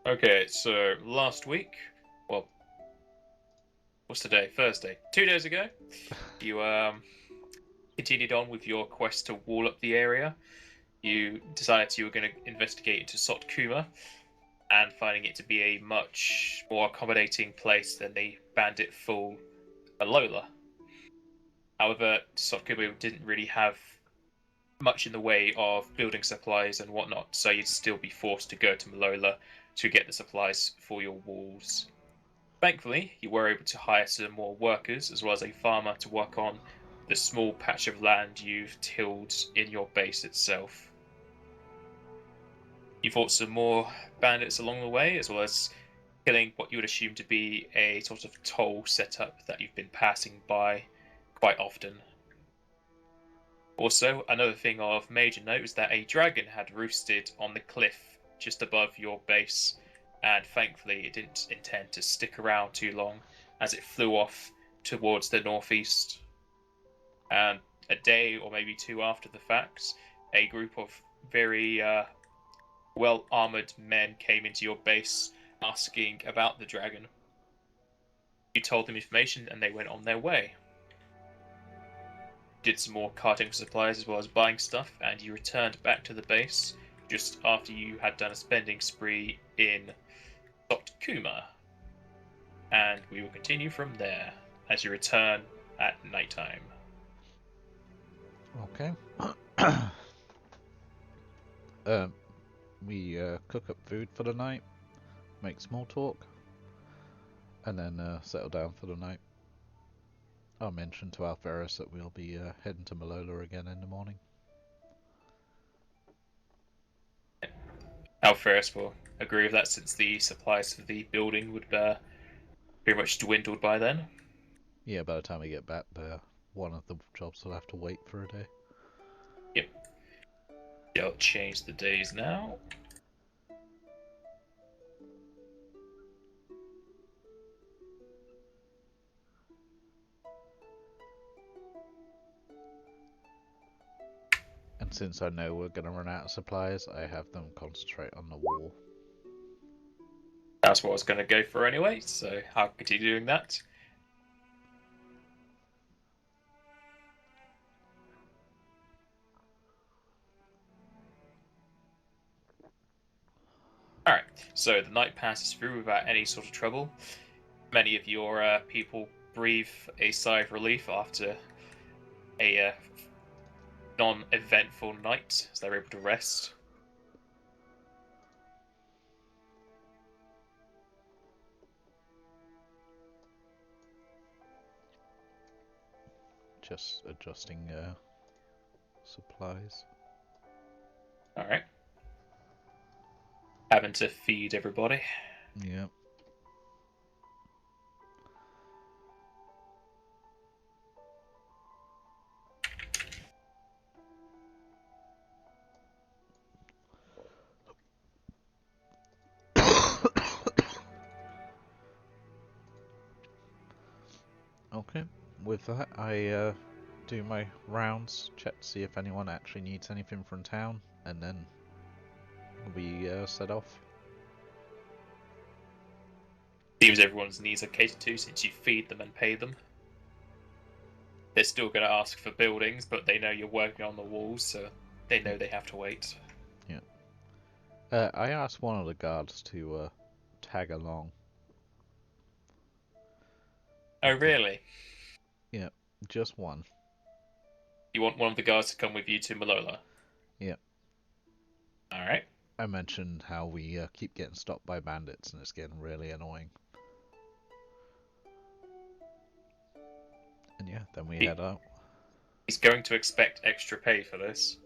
Okay, so last week, well, what's today? Thursday. 2 days ago, you continued on with your quest to wall up the area. You decided you were going to investigate into Sot Kuma, and finding it to be a much more accommodating place than the bandit-full Alola. However, Sot Kuma didn't really have much in the way of building supplies and whatnot, so you'd still be forced to go to Malola to get the supplies for your walls. Thankfully, you were able to hire some more workers as well as a farmer to work on the small patch of land you've tilled in your base itself. You fought some more bandits along the way, as well as killing what you would assume to be a sort of toll setup that you've been passing by quite often. Also, another thing of major note is that a dragon had roosted on the cliff just above your base, and thankfully it didn't intend to stick around too long as it flew off towards the northeast. And a day or maybe two after the fact, a group of very well armored men came into your base asking about the dragon. You told them information and they went on their way. Did some more carting for supplies as well as buying stuff, and you returned back to the base just after you had done a spending spree in Sot Kuma. And we will continue from there as you return at nighttime. Okay. We cook up food for the night, make small talk, and then settle down for the night. I'll mention to Alferis that we'll be heading to Malola again in the morning. Alferis will agree with that since the supplies for the building would pretty much dwindled by then. Yeah, by the time we get back there, one of the jobs will have to wait for a day. Yep. I'll change the days now. And since I know we're going to run out of supplies, I have them concentrate on the wall. That's what I was going to go for anyway, so I'll continue doing that. Alright, so the night passes through without any sort of trouble. Many of your people breathe a sigh of relief after a non-eventful night, as they're able to rest. Just adjusting supplies. Alright. Having to feed everybody. Yeah. Okay. With that, I do my rounds, check to see if anyone actually needs anything from town, and then we set off. Seems everyone's needs are catered to since you feed them and pay them. They're still going to ask for buildings, but they know you're working on the walls, so they know they have to wait. Yeah. I asked one of the guards to tag along. Oh, really? Yeah, just one. You want one of the guards to come with you to Malola? Yeah. Alright. I mentioned how we keep getting stopped by bandits and it's getting really annoying. And yeah, then we head out. He's going to expect extra pay for this.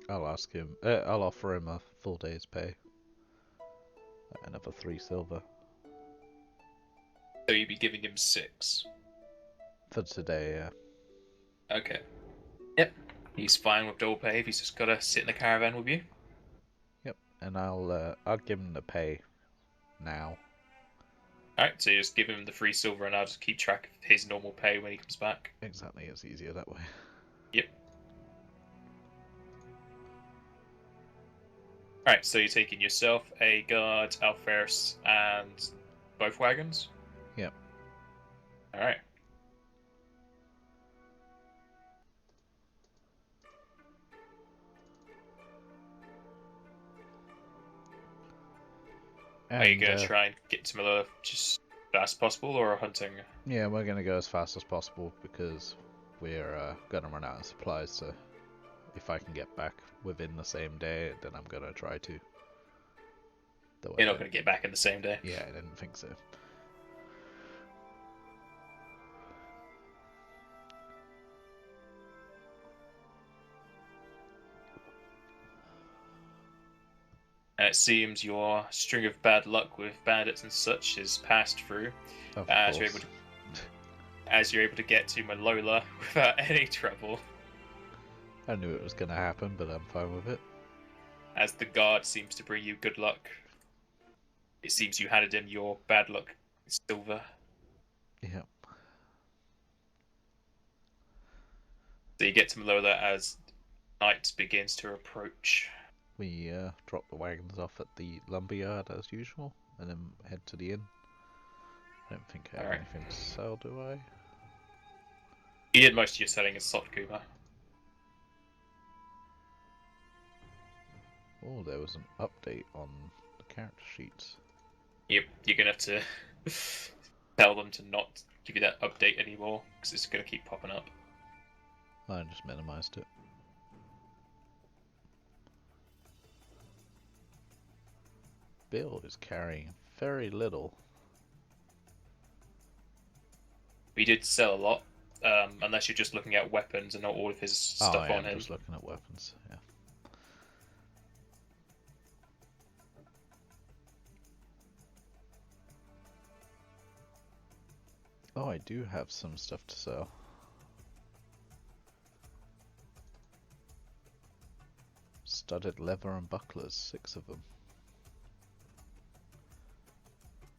I'll ask him. I'll offer him a full day's pay. Another 3 silver. So you'd be giving him 6. For today, yeah. Okay. Yep. He's fine with double pay if he's just got to sit in the caravan with you. Yep. And I'll give him the pay now. Alright, so you just give him the 3 silver and I'll just keep track of his normal pay when he comes back. Exactly, it's easier that way. Yep. Right, so you're taking yourself, a guard, Alferis, and both wagons? Yep. Alright. Are you going to try and get to Miller just as fast as possible, or hunting? Yeah, we're going to go as fast as possible because we're going to run out of supplies, so if I can get back within the same day, then I'm going to try to. You're not going to get back in the same day? Yeah, I didn't think so. And it seems your string of bad luck with bandits and such is passed through, as you're able to get to Malola without any trouble. I knew it was going to happen, but I'm fine with it. As the guard seems to bring you good luck. It seems you handed him your bad luck silver. Yeah. So you get to Malola as night begins to approach. We drop the wagons off at the lumberyard as usual, and then head to the inn. I don't think I have anything to sell, do I? You did most of your selling in Sotkuma. Oh, there was an update on the character sheets. Yep, you're gonna have to tell them to not give you that update anymore, because it's gonna keep popping up. I just minimized it. Bill is carrying very little. We did sell a lot, unless you're just looking at weapons and not all of his stuff on him. I'm just looking at weapons, yeah. Oh, I do have some stuff to sell. Studded leather and bucklers, 6 of them.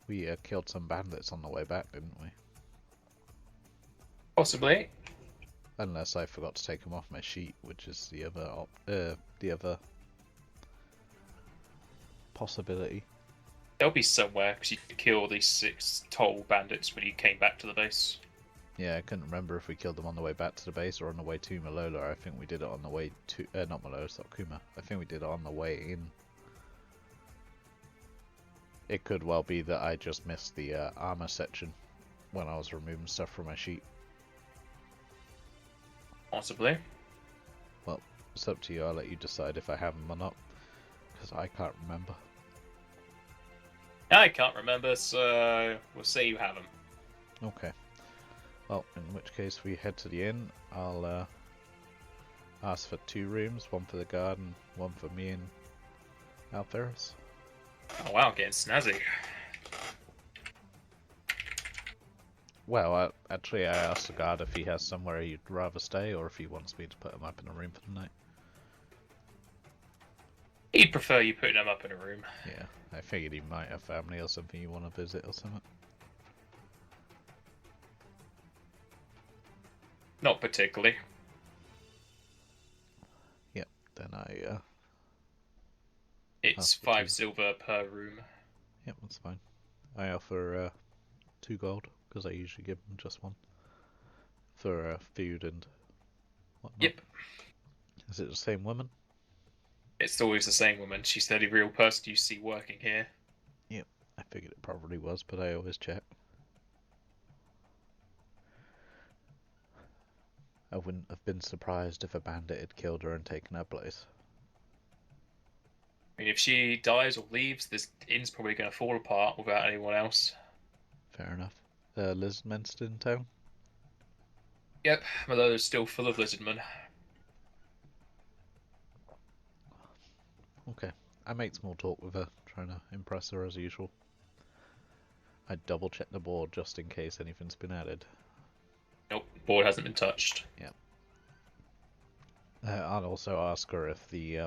We killed some bandits on the way back, didn't we? Possibly. Unless I forgot to take them off my sheet, which is the other possibility. They'll be somewhere, because you killed these 6 total bandits when you came back to the base. Yeah, I couldn't remember if we killed them on the way back to the base or on the way to Malola. I think we did it on the way to... not Malola, Sotkuma. I think we did it on the way in. It could well be that I just missed the armor section when I was removing stuff from my sheet. Possibly. Well, it's up to you. I'll let you decide if I have them or not, because I can't remember. I can't remember, so we'll say you have them. Okay. Well, in which case we head to the inn. I'll ask for 2 rooms, one for the garden, one for me and Alferis. Oh wow, getting snazzy. Well, actually I asked the guard if he has somewhere he'd rather stay, or if he wants me to put him up in a room for the night. He'd prefer you putting him up in a room. Yeah, I figured he might have family or something you want to visit or something. Not particularly. Yep, then I It's 5 silver per room. Yep, that's fine. I offer 2 gold, because I usually give them just 1. For food and whatnot. Yep. Is it the same woman? It's always the same woman. She's the only real person you see working here. Yep, I figured it probably was, but I always check. I wouldn't have been surprised if a bandit had killed her and taken her place. I mean, if she dies or leaves, this inn's probably going to fall apart without anyone else. Fair enough. Lizardmen still in town? Yep, Malola's still full of lizardmen. Okay. I make small talk with her, trying to impress her as usual. I double check the board just in case anything's been added. Nope, board hasn't been touched. Yep. I'll also ask her if the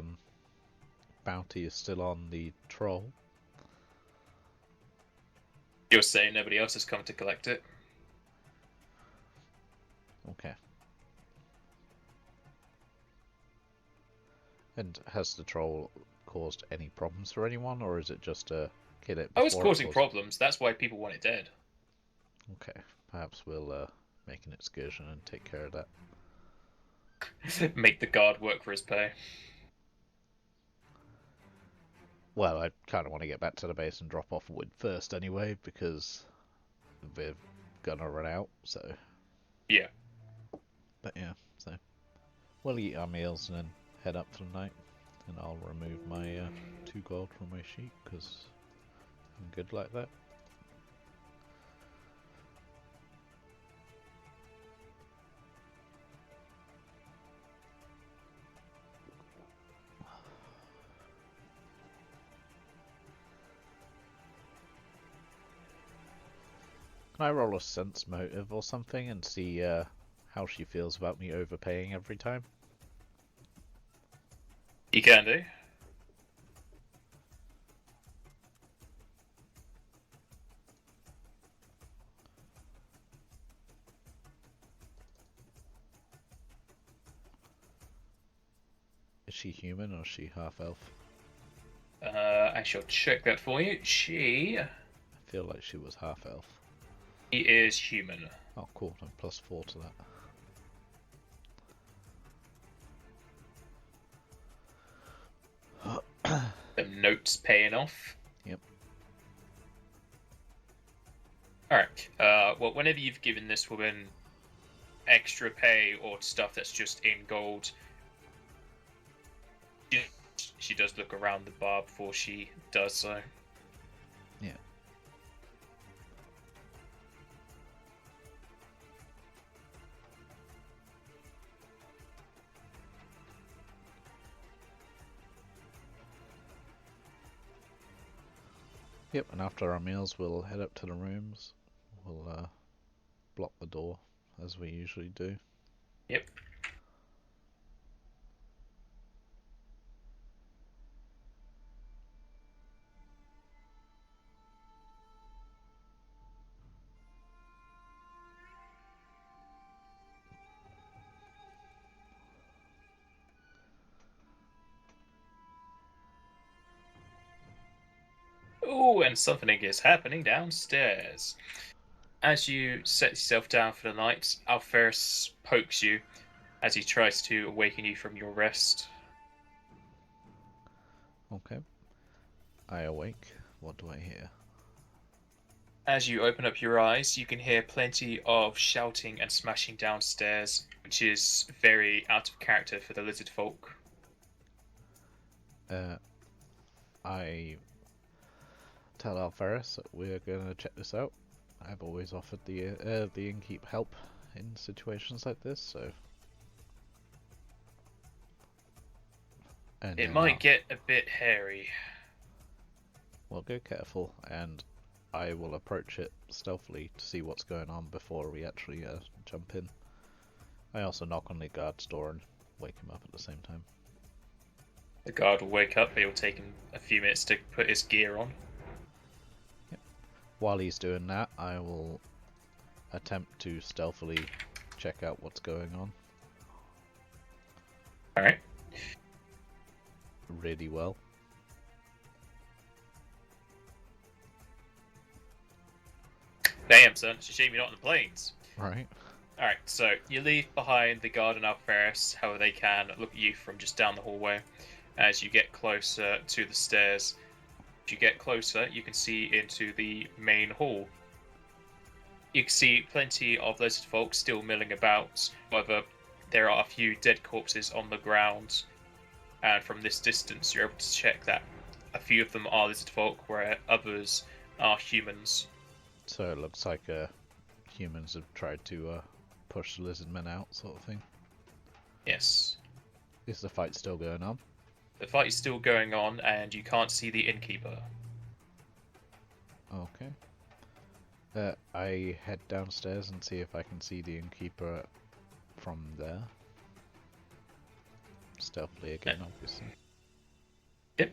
bounty is still on the troll. You're saying nobody else has come to collect it? Okay. And has the troll caused any problems for anyone, or is it just a kill it I was before it causing causes... problems. That's why people want it dead. Okay, perhaps we'll make an excursion and take care of that. Make the guard work for his pay. Well, I kind of want to get back to the base and drop off wood first anyway, because we're gonna run out, so... Yeah. But yeah, so... We'll eat our meals and then head up for the night. And I'll remove my 2 gold from my sheet, because I'm good like that. Can I roll a sense motive or something and see how she feels about me overpaying every time? You can do. Is she human or is she half-elf? I shall check that for you. She I feel like she was half-elf. is human. Oh cool, I'm +4 to that. The notes paying off. Yep. Alright. Well, whenever you've given this woman extra pay or stuff that's just in gold, she does look around the bar before she does so. Yeah. Yep, and after our meals we'll head up to the rooms. We'll block the door, as we usually do. Yep. Oh, and something is happening downstairs. As you set yourself down for the night, Alferis pokes you as he tries to awaken you from your rest. Okay. I awake. What do I hear? As you open up your eyes, you can hear plenty of shouting and smashing downstairs, which is very out of character for the lizard folk. I tell Alferis that we're gonna check this out. I've always offered the innkeep help in situations like this, so... And It might get a bit hairy. Well, go careful, and I will approach it stealthily to see what's going on before we actually jump in. I also knock on the guard's door and wake him up at the same time. The guard will wake up, it will take him a few minutes to put his gear on. Yep. While he's doing that, I will attempt to stealthily check out what's going on. Alright. Really well. Damn, son, it's a shame you're not in the plains. Right. Alright, so you leave behind the guard and Alferis, however they can look at you from just down the hallway. As you get closer to the stairs, as you get closer, you can see into the main hall. You can see plenty of lizard folk still milling about, however, there are a few dead corpses on the ground, and from this distance you're able to check that a few of them are lizard folk, where others are humans. So it looks like humans have tried to push the lizard men out, sort of thing. Yes. Is the fight still going on? The fight is still going on, and you can't see the innkeeper. Okay. I head downstairs and see if I can see the innkeeper from there. Stealthily again, obviously. Yep.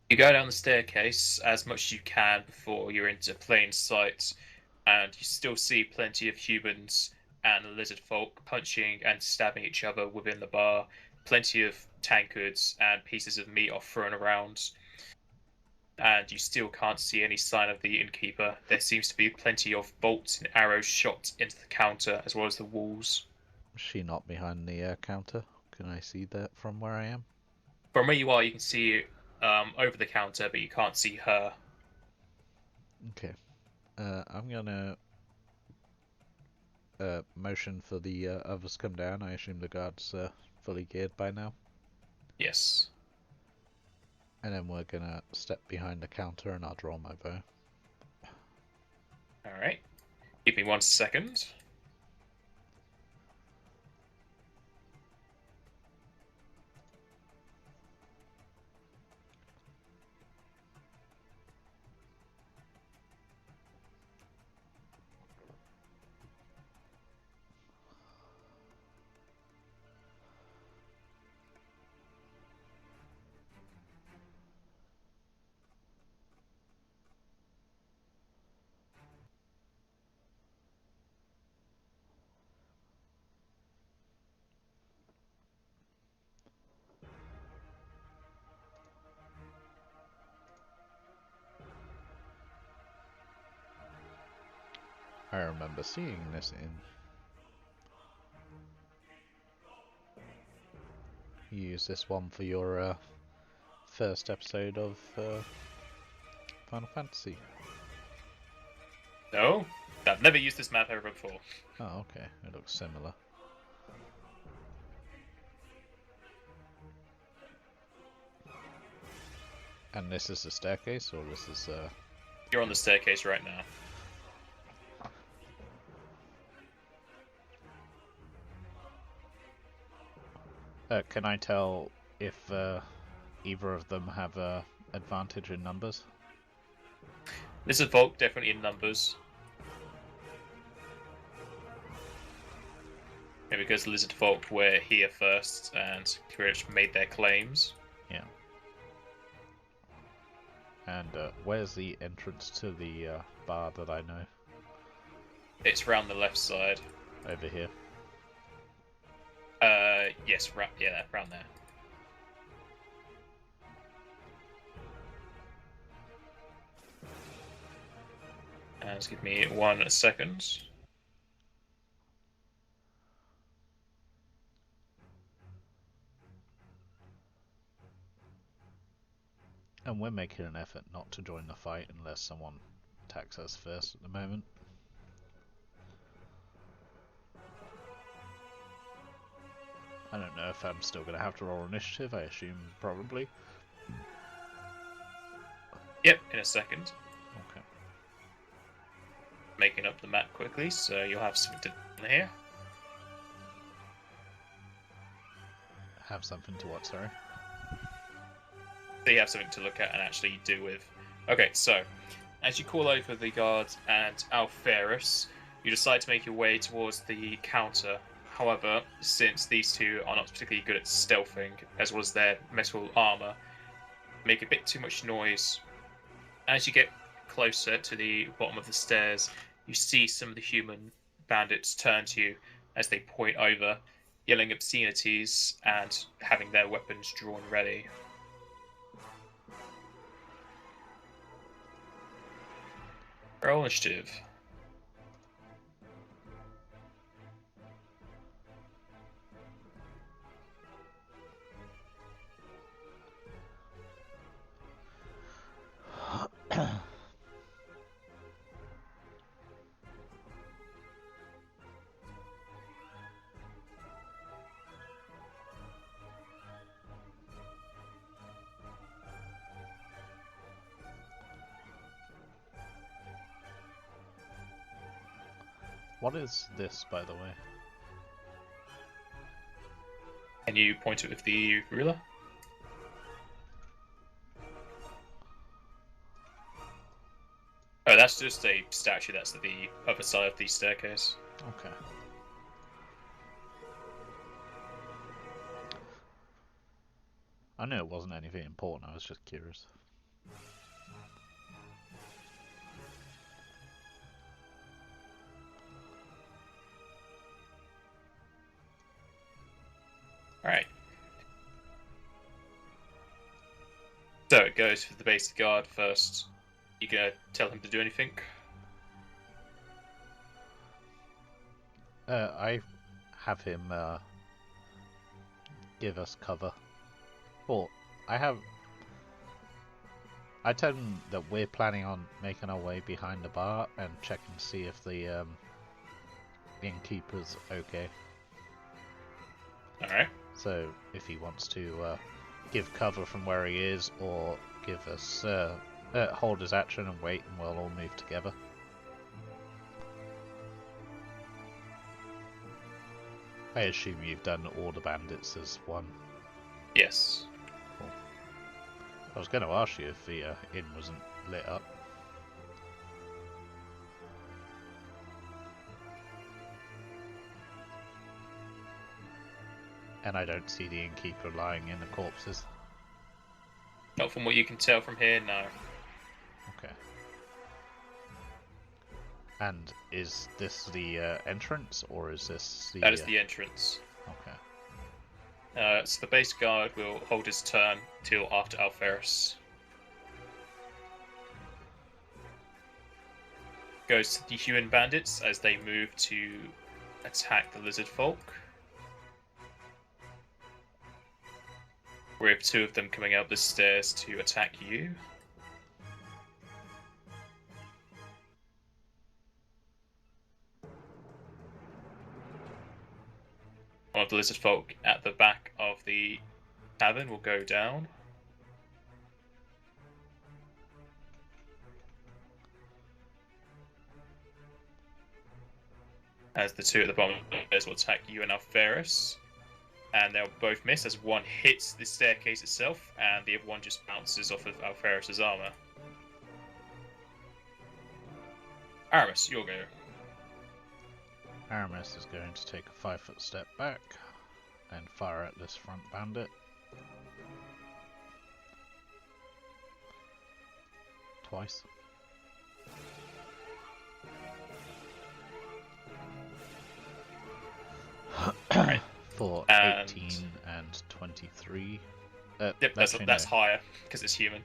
You go down the staircase as much as you can before you're into plain sight, and you still see plenty of humans and lizard folk punching and stabbing each other within the bar. Plenty of tankards and pieces of meat are thrown around. And you still can't see any sign of the innkeeper. There seems to be plenty of bolts and arrows shot into the counter as well as the walls. Is she not behind the counter? Can I see that from where I am? From where you are, you can see over the counter, but you can't see her. Okay. I'm gonna motion for the others to come down. I assume the guard's fully geared by now. Yes. And then we're gonna step behind the counter and I'll draw my bow. Alright. Give me 1 second. I remember seeing this in... You use this one for your first episode of Final Fantasy. No, I've never used this map ever before. Oh, okay. It looks similar. And this is the staircase, or this is... You're on the staircase right now. Can I tell if either of them have advantage in numbers? Lizard folk definitely in numbers. Maybe because lizard folk were here first and pretty much made their claims. Yeah. And where's the entrance to the bar that I know? It's round the left side. Over here. Yes, yeah, round there. And just give me 1 second. And we're making an effort not to join the fight unless someone attacks us first at the moment. I don't know if I'm still going to have to roll initiative, I assume probably. Yep, in a second. Okay. Making up the map quickly, so you'll have something to do here. Have something to what, sorry? So you have something to look at and actually do with. Okay, so as you call over the guards and Alferus, you decide to make your way towards the counter. However, since these two are not particularly good at stealthing, as well as their metal armor, make a bit too much noise. As you get closer to the bottom of the stairs, you see some of the human bandits turn to you as they point over, yelling obscenities and having their weapons drawn ready. Roll initiative. What is this, by the way? Can you point it with the ruler? Oh, that's just a statue that's at the other side of the staircase. Okay. I knew it wasn't anything important, I was just curious. Alright. So it goes for the basic guard first. You gonna tell him to do anything? I have him give us cover. Or I tell him that we're planning on making our way behind the bar and checking to see if the innkeeper's okay. Alright. So if he wants to give cover from where he is, or give us hold his action and wait, and we'll all move together. I assume you've done all the bandits as one. Yes. Cool. I was going to ask you if the inn wasn't lit up. And I don't see the innkeeper lying in the corpses. Not from what you can tell from here, no. Okay. And is this the entrance, or is this the... That is the entrance. Okay. So the base guard will hold his turn till after Alferis. Goes to the human bandits as they move to attack the lizard folk. We have two of them coming up the stairs to attack you. One of the lizard folk at the back of the tavern will go down. As the two at the bottom of the stairs will attack you and Alferis. And they'll both miss as one hits the staircase itself and the other one just bounces off of Alferis' armor. Aramis, you'll go. Aramis is going to take a 5-foot step back and fire at this front bandit. Twice. Right. For And 18 and 23. Yep, that's higher because it's human.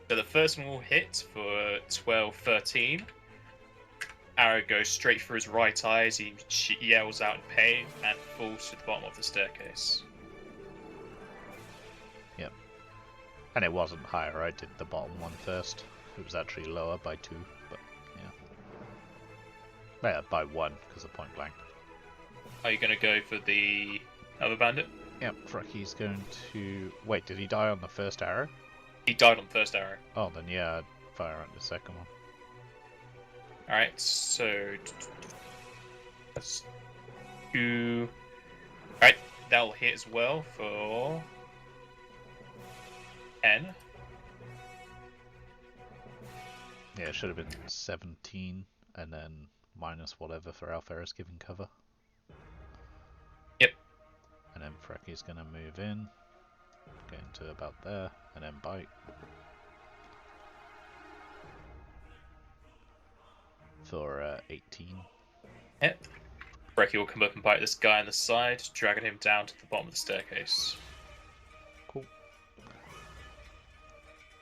So the first one will hit for 12, 13. Arrow goes straight through his right eye as he yells out in pain and falls to the bottom of the staircase. Yep. And it wasn't higher, I did the bottom one first. It was actually lower by 2, but yeah. Yeah, by 1 because of point blank. Are you going to go for the other bandit? Yep, Frecky's going to... Wait, did he die on the first arrow? He died on the first arrow. Oh, then yeah, I'd fire at the second one. Alright, so... That's 2... Alright, that'll hit as well for... 10. Yeah, it should have been 17, and then minus whatever for Alferis giving cover. Yep. And then Frecky's going to move in, get into about there, and then bite. For 18. Yep. Brecky will come up and bite this guy on the side, dragging him down to the bottom of the staircase. Cool.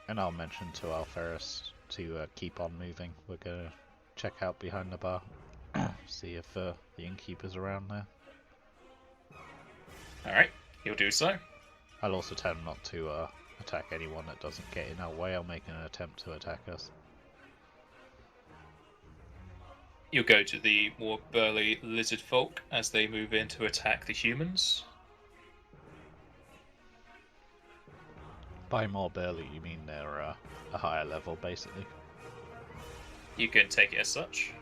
And I'll mention to Alferis to keep on moving. We're going to check out behind the bar, see if the innkeeper's around there. Alright, he'll do so. I'll also tell him not to attack anyone that doesn't get in our way. I'll make an attempt to attack us. You'll go to the more burly lizard folk as they move in to attack the humans. By more burly, you mean they're a higher level, basically? You can take it as such.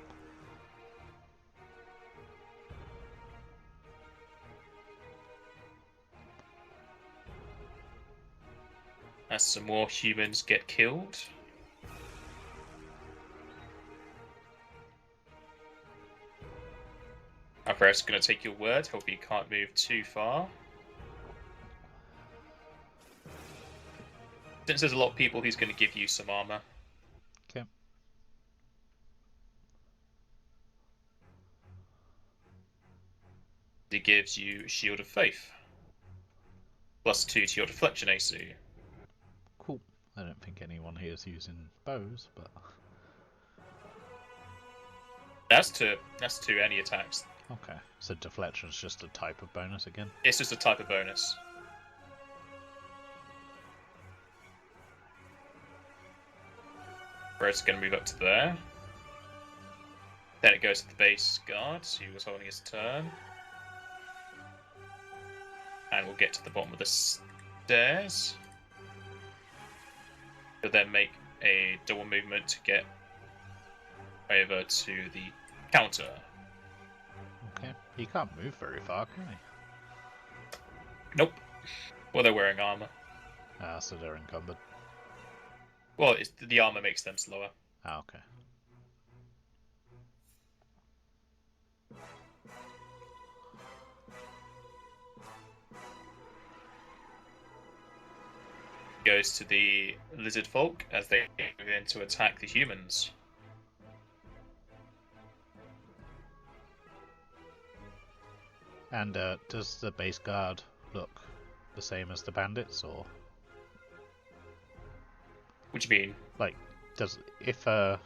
As some more humans get killed. Alvarez is going to take your word. Hope you can't move too far. Since there's a lot of people, he's going to give you some armor. Okay. He gives you Shield of Faith. +2 to your deflection AC. Cool. I don't think anyone here is using bows, but That's to any attacks. okay. So deflection's just a type of bonus again. It's just a type of bonus. Whereas it's going to move up to there. Then it goes to the base guard, who was holding his turn. And we'll get to the bottom of the stairs. He'll then make a double movement to get over to the counter. Okay. He can't move very far, can he? Nope. Well, they're wearing armor. Ah, so they're encumbered. Well, the armor makes them slower. Ah, okay. Goes to the lizard folk as they move in to attack the humans. And does the base guard look the same as the bandits, or What do you mean? like if the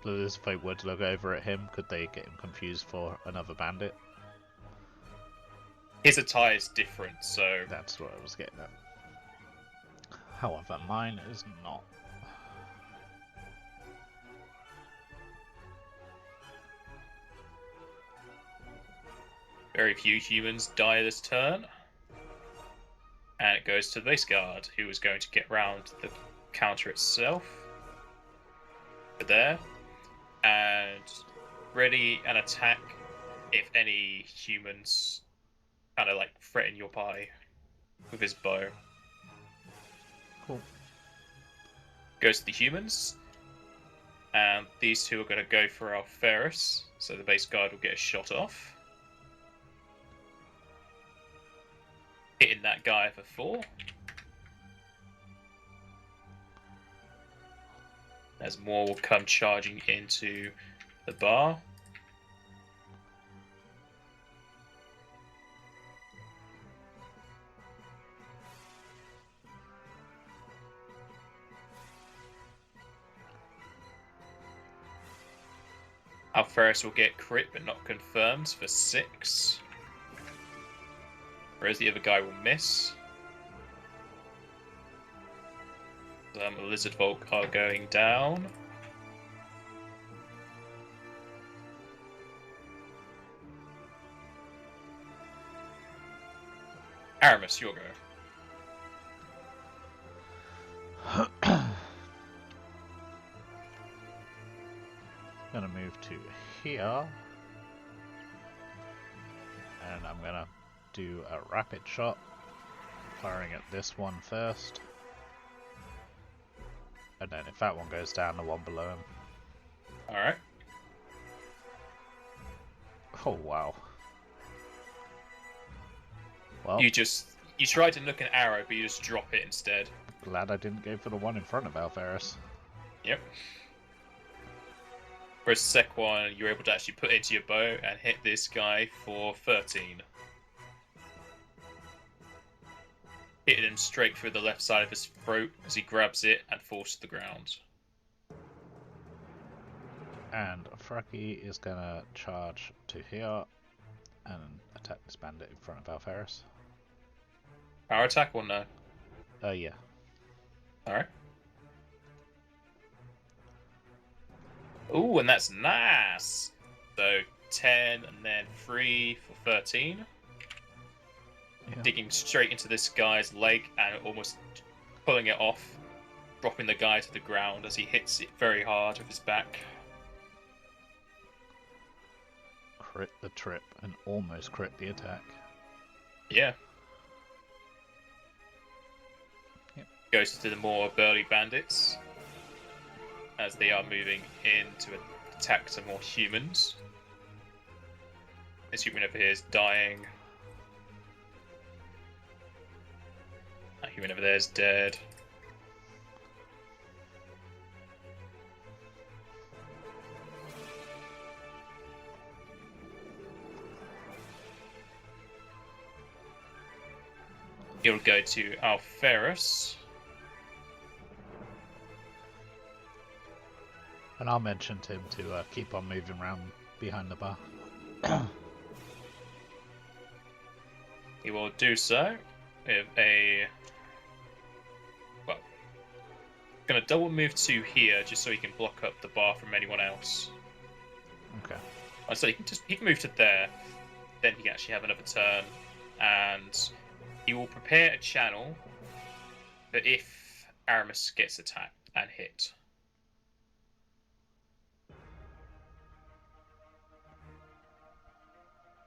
lizard folk were to look over at him, could they get him confused for another bandit? His attire is different, so That's what I was getting at. However, mine is not. very few humans die this turn. And it goes to the base guard, who is going to get round the counter itself. There. And ready an attack if any humans kind of like threaten your party with his bow. Cool. Goes to the humans. And these two are going to go for our Ferris, so the base guard will get a shot off. Hitting that guy for 4. As more will come charging into the bar. Our Ferris will get crit but not confirmed for 6. Whereas the other guy will miss. The lizard folk are going down. Aramis, your go. Gonna move to here, and I'm gonna do a rapid shot, firing at this one first, and then if that one goes down, the one below him. Alright. Oh wow. Well, You tried to look an arrow, but you just drop it instead. glad I didn't go for the one in front of Alferis. Yep. Whereas the second one, you're able to actually put it into your bow and hit this guy for 13. Hitting him straight through the left side of his throat as he grabs it and falls to the ground. And Fraki is gonna charge to here and attack this bandit in front of Alferis. Power attack or no? Yeah. Alright. Ooh, and that's nice! So 10 and then 3 for 13. Yeah. Digging straight into this guy's leg and almost pulling it off, dropping the guy to the ground as he hits it very hard with his back. Crit the trip and almost crit the attack. Yeah. Yep. Goes to the more burly bandits as they are moving in to attack some more humans. This human over here is dying. That human over there is dead. You'll go to Alferus. And I'll mention to him to keep on moving around behind the bar. He will do so with a... Well, going to double move to here just so he can block up the bar from anyone else. Okay. So he can move to there, then he can actually have another turn, and he will prepare a channel for if Aramis gets attacked and hit.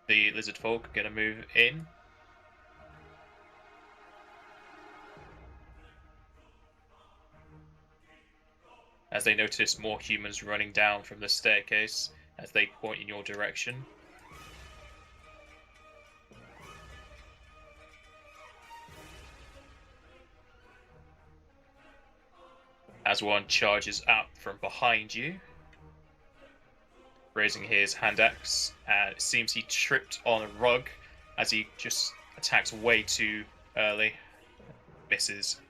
The lizard folk are going to move in. As they notice more humans running down from the staircase as they point in your direction. As one charges up from behind you, raising his hand axe, and it seems he tripped on a rug as he just attacks way too early. Misses.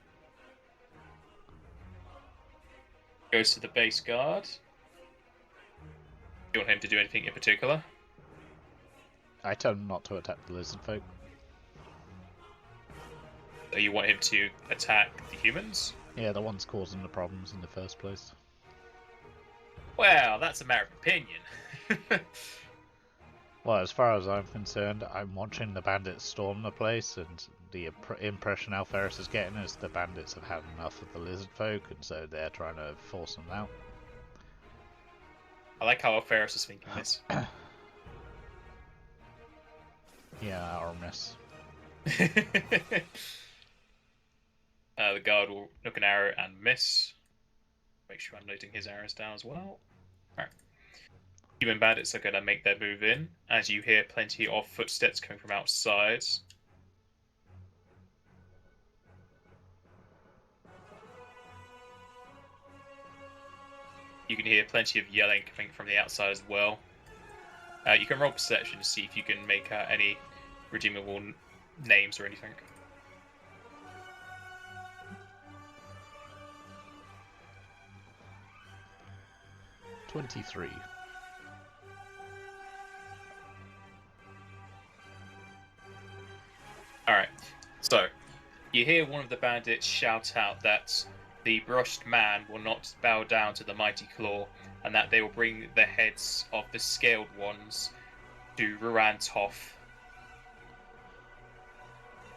Goes to the base guard. Do you want him to do anything in particular? I tell him not to attack the lizard folk. So you want him to attack the humans? Yeah, the ones causing the problems in the first place. Well, that's a matter of opinion. Well, as far as I'm concerned, I'm watching the bandits storm the place, and the impression Alferis is getting is the bandits have had enough of the lizard folk, and so they're trying to force them out. I like how Alferis is thinking this. Yeah, Aramis. The guard will look an arrow and miss. Make sure I'm noting his arrows down as well. Alright. Human bandits are going to make their move in, as you hear plenty of footsteps coming from outside. You can hear plenty of yelling coming from the outside as well. You can roll perception to see if you can make out any redeemable names or anything. $23. Alright, so you hear one of the bandits shout out that the brushed man will not bow down to the mighty claw, and that they will bring the heads of the scaled ones to Ruan Toff.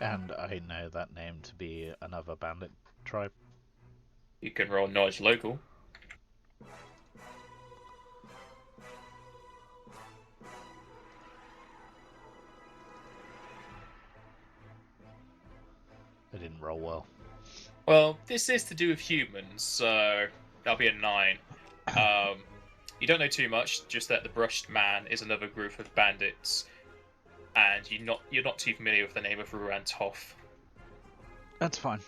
And I know that name to be another bandit tribe. You can roll knowledge local. They didn't roll well. Well, this is to do with humans, so that'll be a 9. You don't know too much, just that the brushed man is another group of bandits, and you're not too familiar with the name of Ruan Toff. That's fine.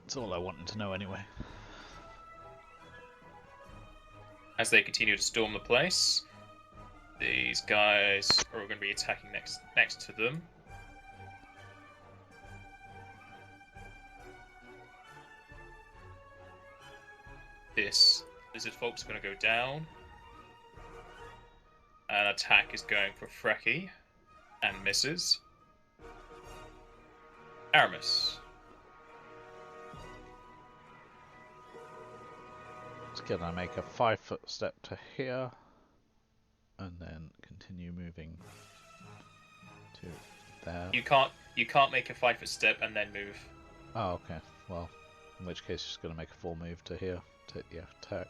That's all I wanted to know anyway. As they continue to storm the place, these guys are all going to be attacking next to them. This lizard folk's going to go down. An attack is going for Frecky and misses. Aramis. So can I make a 5-foot step to here, and then continue moving to there? You can't make a 5-foot step and then move. Oh, okay. Well, in which case, just going to make a 4 move to here. Take the attack.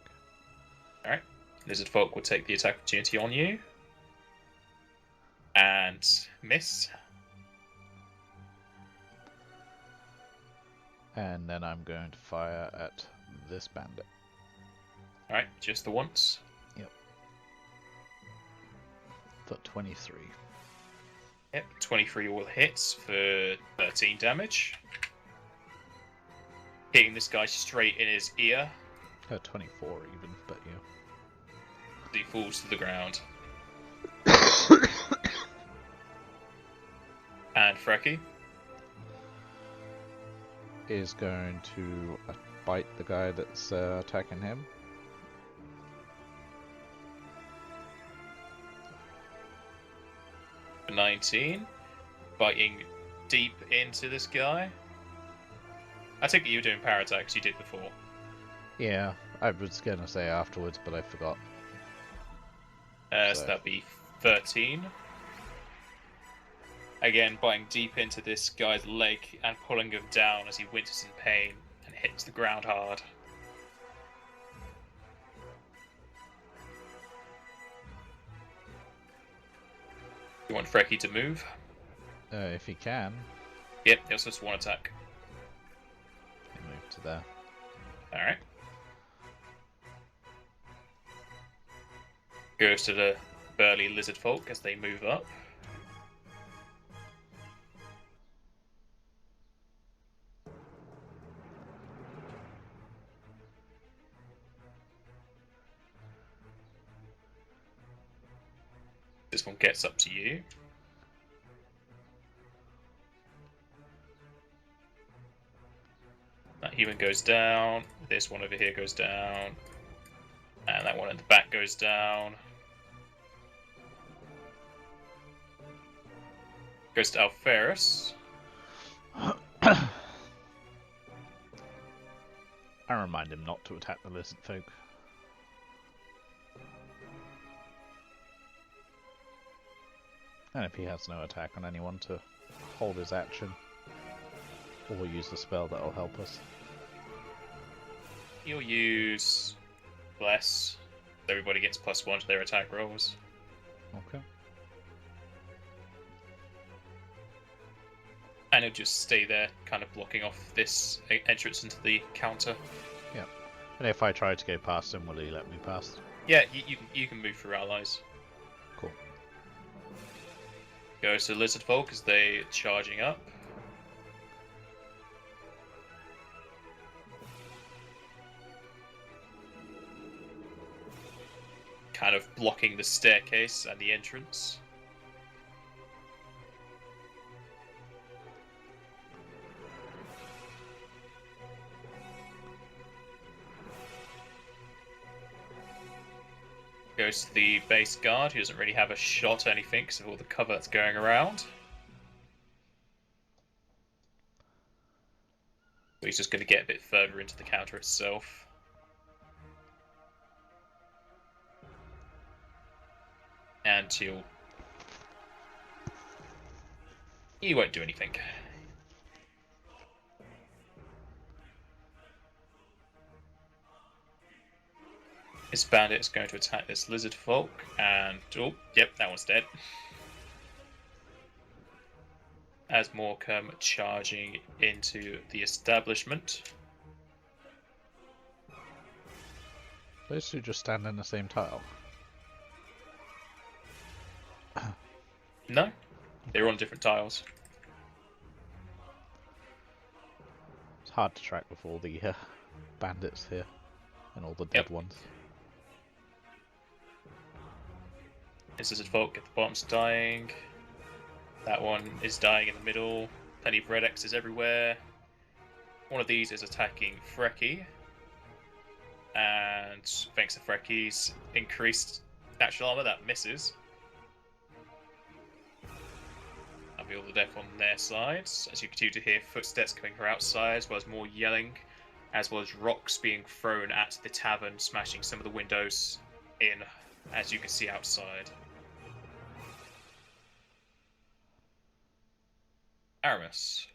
Alright. Lizard folk will take the attack opportunity on you. And miss. And then I'm going to fire at this bandit. Alright, just the once. Yep. For 23. Yep, 23 all hits for 13 damage. Hitting this guy straight in his ear. 24 even, but yeah. He falls to the ground. And Frecky. is going to bite the guy that's attacking him. For 19. Biting deep into this guy. I think you were doing power attacks you did before. Yeah, I was going to say afterwards, but I forgot. So that'd be 13. Again, biting deep into this guy's leg and pulling him down as he winces in pain and hits the ground hard. You want Frecky to move? If he can. Yep, it's just one attack. Move to there. Alright. Goes to the burly lizard folk as they move up. This one gets up to you. That human goes down. This one over here goes down. And that one in the back goes down. Goes to Alferus. I remind him not to attack the lizard folk. And if he has no attack on anyone, to hold his action. Or use the spell that'll help us. You'll use Bless. Everybody gets +1 to their attack rolls. Okay. And it'll just stay there, kind of blocking off this entrance into the counter. Yeah. And if I try to go past him, will he let me past? Yeah, you can move through allies. Cool. Goes to Lizard Folk as they're charging up. Kind of blocking the staircase and the entrance. Goes to the base guard, who doesn't really have a shot or anything because of all the cover that's going around. So he's just going to get a bit further into the counter itself. And he won't do anything. This bandit is going to attack this lizard folk, and oh, yep, that one's dead. As more come charging into the establishment. Those two just stand in the same tile. No, they're on different tiles. It's hard to track with all the bandits here and all the dead ones. This lizard folk at the bottom's dying. That one is dying in the middle. Plenty of red X's everywhere. One of these is attacking Frecky. And thanks to Frecky's increased natural armor, that misses. That'll be all the death on their sides. As you continue to hear footsteps coming from outside, as well as more yelling, as well as rocks being thrown at the tavern, smashing some of the windows in, as you can see outside. Aramis.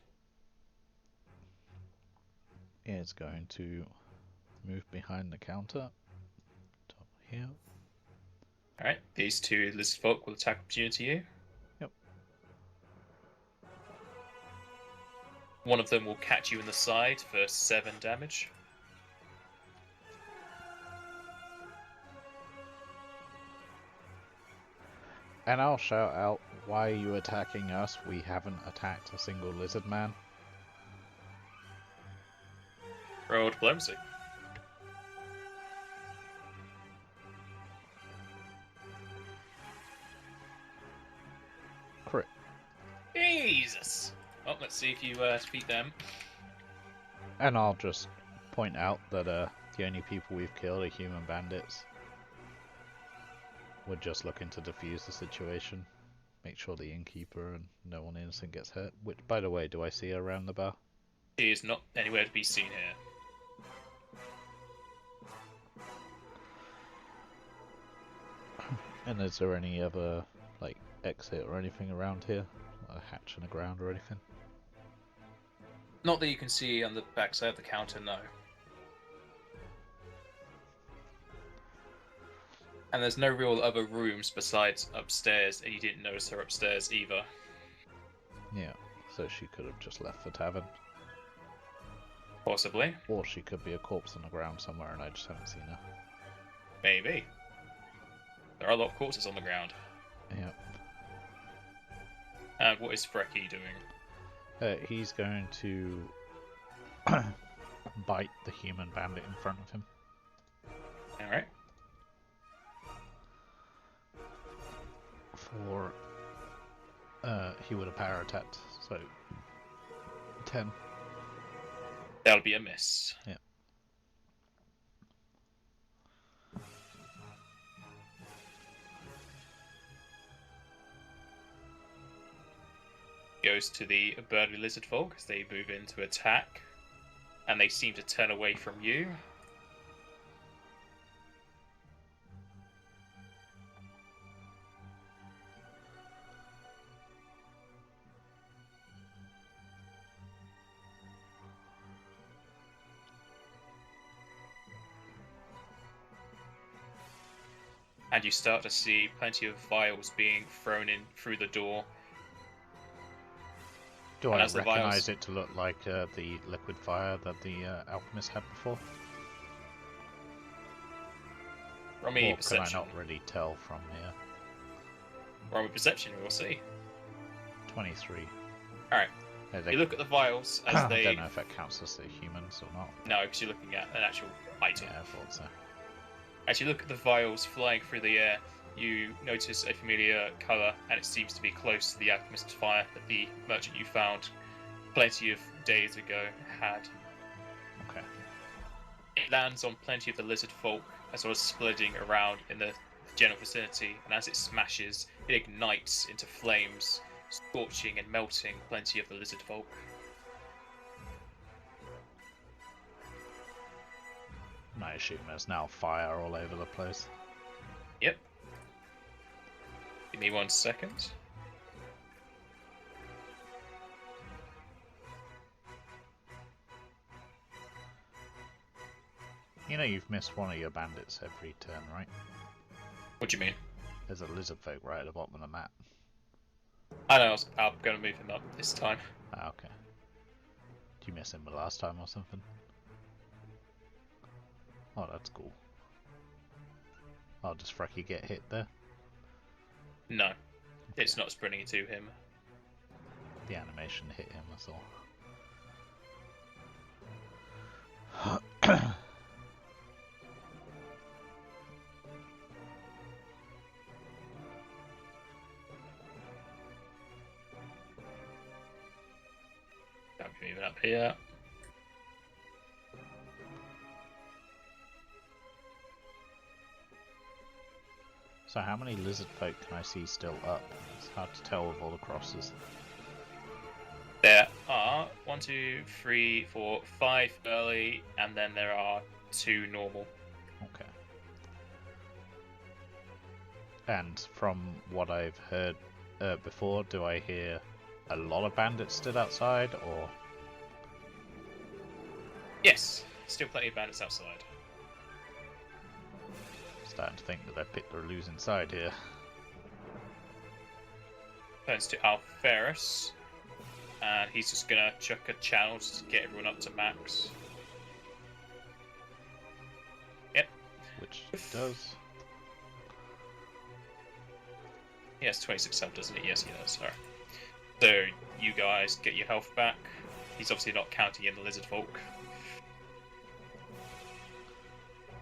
Is going to move behind the counter. Top here. Alright, these two lizard folk will attack opportunity you. Yep. One of them will catch you in the side for 7 damage. And I'll shout out, why are you attacking us? We haven't attacked a single lizard man. Roll diplomacy. Crit. Jesus! Well, let's see if you defeat them. And I'll just point out that the only people we've killed are human bandits. We're just looking to defuse the situation. Make sure the innkeeper and no one innocent gets hurt. Which, by the way, do I see her around the bar? She is not anywhere to be seen here. And is there any other, like, exit or anything around here? A hatch in the ground or anything? Not that you can see on the backside of the counter, no. And there's no real other rooms besides upstairs, and you didn't notice her upstairs either. Yeah, so she could have just left the tavern. Possibly. Or she could be a corpse on the ground somewhere and I just haven't seen her. Maybe. There are a lot of corpses on the ground. Yep. And what is Frecky doing? He's going to bite the human bandit in front of him. Alright. For he would have power attacked, so 10. That'll be a miss. Yeah. Goes to the birdly lizard folk as they move in to attack, and they seem to turn away from you. And you start to see plenty of vials being thrown in through the door. Do And I as the recognise vials- it to look like the liquid fire that the alchemist had before? Roll me Or can I perception. not really tell from here? Roll me perception, we'll see. 23. Alright. Yeah, You look at the vials as I they... don't know if that counts as the humans or not. No, because you're looking at an actual item. Yeah, I thought so. As you look at the vials flying through the air, you notice a familiar colour, and it seems to be close to the alchemist's fire that the merchant you found plenty of days ago had. Okay. It lands on plenty of the lizard folk, as well as splitting around in the general vicinity, and as it smashes, it ignites into flames, scorching and melting plenty of the lizard folk. I assume there's now fire all over the place. Yep. Give me 1 second. You know you've missed one of your bandits every turn, right? What do you mean? There's a lizard folk right at the bottom of the map. I know, I'm going to move him up this time. Ah, okay. Did you miss him the last time or something? Oh, that's cool. Oh, does Frecky get hit there? No, it's not sprinting to him. The animation hit him, that's all. I'll be moving up here. So how many lizard folk can I see still up? It's hard to tell with all the crosses. There are 1, 2, 3, 4, 5 early, and then there are 2 normal. Okay. And from what I've heard before, do I hear a lot of bandits stood outside, or...? Yes, still plenty of bandits outside. Starting to think that they've picked their losing side here. Turns to Alferus, and he's just gonna chuck a channel to get everyone up to max. Yep. Which it does. He has 26 health, doesn't he? Yes, he does. Alright. So, you guys get your health back. He's obviously not counting in the lizard folk.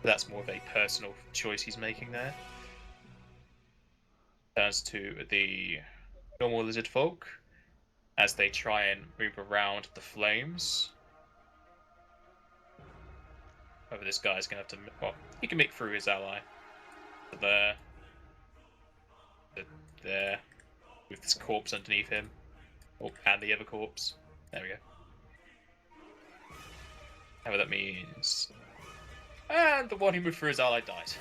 That's more of a personal choice he's making there. Turns to the normal lizard folk as they try and move around the flames. whether this guy's going to have to... Well, he can make through his ally. So there. There. With this corpse underneath him. Oh, and the other corpse. There we go. However that means... And the one who moved through his ally died.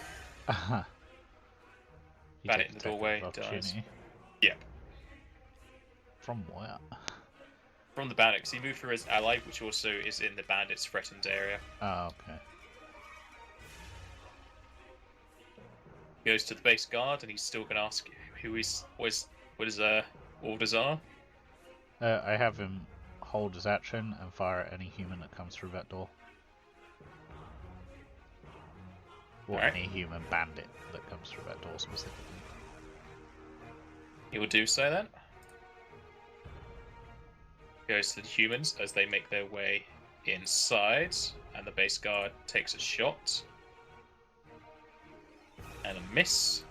Bandit in the doorway dies. Yep. From where? From the bandit, because he moved through his ally, which also is in the bandit's threatened area. Oh, okay. Goes to the base guard, and he's still going to ask what his orders are. I have him hold his action and fire at any human that comes through that door. Or any human bandit that comes through that door specifically. He will do so then. Goes to the humans as they make their way inside, and the base guard takes a shot. And a miss.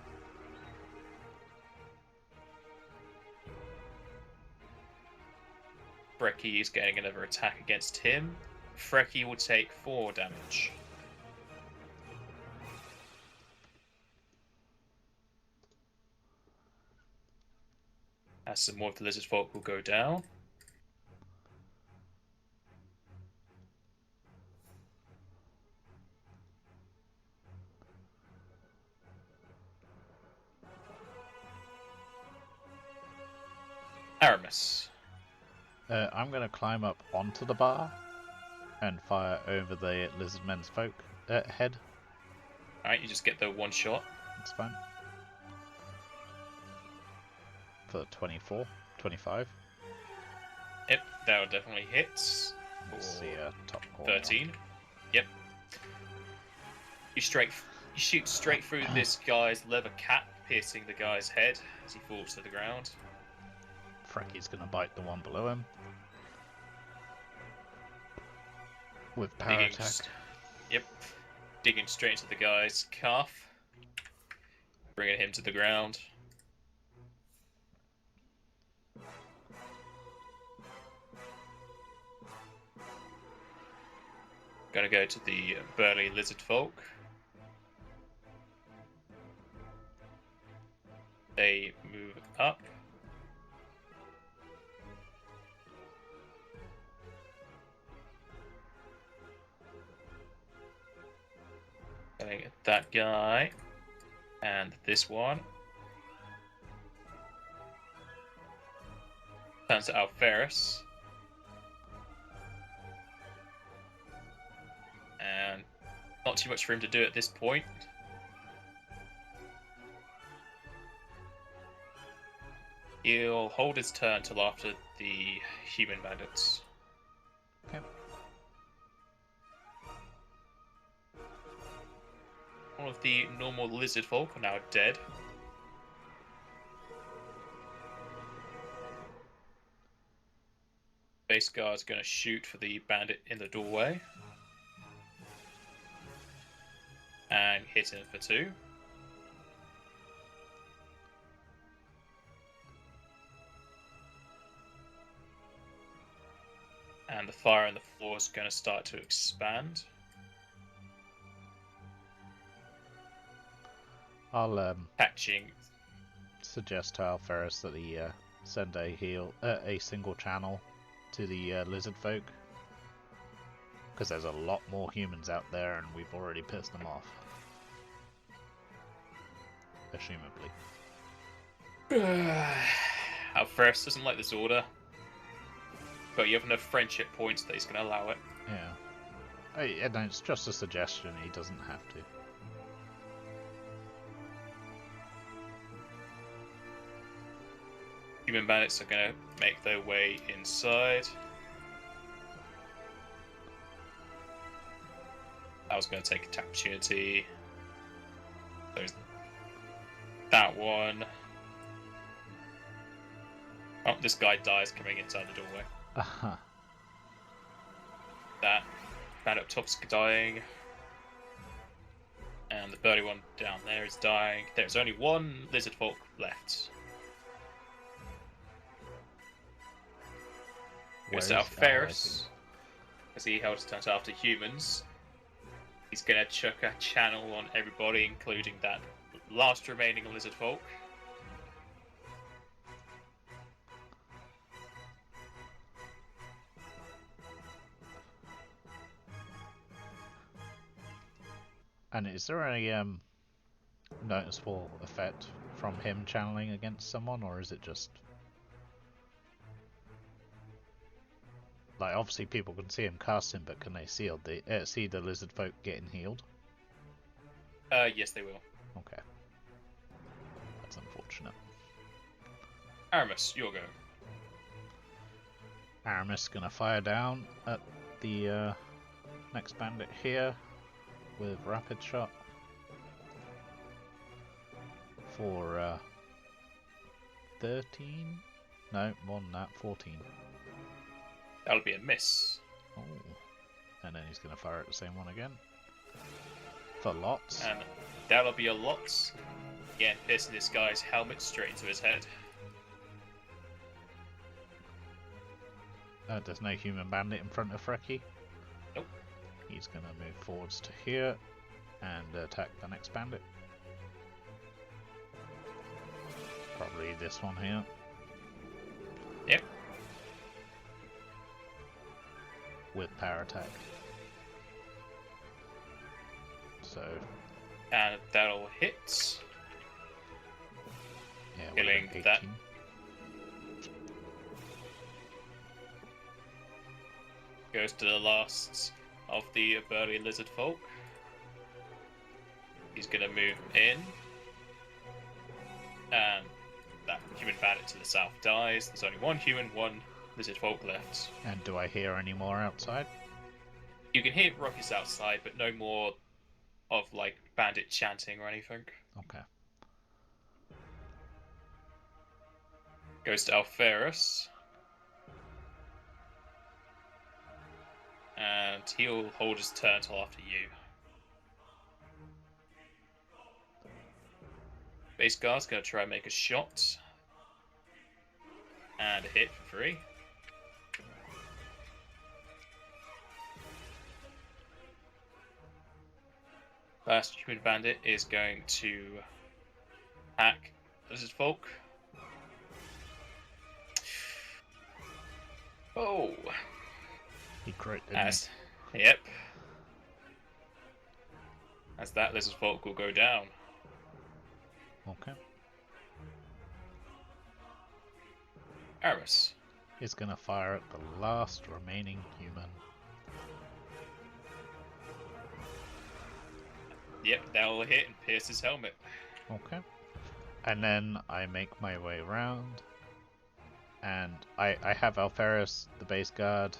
Frecky is getting another attack against him. Frecky will take 4 damage. As some more of the lizard folk will go down. Aramis. I'm going to climb up onto the bar and fire over the lizard men's folk head. Alright, you just get the one shot. That's fine. For 24, 25. Yep, that would definitely hit. Let's see, top corner. 13. Yep. You shoot straight through this guy's leather cap, piercing the guy's head as he falls to the ground. Frecky's gonna bite the one below him. With power attack. Yep. Digging straight into the guy's calf. Bringing him to the ground. Gonna go to the burly lizard folk. They move up. Gonna get that guy. And this one. Turns to Alferis. And not too much for him to do at this point. He'll hold his turn till after the human bandits. Okay. All of the normal lizard folk are now dead. Base guard's going to shoot for the bandit in the doorway. And hit him for 2. And the fire on the floor is going to start to expand. I'll Catching. suggest to Alferis that he send a single channel to the lizard folk. Because there's a lot more humans out there and we've already pissed them off. Assumably. Alferis doesn't like this order. But you have enough friendship points that he's going to allow it. Yeah. No, it's just a suggestion, he doesn't have to. Human bandits are going to make their way inside. I was going to take an opportunity. There's that one. Oh, this guy dies coming inside the doorway. Uh-huh. That bandit up top's dying. And the burly one down there is dying. There's only one lizard folk left. Goes to Alferis, as he held his turn after humans. He's gonna chuck a channel on everybody, including that last remaining lizard folk. And is there any noticeable effect from him channeling against someone, or is it just like obviously people can see him casting, but can they see the lizard folk getting healed? Yes, they will. Okay, that's unfortunate. Aramis, your go. Aramis gonna fire down at the next bandit here with rapid shot for 13? No, more than that, 14. That'll be a miss. Oh, and then he's gonna fire at the same one again for lots. And that'll be a lot. Again, piercing this guy's helmet straight into his head. There's no human bandit in front of Frecky. Nope. He's gonna move forwards to here and attack the next bandit. Probably this one here. Yep. With power attack. So. And that'll hit. Yeah, Killing 18. that. Goes to the last of the burly lizard folk. He's gonna move in. And that human bandit to the south dies. There's only one human, one lizard folk left. And do I hear any more outside? You can hear ruckus outside, but no more of like bandit chanting or anything. Okay. Goes to Alferus. And he'll hold his turn until after you. Base guard's gonna try and make a shot. And a hit for free. Last human bandit is going to hack lizard folk. Oh. He crit, didn't he? Yep. As that lizard folk will go down. Okay. Aramis. He's gonna fire at the last remaining human. Yep, that will hit and pierce his helmet. Okay. And then I make my way around. And I have Alferus, the base guard,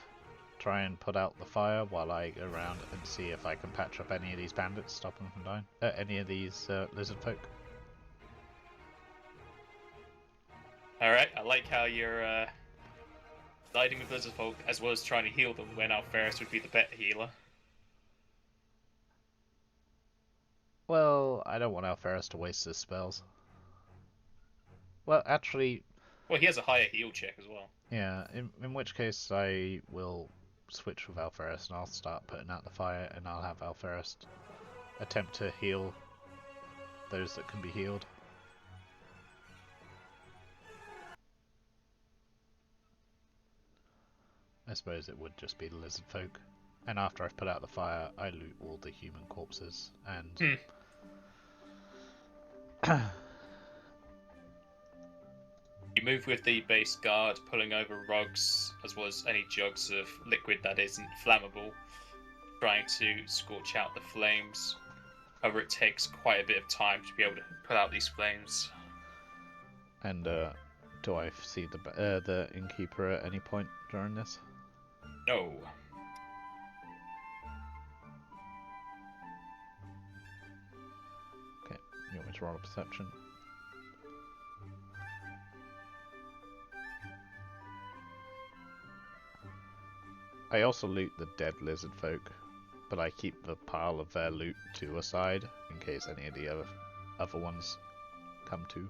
try and put out the fire while I go around and see if I can patch up any of these bandits, stop them from dying. Any of these lizard folk. Alright, I like how you're siding with lizard folk as well as trying to heal them when Alferus would be the better healer. Well, I don't want Alferus to waste his spells. Well, actually... Well, he has a higher heal check as well. Yeah, in which case I will switch with Alferus and I'll start putting out the fire and I'll have Alferus attempt to heal those that can be healed. I suppose it would just be the lizard folk. And after I've put out the fire, I loot all the human corpses and... You move with the base guard, pulling over rugs as well as any jugs of liquid that isn't flammable, trying to scorch out the flames. However, it takes quite a bit of time to be able to put out these flames. And do I see the innkeeper at any point during this? No. Okay, you want me to roll a perception? I also loot the dead lizard folk, but I keep the pile of their loot to a side in case any of the other ones come to.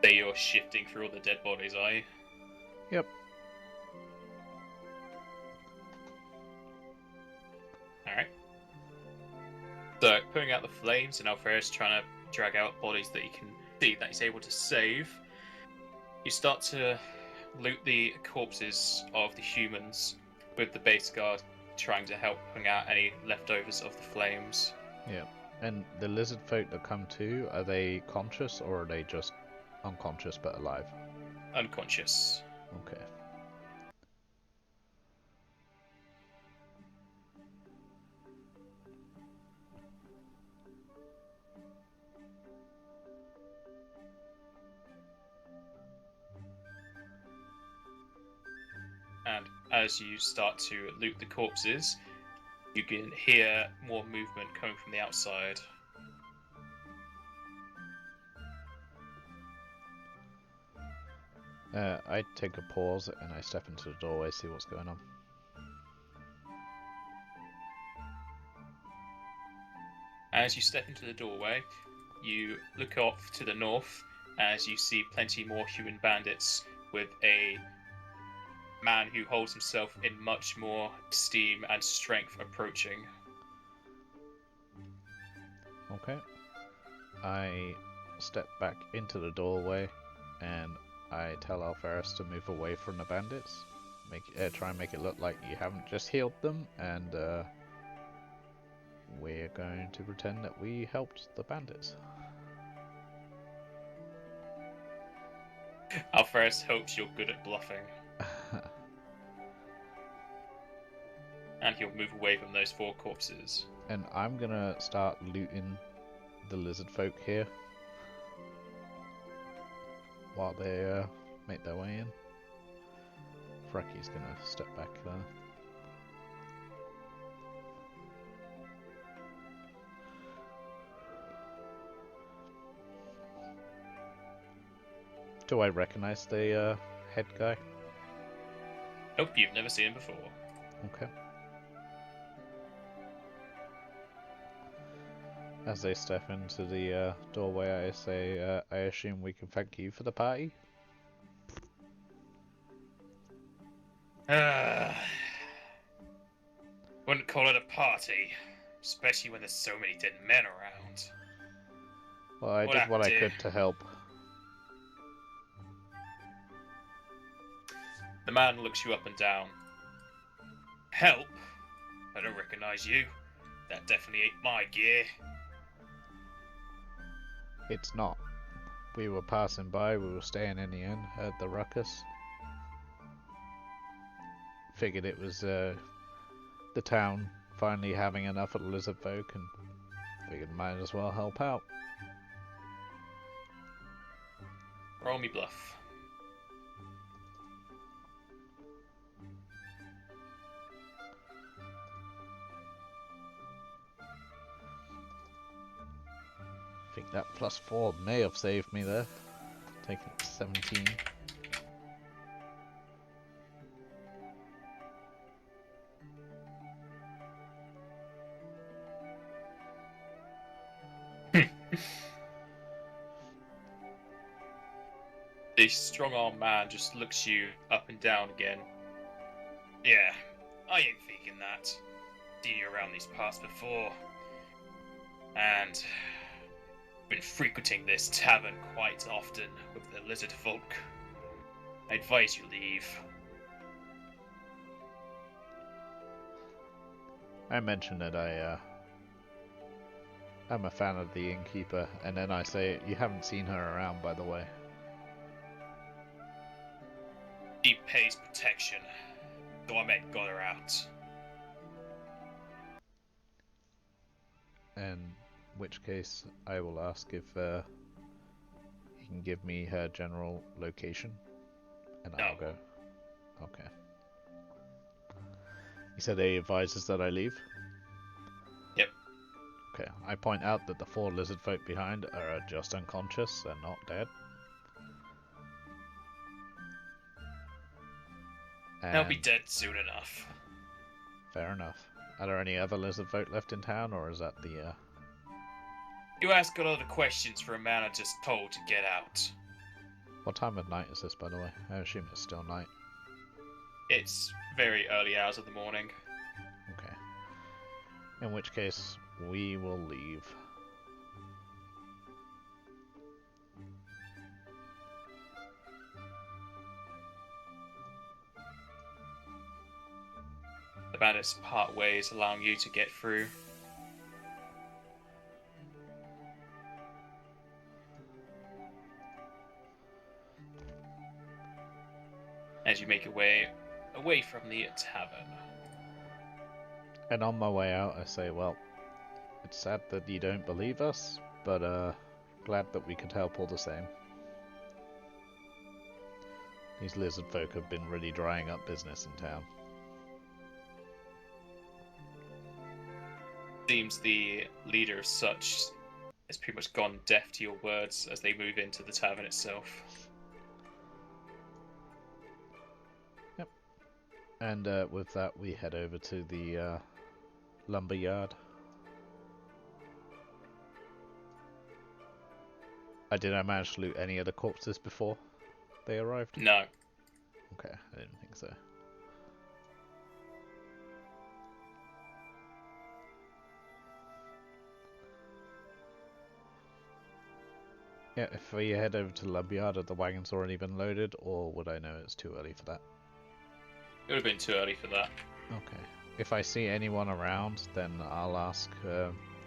say you're shifting through all the dead bodies, are you? Yep. Alright. So, putting out the flames, and Alferis trying to drag out bodies that you can see that he's able to save. You start to loot the corpses of the humans, with the base guard trying to help bring out any leftovers of the flames. Yeah. And the lizard folk that come to, are they conscious or are they just unconscious but alive? Unconscious. Okay. And as you start to loot the corpses, you can hear more movement coming from the outside. I take a pause and I step into the doorway, see what's going on. As you step into the doorway, you look off to the north as you see plenty more human bandits with a man who holds himself in much more esteem and strength approaching. Okay. I step back into the doorway and I tell Alferis to move away from the bandits. Try and make it look like you haven't just healed them, and we're going to pretend that we helped the bandits. Alferis hopes you're good at bluffing, and he'll move away from those 4 corpses. And I'm gonna start looting the lizard folk here while they make their way in. Frecky's gonna step back there. Do I recognize the head guy? Nope, you've never seen him before. Okay. As they step into the doorway, I say, I assume we can thank you for the party? Wouldn't call it a party, especially when there's so many dead men around. Well, I did what I could to help. The man looks you up and down. Help? I don't recognize you. That definitely ain't my gear. It's not. We were passing by, we were staying in the inn, heard the ruckus. Figured it was the town finally having enough of the lizard folk, and figured might as well help out. Roll me bluff. I think that +4 may have saved me there. Taking 17. The strong-armed man just looks you up and down again. Yeah, I ain't thinking that. Seen you around these parts before. And been frequenting this tavern quite often with the lizard folk. I advise you leave. I mentioned that I'm a fan of the innkeeper, and then I say, you haven't seen her around, by the way. She pays protection, so I meant got her out. In which case, I will ask if he can give me her general location, and I'll go. Okay. He said he advises that I leave? Yep. Okay, I point out that the 4 lizard folk behind are just unconscious, they're not dead. And They'll be dead soon enough. fair enough. Are there any other lizard folk left in town, or is that the You ask a lot of questions for a man I just told to get out. What time of night is this, by the way? I assume it's still night. It's very early hours of the morning. Okay. In which case, we will leave. The bandits part ways, allowing you to get through. As you make your way away from the tavern. And on my way out, I say, well, it's sad that you don't believe us, but glad that we could help all the same. These lizard folk have been really drying up business in town. Seems the leader of such has pretty much gone deaf to your words as they move into the tavern itself. Yep. And with that, we head over to the lumber yard. Did I manage to loot any of the corpses before they arrived? No. Okay, I didn't think so. Yeah, if we head over to the lumberyard, have the wagons already been loaded, or would I know it's too early for that? It would have been too early for that. Okay. If I see anyone around, then I'll ask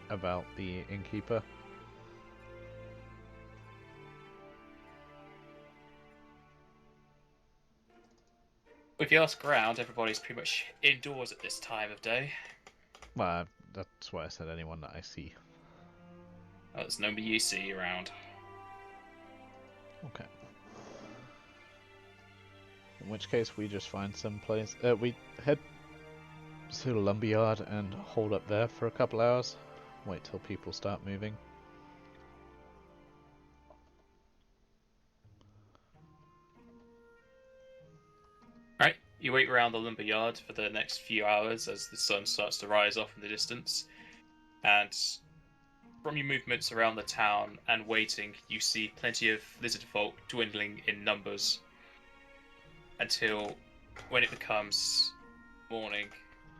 about the innkeeper. If you ask around, everybody's pretty much indoors at this time of day. Well, that's why I said anyone that I see. Oh, there's nobody you see around. Okay. In which case, we just find some place. We head to the lumberyard and hold up there for a couple hours. Wait till people start moving. Right, you wait around the lumber yard for the next few hours as the sun starts to rise off in the distance, and from your movements around the town and waiting, you see plenty of lizard folk dwindling in numbers until when it becomes morning,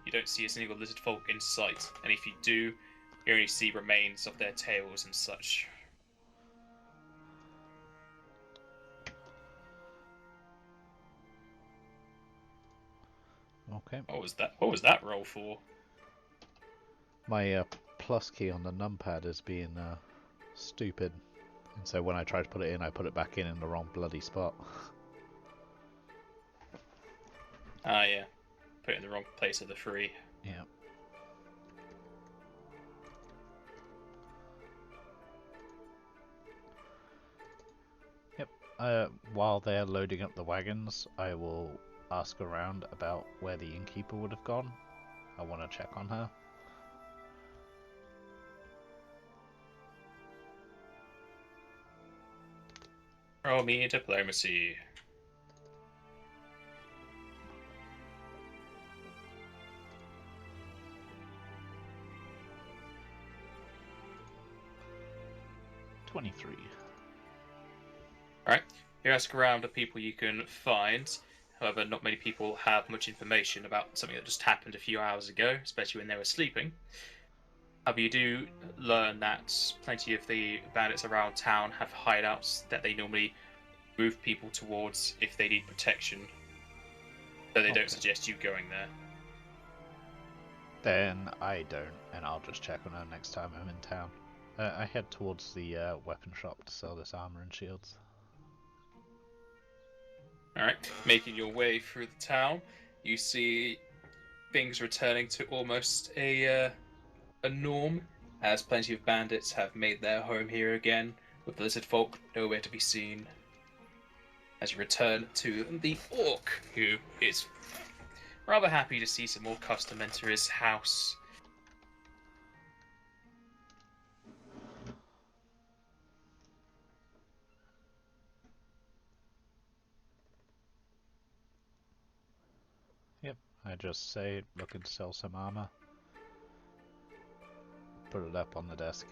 you don't see a single lizard folk in sight, and if you do, you only see remains of their tails and such. Okay. What was that? What was that roll for? My plus key on the numpad is being stupid, and so when I try to put it in, I put it back in the wrong bloody spot. Ah, yeah. Put it in the wrong place of the three. Yeah. Yep. While they're loading up the wagons, I will ask around about where the innkeeper would have gone. I want to check on her. Roll me diplomacy. $23. Alright, you ask around the people you can find. However, not many people have much information about something that just happened a few hours ago, especially when they were sleeping. However, you do learn that plenty of the bandits around town have hideouts that they normally move people towards if they need protection. So they don't suggest you going there. Then I don't, and I'll just check on her next time I'm in town. I head towards the weapon shop to sell this armor and shields. Alright, making your way through the town, you see things returning to almost a norm, as plenty of bandits have made their home here again, with lizard folk nowhere to be seen. As you return to the orc, who is rather happy to see some more custom enter his house. Yep, I just say looking to sell some armor. Put it up on the desk.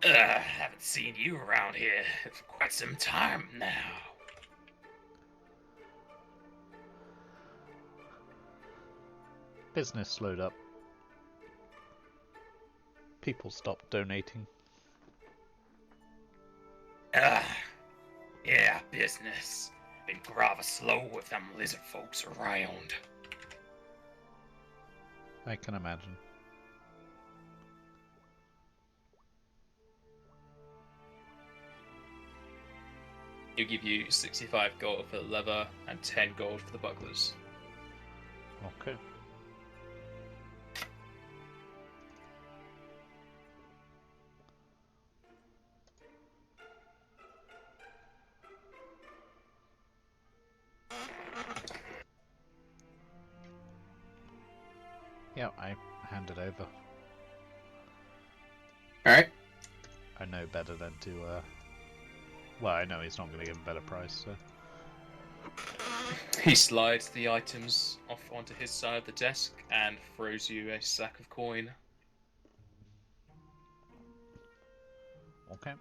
Haven't seen you around here for quite some time now. Business slowed up. People stopped donating. Yeah, business. Been rather slow with them lizard folks around. I can imagine. He'll give you 65 gold for the leather and 10 gold for the bucklers. Okay. Yeah, I hand it over. Alright. I know better than to, well, I know he's not going to give a better price, so... He slides the items off onto his side of the desk and throws you a sack of coin. Okay.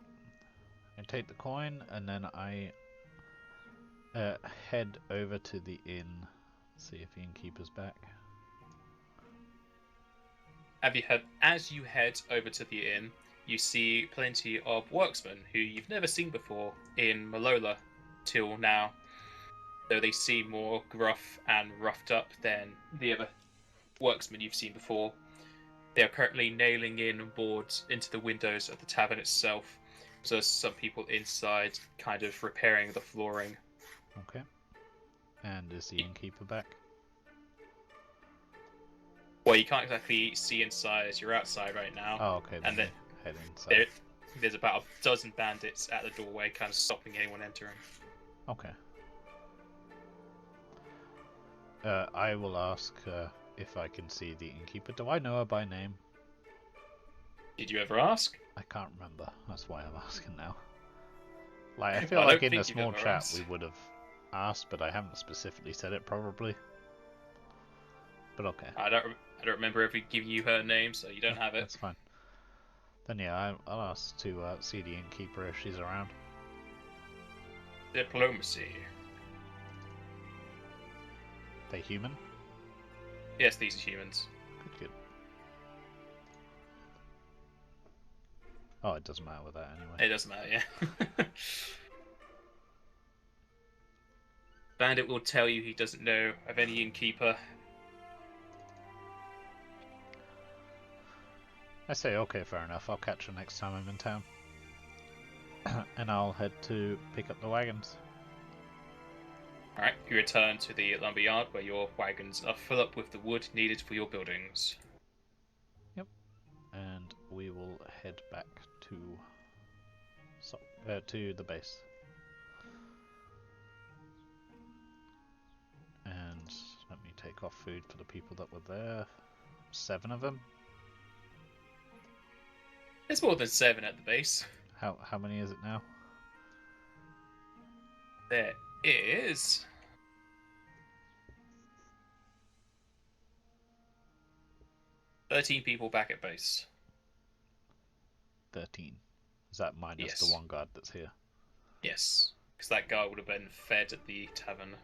I take the coin, and then I head over to the inn, see if the innkeeper's back. As you head over to the inn, you see plenty of worksmen who you've never seen before in Malola till now. Though they seem more gruff and roughed up than the other worksmen you've seen before. They are currently nailing in boards into the windows of the tavern itself. So there's some people inside kind of repairing the flooring. Okay. And is the innkeeper back? Well, you can't exactly see inside as you're outside right now. Oh, okay. And then head inside. there's about a dozen bandits at the doorway, kind of stopping anyone entering. Okay. I will ask if I can see the innkeeper. Do I know her by name? Did you ever ask? I can't remember. That's why I'm asking now. Like, I feel like in the small chat we would have asked, but I haven't specifically said it probably. But okay. I don't remember ever giving you her name, so you don't have it. That's fine. Then yeah, I'll ask to see the innkeeper if she's around. Diplomacy. They human? Yes, these are humans. Good. Oh, it doesn't matter with that anyway. It doesn't matter, yeah. Bandit will tell you he doesn't know of any innkeeper. I say, okay, fair enough. I'll catch her next time I'm in town. And I'll head to pick up the wagons. Alright, you return to the lumberyard where your wagons are full up with the wood needed for your buildings. Yep. And we will head back to the base. And let me take off food for the people that were there. 7 of them. There's more than 7 at the base. How many is it now? There is 13 people back at base. 13. Is that minus Yes. the one guard that's here? Yes, because that guy would have been fed at the tavern.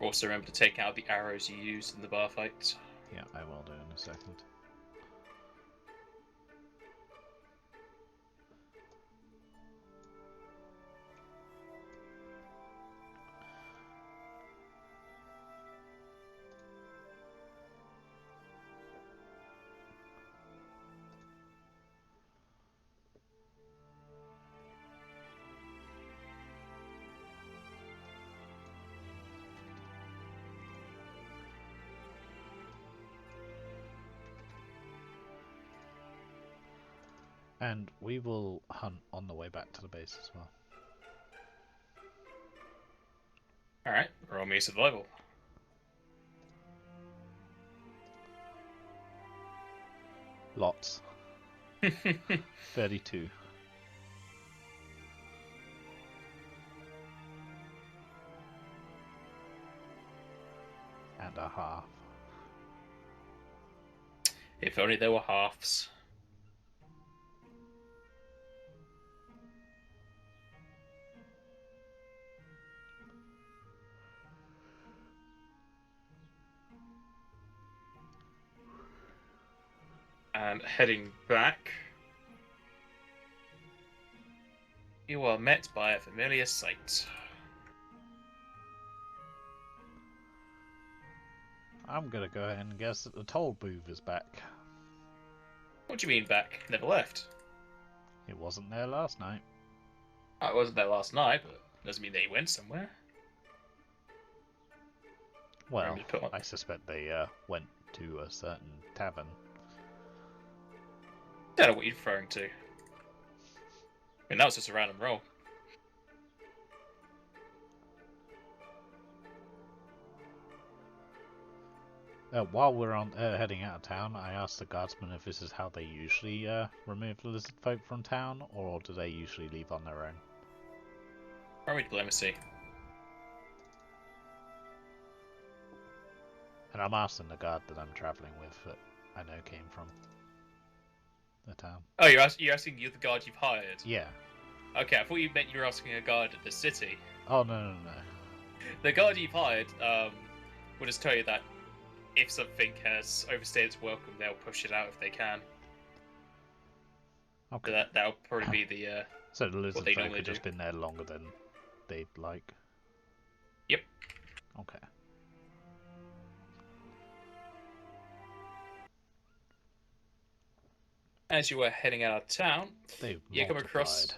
Also remember to take out the arrows you used in the bar fight. Yeah, I will do in a second. And we will hunt on the way back to the base as well. Alright, roll me survival. Lots. 32. and a half. If only there were halves. And heading back, you are met by a familiar sight. I'm gonna go ahead and guess that the toll booth is back. What do you mean back? Never left. It wasn't there last night. I wasn't there last night, but doesn't mean they went somewhere. Well, I suspect they went to a certain tavern. Don't know what you're referring to. I mean, that was just a random roll. While we're on heading out of town, I asked the guardsmen if this is how they usually remove the lizard folk from town, or do they usually leave on their own? Probably diplomacy. And I'm asking the guard that I'm travelling with that I know came from the town. Oh, you're asking the guard you've hired? Yeah. Okay, I thought you meant you were asking a guard at the city. Oh, no. The guard you've hired will just tell you that if something has overstayed its welcome, they'll push it out if they can. Okay. So that'll probably be the so the lizard they folk normally have just do. been there longer than they'd like? Yep. Okay. As you are heading out of town, They've you come across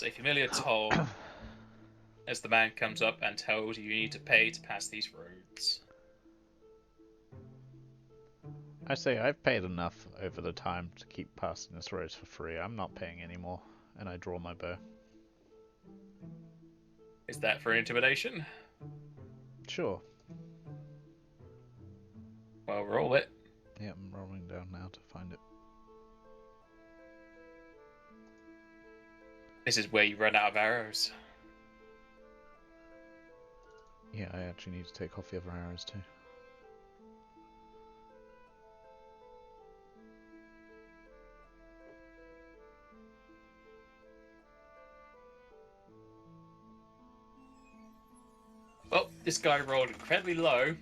a familiar toll as the man comes up and tells you need to pay to pass these roads. I say I've paid enough over the time to keep passing this road for free. I'm not paying anymore, and I draw my bow. Is that for intimidation? Sure. Well, roll it. Yeah, I'm rolling down now to find it. This is where you run out of arrows. Yeah, I actually need to take off the other arrows too. Well, this guy rolled incredibly low,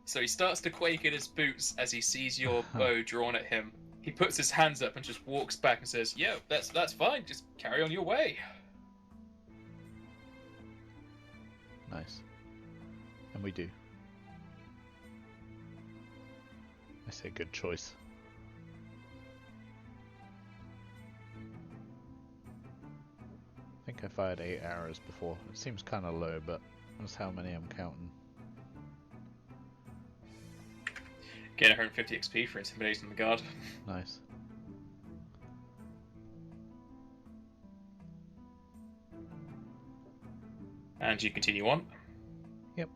so he starts to quake in his boots as he sees your bow drawn at him. He puts his hands up and just walks back and says, "Yeah, that's fine. Just carry on your way." Nice. And we do. I say good choice. I think I fired 8 arrows before. It seems kind of low, but that's how many I'm counting. Get 150 XP for intimidating the guard. Nice. And you continue on. Yep.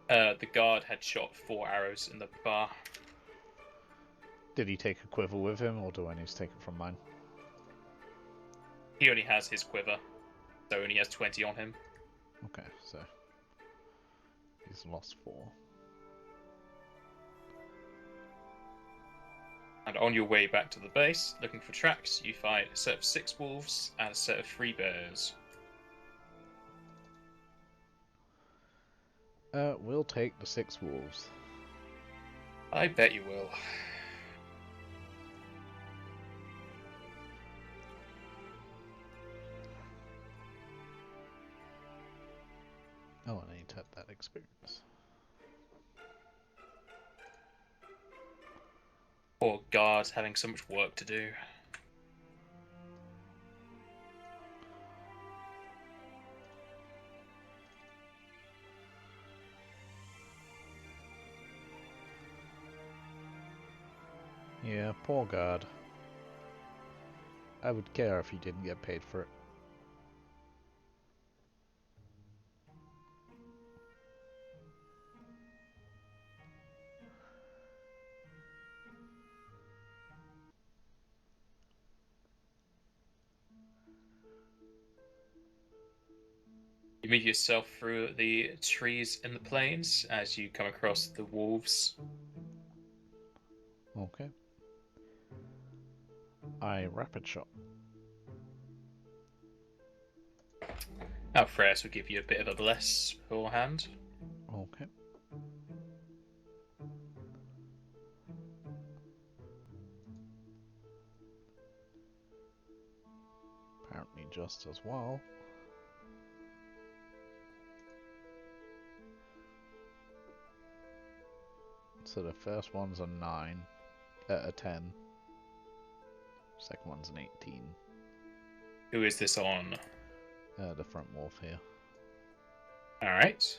The guard had shot 4 arrows in the bar. Did he take a quiver with him, or do I need to take it from mine? He only has his quiver, so only has 20 on him. Okay, so he's lost 4. And on your way back to the base, looking for tracks, you find a set of 6 wolves and a set of 3 bears. We'll take the 6 wolves. I bet you will. Oh, I need to have that experience. Poor guards having so much work to do. Yeah, poor guard. I would care if he didn't get paid for it. You move yourself through the trees in the plains as you come across the wolves. Okay. I rapid shot. Alfres will give you a bit of a bless beforehand. Okay. Apparently just as well. So the first one's a 9, a 10. Second one's an 18. Who is this on? The front wolf here. Alright.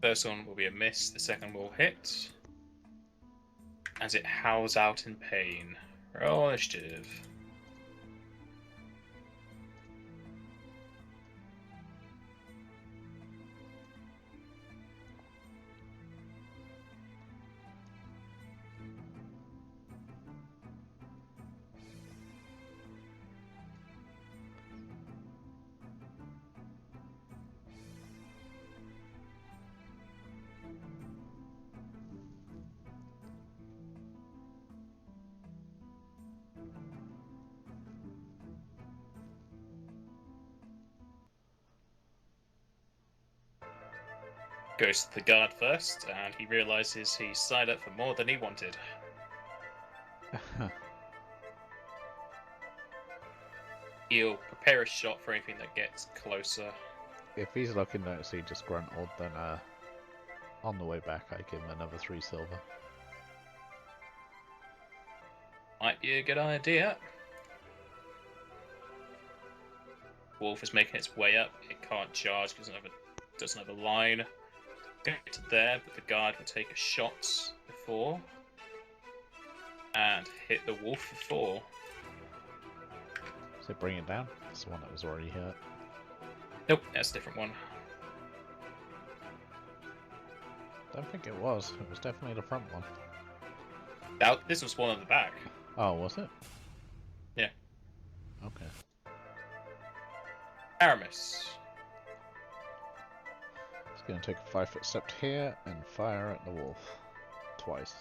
First one will be a miss, the second will hit. As it howls out in pain. Roll initiative. Goes to the guard first, and he realizes he signed up for more than he wanted. He'll prepare a shot for anything that gets closer. If he's looking to see disgruntled, then on the way back I give him another 3 silver. Might be a good idea. Wolf is making its way up. It can't charge because it doesn't have a line. Get to there, but the guard will take a shot before and hit the wolf for 4. So bring it down. It's the one that was already hurt. Nope, that's a different one. Don't think it was. It was definitely the front one. Now, this was one on the back. Oh, was it? Yeah. Okay. Aramis. He's going to take a 5-foot step here and fire at the wolf. Twice.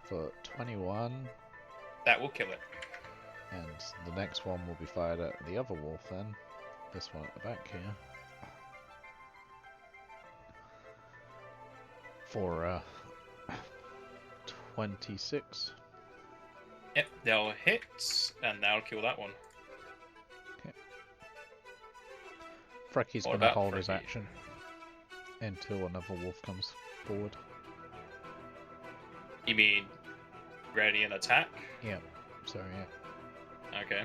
For 21. That will kill it. And the next one will be fired at the other wolf then. This one at the back here. For 26. Yep, they'll hit, and that'll kill that one. Okay. Frecky's What going to about hold his Frecky? action until another wolf comes forward. You mean ready and attack? Yeah. Sorry, yeah. Okay.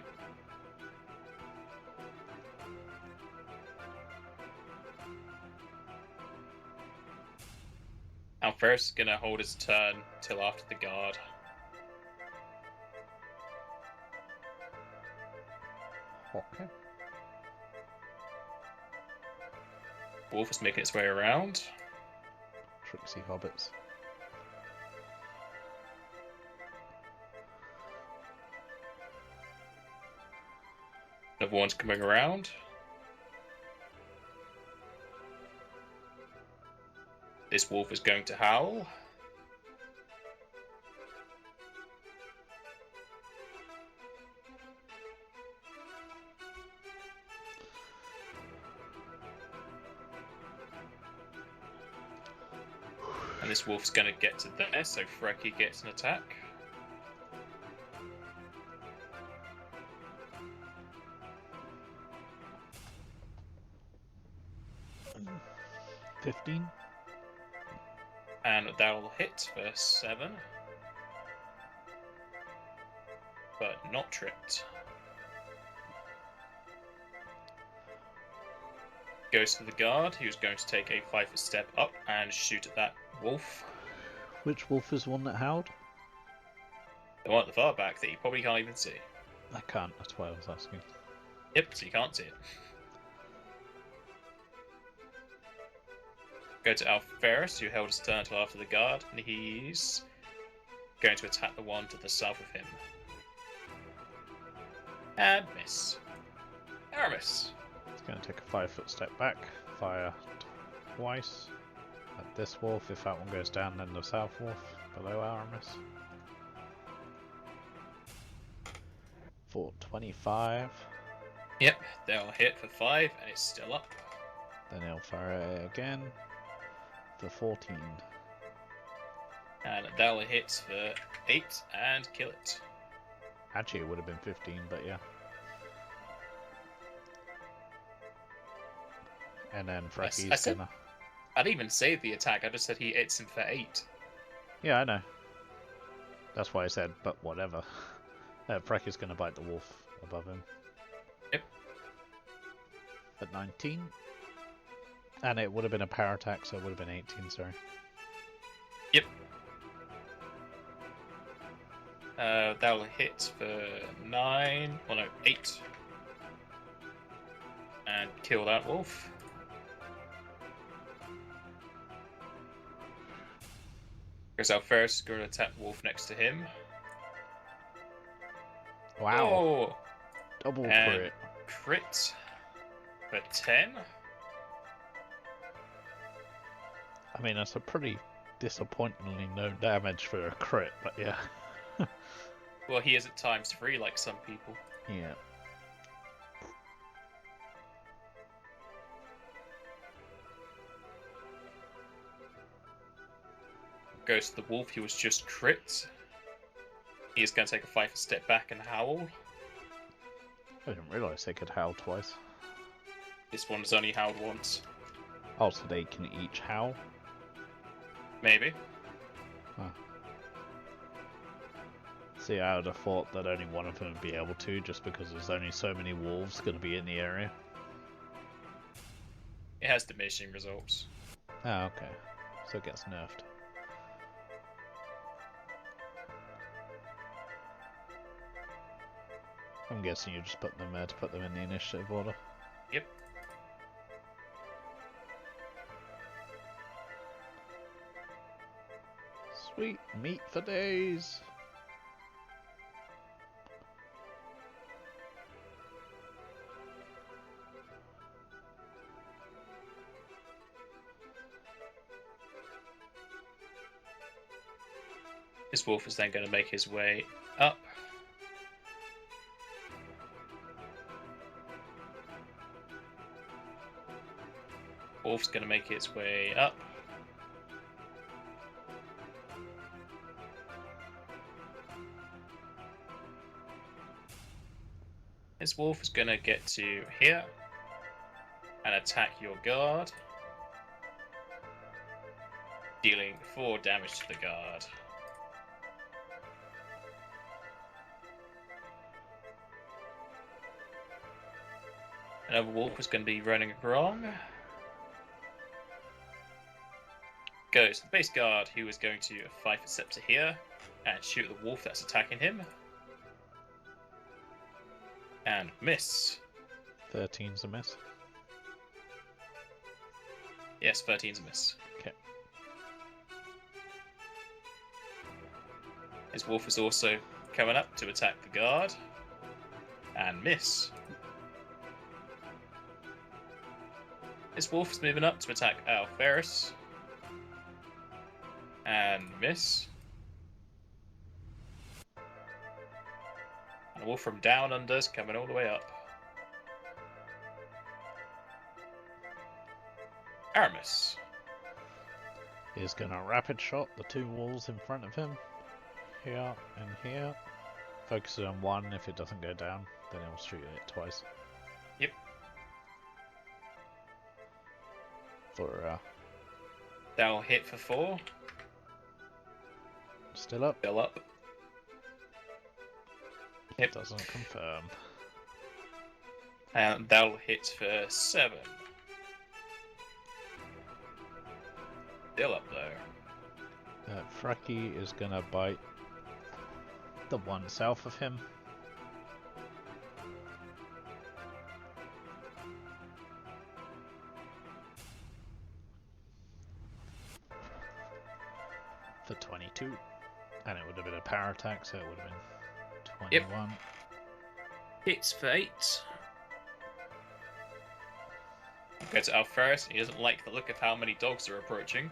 Alferus is gonna hold his turn till after the guard. Okay. Wolf is making its way around. Tricksy hobbits. Another one's coming around. This wolf is going to howl. And this wolf's going to get to there, so Frecky gets an attack. $15. And that'll hit for 7. But not tripped. Goes to the guard, who's going to take a 5-foot step up and shoot at that wolf. Which wolf is the one that howled? The one at the far back that you probably can't even see. I can't, that's why I was asking. Yep, so you can't see it. Go to Alferus, who held his turn until after the guard, and he's going to attack the one to the south of him. And miss. Aramis. It's going to take a 5-foot step back, fire twice at this wolf. If that one goes down, then the south wolf below Aramis. For 25. Yep, they'll hit for 5, and it's still up. Then he'll fire it again for 14. And that'll hit for 8 and kill it. Actually, it would have been 15, but yeah. And then Frecky's gonna... I didn't even say the attack, I just said he hits him for 8. Yeah, I know. That's why I said, but whatever. Frecky's gonna bite the wolf above him. Yep. At 19. And it would have been a power attack, so it would have been 18, sorry. Yep. That'll hit for 9, well no, 8. And kill that wolf. Because our first is going to attack the wolf next to him. Wow. Oh, Double and crit. Crit for 10. I mean, that's a pretty disappointingly no damage for a crit, but yeah. Well, he is at ×3 like some people. Yeah. Goes to the wolf, he was just crit. He is going to take a 5 step back and howl. I didn't realise they could howl twice. This one's only howled once. Oh, so they can each howl? Maybe. Huh. See, I would have thought that only one of them would be able to, just because there's only so many wolves going to be in the area. It has diminishing results. Oh, okay. So it gets nerfed. I'm guessing you just put them there to put them in the initiative order. Yep. Sweet meat for days! This wolf is then going to make his way up. Wolf's going to make its way up. This wolf is going to get to here and attack your guard, dealing 4 damage to the guard. Another wolf is going to be running along. Goes to the base guard, who is going to 5 step to here and shoot the wolf that's attacking him. And miss. 13's a miss. Yes, 13's a miss. Okay. His wolf is also coming up to attack the guard. And miss. His wolf is moving up to attack Alferis. And miss. And a wolf from down under is coming all the way up. Aramis. He's gonna rapid shot the 2 walls in front of him. Here and here. Focuses on one. If it doesn't go down, then he'll shoot it twice. Yep. For That'll hit for 4. still up. Still up. Yep. Doesn't confirm. And that'll hit for 7. Still up though. Frecky is gonna bite the one south of him. For 22. And it would have been a power attack, so it would have been 21. Yep. Hits for 8. Go to Alferis. He doesn't like the look of how many dogs are approaching.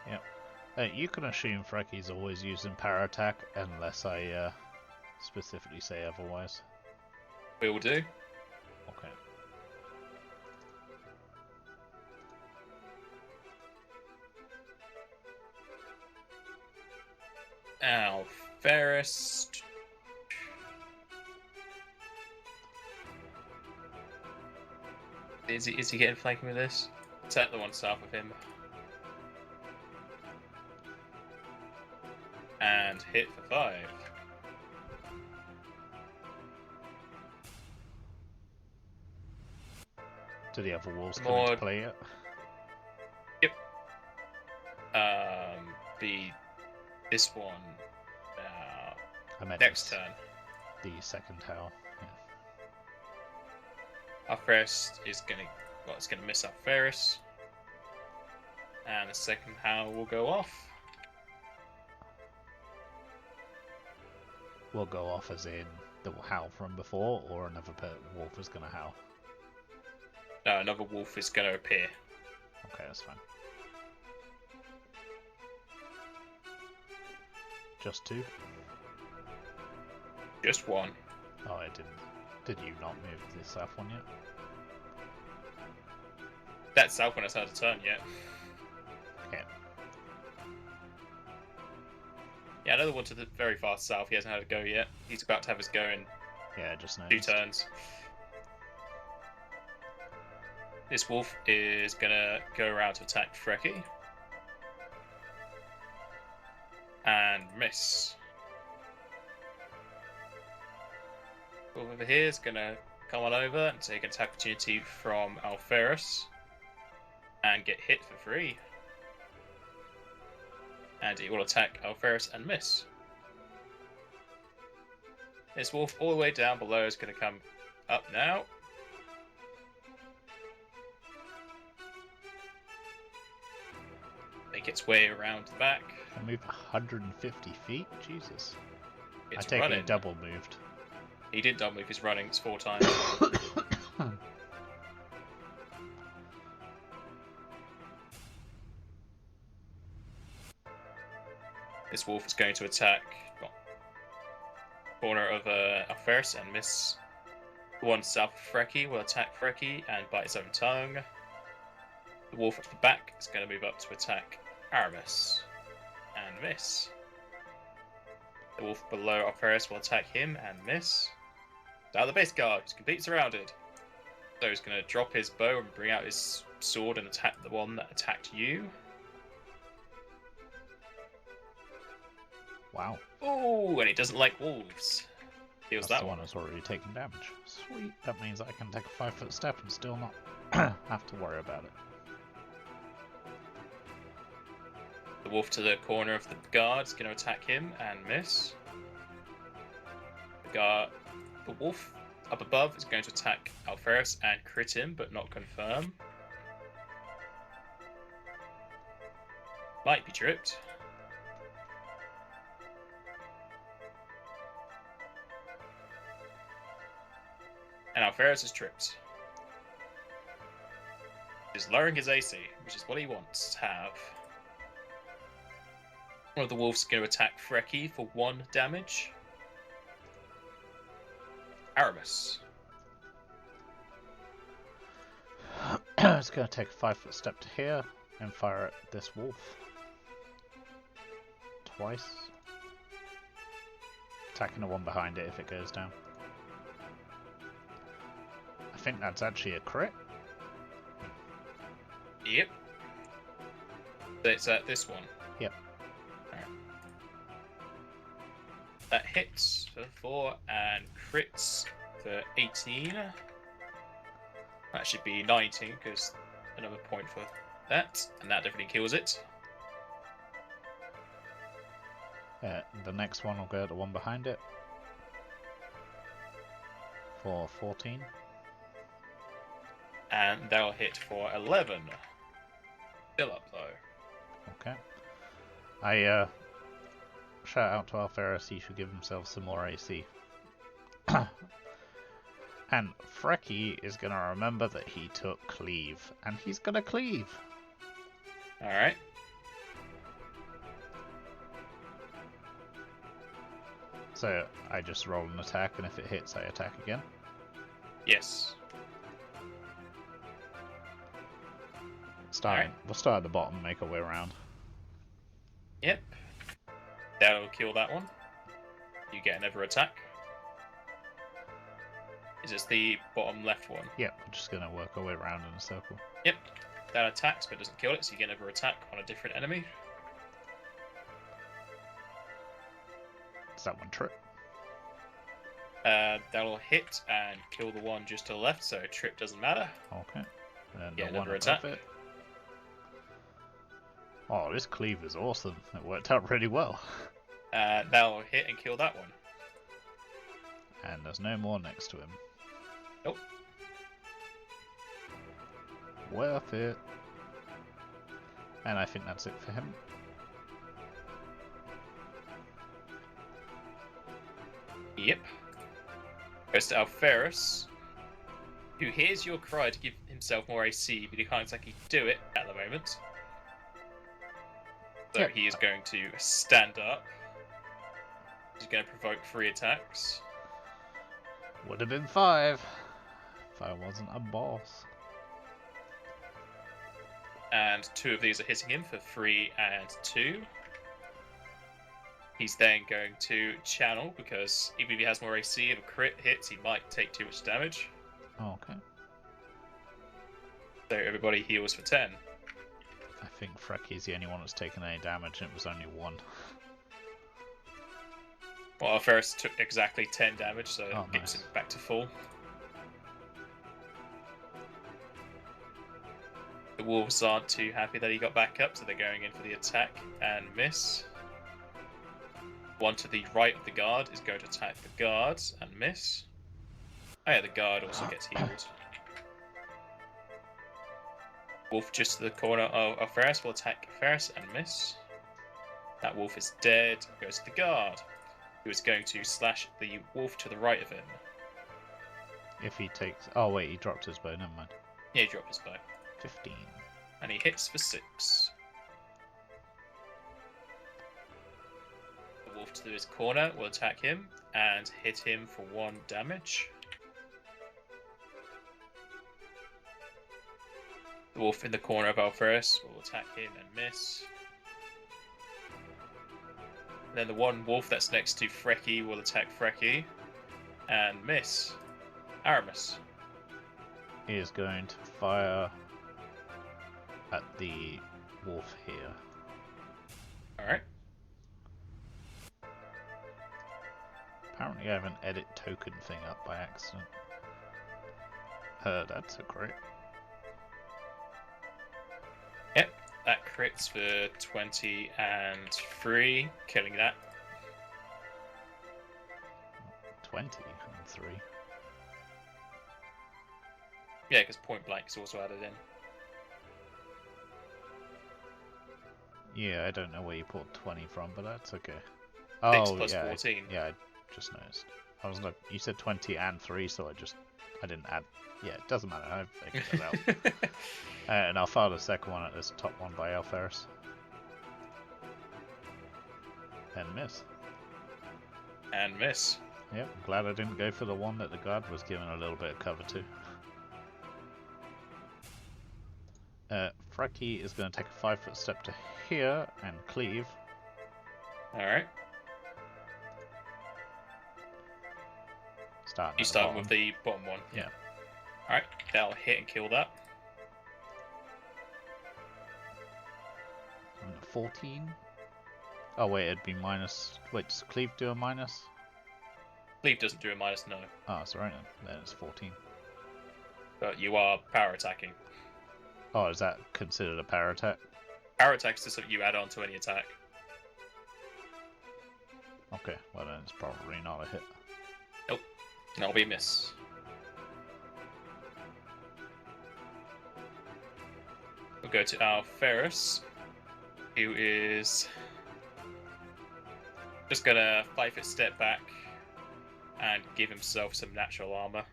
Yep. You can assume Frecky's always using power attack unless I specifically say otherwise. Will do. Okay. Alferis. Is he getting flanking with this? Attack the one south of him. And hit for 5. Do the other wolves come into play yet? Yep. This one. I meant next turn. The second howl. Our first is gonna, well, it's gonna miss our Ferris, and the second howl will go off. Will go off as in the howl from before, or another wolf is gonna howl. No, another wolf is gonna appear. Okay, that's fine. Just 2? Just 1. Oh, it didn't. Did you not move the south one yet? That south one has had a turn yet. Okay. Yeah, another one to the very far south. He hasn't had a go yet. He's about to have his go in Yeah, just 2 noticed. turns. This wolf is gonna go around to attack Frecky. And miss. Wolf over here is gonna come on over and take an attack opportunity from Alferis. And get hit for 3. And he will attack Alferis and miss. This wolf all the way down below is going to come up now. Make its way around the back. I moved 150 feet? Jesus. It's I take running. it double moved. He didn't double move, he's running, it's 4 times. This wolf is going to attack corner of Alferis and miss. The one south of Frecky will attack Frecky and bite its own tongue. The wolf at the back is going to move up to attack Aramis and miss. The wolf below Alferis will attack him and miss. Now the base guard, who's completely surrounded. So he's going to drop his bow and bring out his sword and attack the one that attacked you. Wow. Oh, and he doesn't like wolves. Heals That's that the one one. that's already taken damage. Sweet. That means I can take a 5-foot step and still not have to worry about it. The wolf to the corner of the guard is going to attack him and miss. The wolf up above is going to attack Alferis and crit him, but not confirm. Might be tripped. And Alferis is tripped. He's lowering his AC, which is what he wants to have. One of the wolves is going to attack Frecky for 1 damage. Aramis. It's going to take a 5-foot step to here and fire at this wolf. Twice. Attacking the one behind it if it goes down. I think that's actually a crit. Yep. It's at this one. Yep. Right. That hits for 4 and crits for 18. That should be 19 because another point for that, and that definitely kills it. The next one will go at the one behind it for 14. And they'll hit for 11. Still up though. Okay. I shout out to Alferis, he should give himself some more AC. And Frecky is going to remember that he took cleave, and he's going to cleave. Alright. So I just roll an attack, and if it hits, I attack again. Yes. We'll start at the bottom and make our way around. Yep. That'll kill that one. You get another attack. Is this the bottom left one? Yep, we're just going to work our way around in a circle. Yep. That attacks but doesn't kill it, so you get another attack on a different enemy. Does that one trip? That'll hit and kill the one just to the left, so trip doesn't matter. Okay. And Get the one another above attack. it. Oh, this cleave is awesome. It worked out really well. That'll hit and kill that one. And there's no more next to him. Nope. Worth it. And I think that's it for him. Yep. Goes to Alferis, who hears your cry to give himself more AC, but he can't exactly do it at the moment. So Yep. he is going to stand up. He's going to provoke 3 attacks. Would have been 5 if I wasn't a boss. And 2 of these are hitting him for 3 and 2. He's then going to channel, because even if he has more AC, if a crit hits, he might take too much damage. Okay. So everybody heals for 10. I think Frecky's the only one that's taken any damage, and it was only 1. Well, Alferis took exactly 10 damage, so it Oh, gets nice. him back to full. The wolves aren't too happy that he got back up, so they're going in for the attack and miss. One to the right of the guard is going to attack the guards and miss. Oh yeah, the guard also gets healed. Wolf just to the corner of Alferis will attack Alferis and miss. That wolf is dead. Goes to the guard, who is going to slash the wolf to the right of him. If he takes... Oh wait, he dropped his bow, never mind. Yeah, he dropped his bow. 15. And he hits for 6. The wolf to his corner will attack him and hit him for 1 damage. The wolf in the corner of Alferis will attack him and miss. And then the one wolf that's next to Frecky will attack Frecky and miss. Aramis. He is going to fire at the wolf here. Alright. Apparently I have an edit token thing up by accident. That's a crit. Yep, that crits for 20 and 3, killing that. 20 and 3. Yeah, because point blank is also added in. Yeah, I don't know where you pulled 20 from, but that's okay. 6 plus yeah, 14. yeah, I just noticed. I was like, you said 20 and 3, so I didn't add. Yeah, it doesn't matter. I figured it out. And I'll fire the second one at this top one by Alferis. And miss. And miss. Yep, I'm glad I didn't go for the one that the guard was given a little bit of cover to. Frecky is going to take a 5-foot step to here and cleave. Alright. You start with the bottom one. Yeah. Alright, that'll hit and kill that. 14. Oh wait, it'd be minus. Wait, does cleave do a minus? Cleave doesn't do a minus, no. Oh, that's right then. Then it's 14. But you are power attacking. Oh, is that considered a power attack? Power attack is just something you add on to any attack. Okay, well then it's probably not a hit. Nope. That'll be a miss. We'll go to Alferis, who is Just gonna 5-foot step back and give himself some natural armor.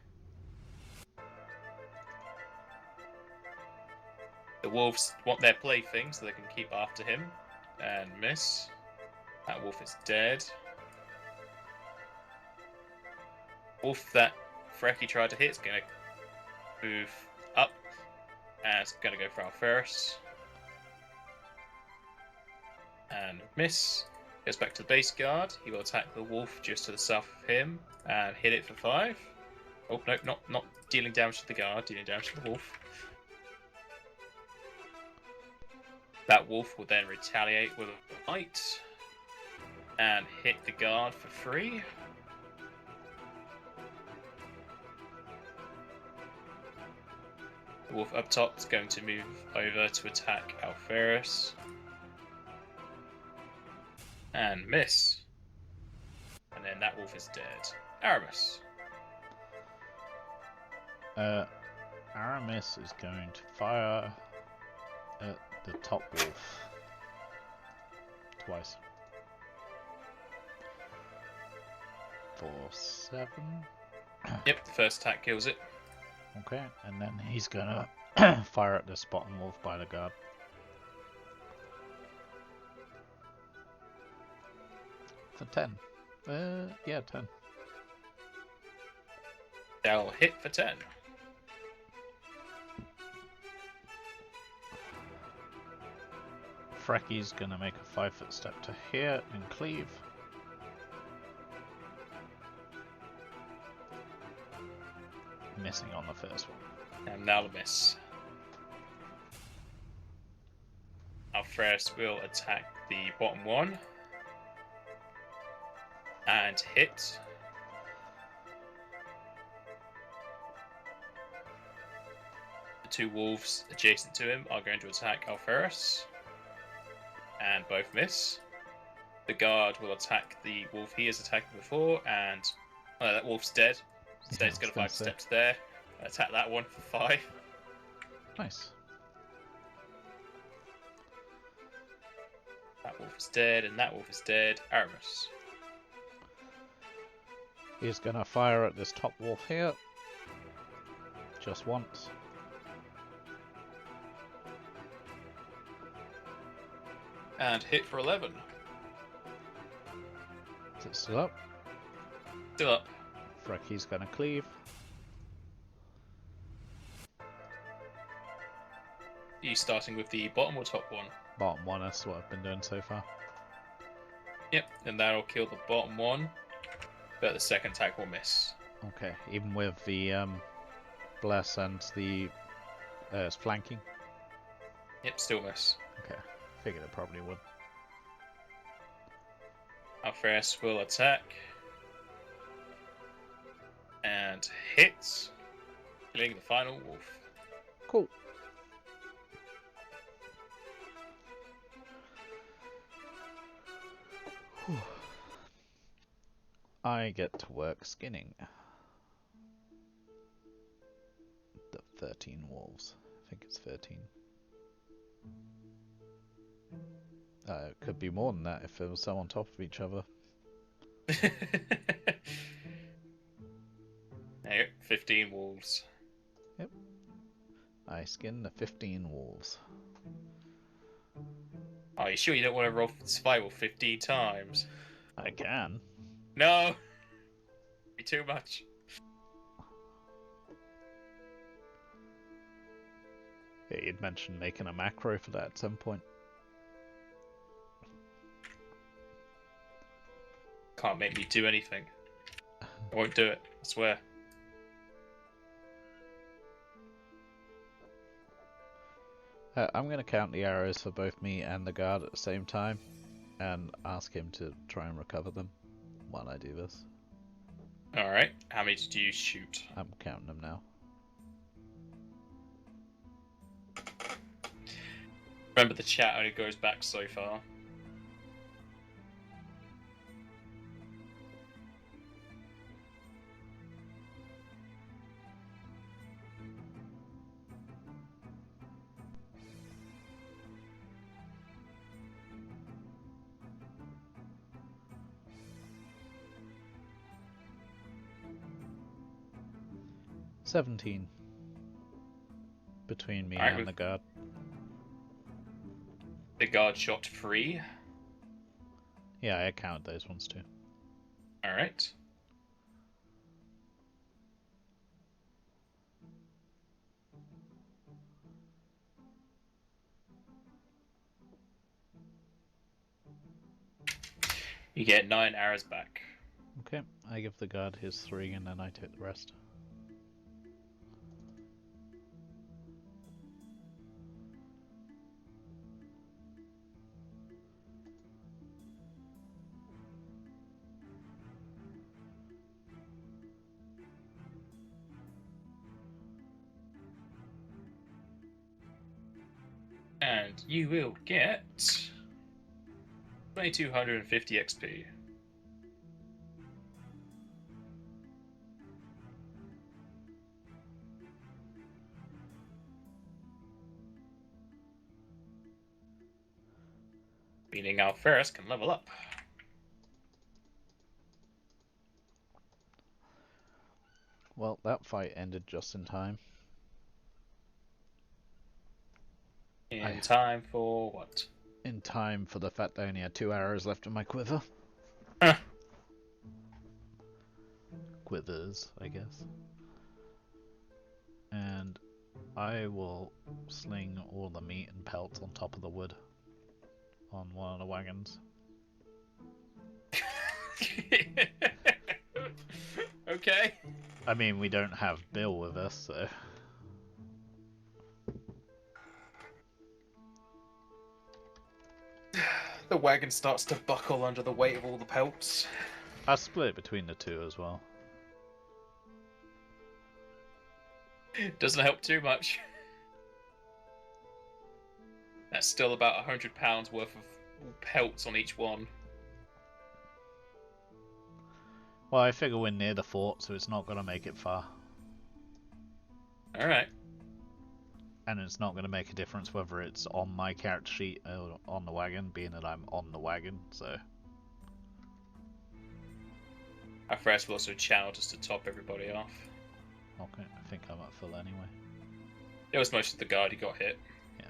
The wolves want their plaything so they can keep after him. And miss. That wolf is dead. Wolf that Frecky tried to hit is going to move up. And it's going to go for Alferis. And miss. Goes back to the base guard. He will attack the wolf just to the south of him. And hit it for 5. Oh, no, not dealing damage to the guard. Dealing damage to the wolf. That wolf will then retaliate with a bite. And hit the guard for 3. The wolf up top is going to move over to attack Alferis. And miss. And then that wolf is dead. Aramis. Aramis is going to fire at the top wolf. Twice. For 7. Yep, the first attack kills it. Okay, and then he's gonna fire at this bottom wolf by the guard. For 10. Yeah, 10. They'll hit for 10. Frecky's gonna make a 5-foot step to here and cleave. Missing on the first one. And now the miss. Alferis will attack the bottom one. And hit. The 2 wolves adjacent to him are going to attack Alferis. And both miss. The guard will attack the wolf he has attacked before, and that wolf's dead. So it's going to 5 steps there. Attack that one for 5. Nice. That wolf is dead, and that wolf is dead. Aramis. He's gonna fire at this top wolf here. Just once. And hit for 11. Is it still up? Still up. Frecky's gonna cleave. Are you starting with the bottom or top one? Bottom one, that's what I've been doing so far. Yep, and that'll kill the bottom one. But the second attack will miss. Okay, even with the bless and the flanking? Yep, still miss. Okay, figured it probably would. Alferis will attack. And hits. Killing the final wolf. Cool. I get to work skinning the 13 wolves. I think it's 13. It could be more than that if it was some on top of each other. There you go, 15 wolves. Yep. I skin the 15 wolves. Are you sure you don't want to roll survival 15 times? I can. No! Be too much. Yeah, you'd mentioned making a macro for that at some point. Can't make me do anything. I won't do it, I swear. I'm going to count the arrows for both me and the guard at the same time and ask him to try and recover them while I do this. Alright, how many did you shoot? I'm counting them now. Remember, the chat only goes back so far. 17 between me Alright, and the guard. the guard shot free. Yeah, I counted those ones too. Alright. You get 9 arrows back. Okay, I give the guard his 3 and then I take the rest. And you will get 2250 XP. Meaning Alferis can level up. Well, that fight ended just in time. In time for what? In time for the fact that I only had 2 arrows left in my quiver. Quivers, I guess. And I will sling all the meat and pelts on top of the wood on one of the wagons. Okay. I mean, we don't have Bill with us, so... The wagon starts to buckle under the weight of all the pelts. I'll split it between the two as well. Doesn't help too much. That's still about £100 worth of pelts on each one. Well, I figure we're near the fort, so it's not going to make it far. Alright. And it's not going to make a difference whether it's on my character sheet or on the wagon, being that I'm on the wagon, so... Alferis will also channel just to top everybody off. Okay, I think I'm at full anyway. It was most of the guard who got hit. Yeah.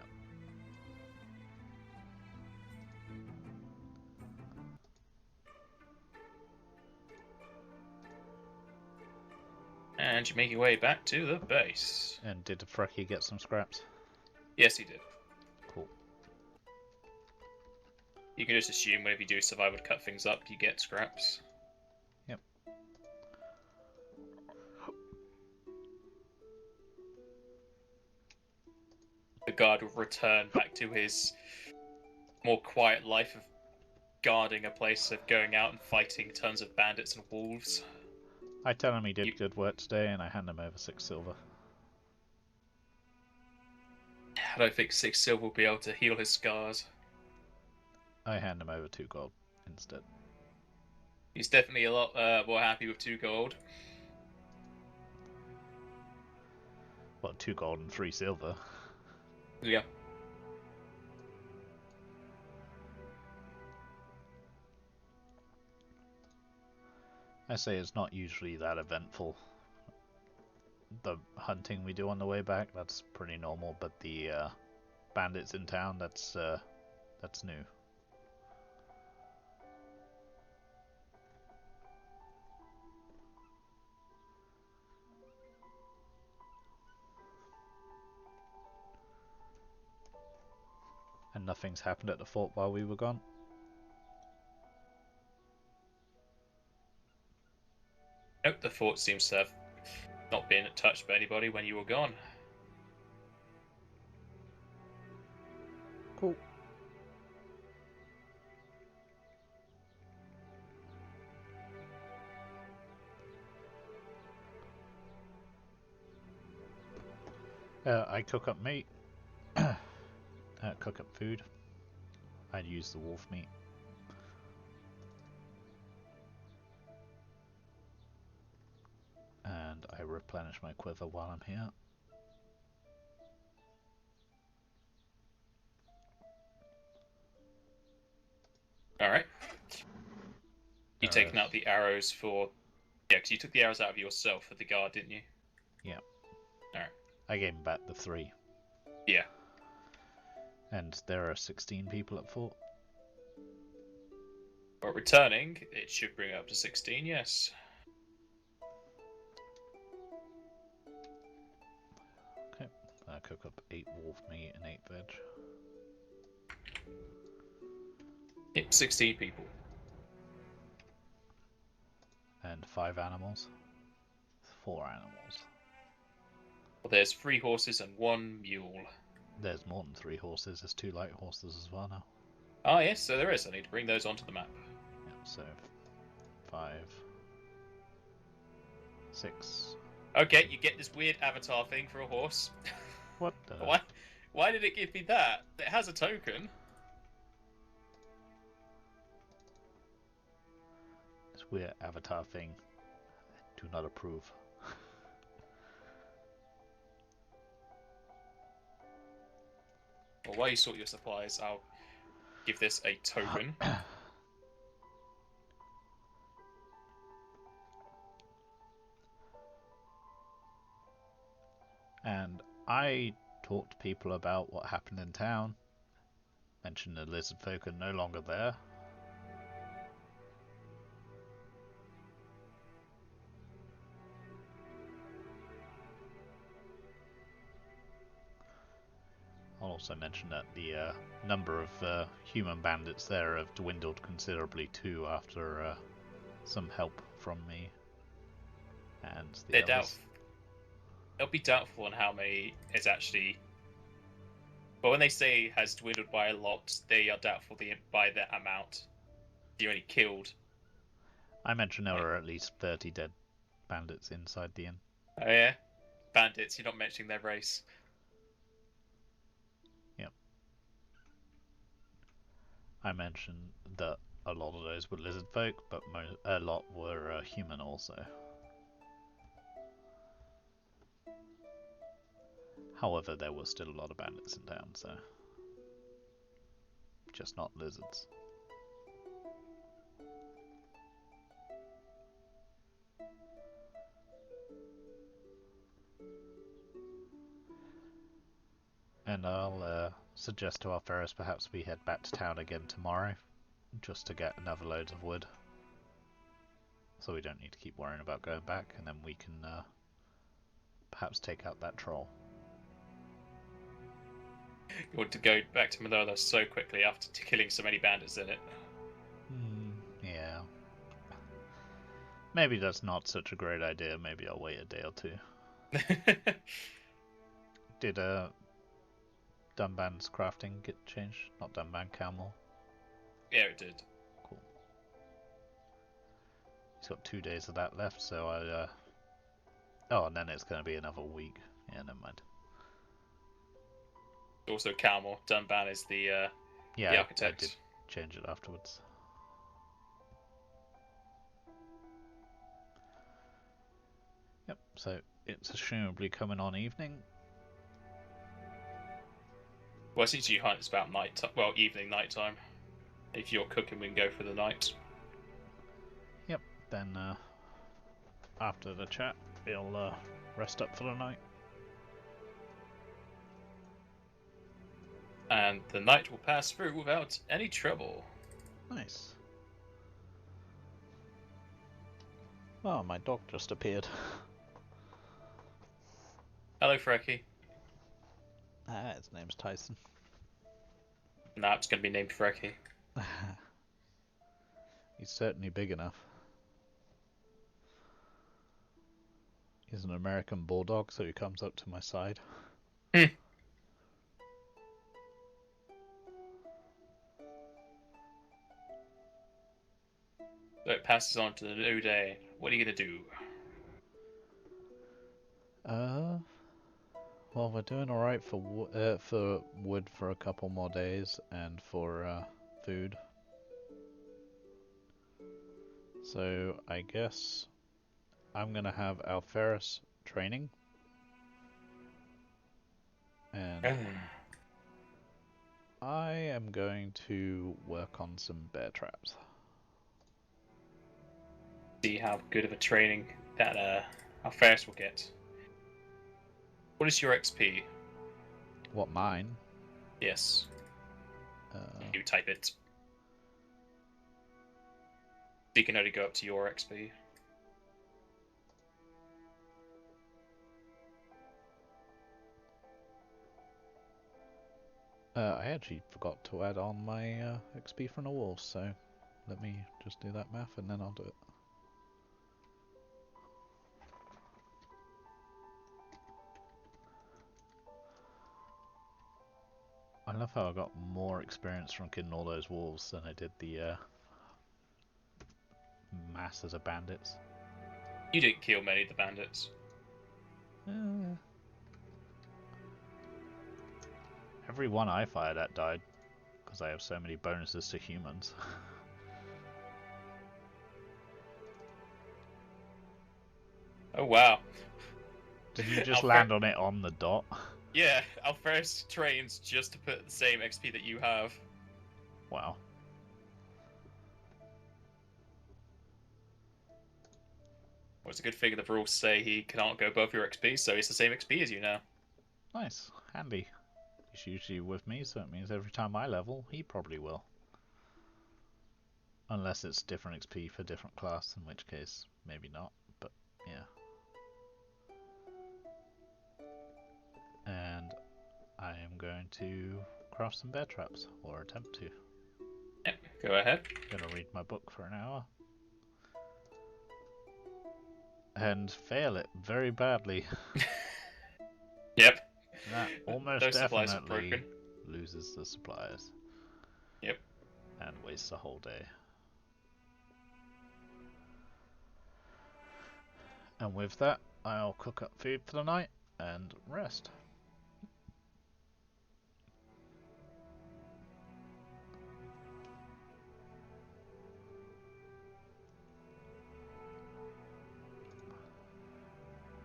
And you make your way back to the base. And did the Frecky get some scraps? Yes, he did. Cool. You can just assume whenever you do survival to cut things up, you get scraps. Yep. The guard will return back to his more quiet life of guarding a place, of going out and fighting tons of bandits and wolves. I tell him he did good work today, and I hand him over 6 silver. I don't think 6 silver will be able to heal his scars. I hand him over 2 gold instead. He's definitely a lot more happy with 2 gold. Well, 2 gold and 3 silver. Yeah. I say it's not usually that eventful. The hunting we do on the way back, that's pretty normal, but the bandits in town, that's new. And nothing's happened at the fort while we were gone. Nope, the fort seems to have not been touched by anybody when you were gone. Cool. I cook up meat. Cook up food. I'd use the wolf meat. And I replenish my quiver while I'm here. Alright. You taken out the arrows for... Yeah, because you took the arrows out of yourself for the guard, didn't you? Yeah. Alright. I gave him back the 3. Yeah. And there are 16 people at fort. But returning, it should bring it up to 16, yes. Okay. I'll cook up 8 wolf meat and 8 veg. Yep, 16 people. And 5 animals. 4 animals. Well, there's 3 horses and 1 mule. There's more than 3 horses. There's 2 light horses as well now. Ah, yes, so there is. I need to bring those onto the map. Yep, so 5, 6. Okay, you get this weird avatar thing for a horse. What the? Why did it give me that? It has a token. This weird avatar thing. Do not approve. Well, while you sort your supplies, I'll give this a token. And I talked to people about what happened in town. Mentioned the lizard folk are no longer there. I'll also mention that the number of human bandits there have dwindled considerably too after some help from me and the others. It'll be doubtful on how many is actually. But when they say has dwindled by a lot, they are doubtful by the amount you only killed. I mentioned there were at least 30 dead bandits inside the inn. Oh yeah? Bandits, you're not mentioning their race. Yep. I mentioned that a lot of those were lizard folk, but a lot were human also. However, there was still a lot of bandits in town, so just not lizards. And I'll suggest to Alferis perhaps we head back to town again tomorrow, just to get another load of wood. So we don't need to keep worrying about going back, and then we can perhaps take out that troll. You want to go back to Manila so quickly after killing so many bandits in it. Yeah. Maybe that's not such a great idea. Maybe I'll wait a day or two. Did Dunban's crafting get changed? Not Dunban, Calmore? Yeah, it did. Cool. He's got 2 days of that left, so I... Oh, and then it's going to be another week. Yeah, never mind. Also, Calmore. Dunban is the architect. I did change it afterwards. Yep, so it's assumably coming on evening. Well, since you hunt, it's about evening, night time. If you're cooking, we can go for the night. Yep, then after the chat, we'll rest up for the night. And the night will pass through without any trouble. Nice. Oh, my dog just appeared. Hello, Frecky. His name's Tyson. Nah, it's going to be named Frecky. He's certainly big enough. He's an American bulldog, so he comes up to my side. So it passes on to the new day. What are you going to do? Well, we're doing alright for wood for a couple more days, and for food. So I guess I'm gonna have Alferis training, and I am going to work on some bear traps. See how good of a training that Alferis will get. What is your XP? What, mine? Yes. You type it. You can only go up to your XP. I actually forgot to add on my XP from the walls, so let me just do that math and then I'll do it. I love how I got more experience from killing all those wolves than I did the masses of bandits. You didn't kill many of the bandits. Every one I fired at died, because I have so many bonuses to humans. Oh wow. Did you just land on it on the dot? Yeah, Alferis trains just to put the same XP that you have. Wow. Well, it's a good thing the rules say he cannot go above your XP, so it's the same XP as you now. Nice. Handy. He's usually with me, so it means every time I level, he probably will. Unless it's different XP for different class, in which case, maybe not, but yeah. And I am going to craft some bear traps, or attempt to. Yep, go ahead. I'm gonna read my book for an hour. And fail it very badly. Yep. That almost Those supplies are definitely broken. loses the supplies. Yep. And wastes a whole day. And with that, I'll cook up food for the night and rest.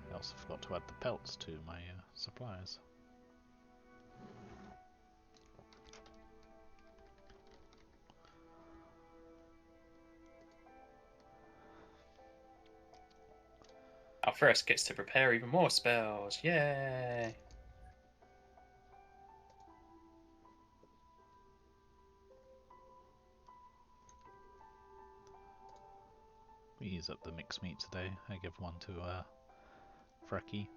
I also forgot to add the pelts to my supplies. Alferis gets to prepare even more spells. Yay! We use up the mixed meat today. I give one to Frecky.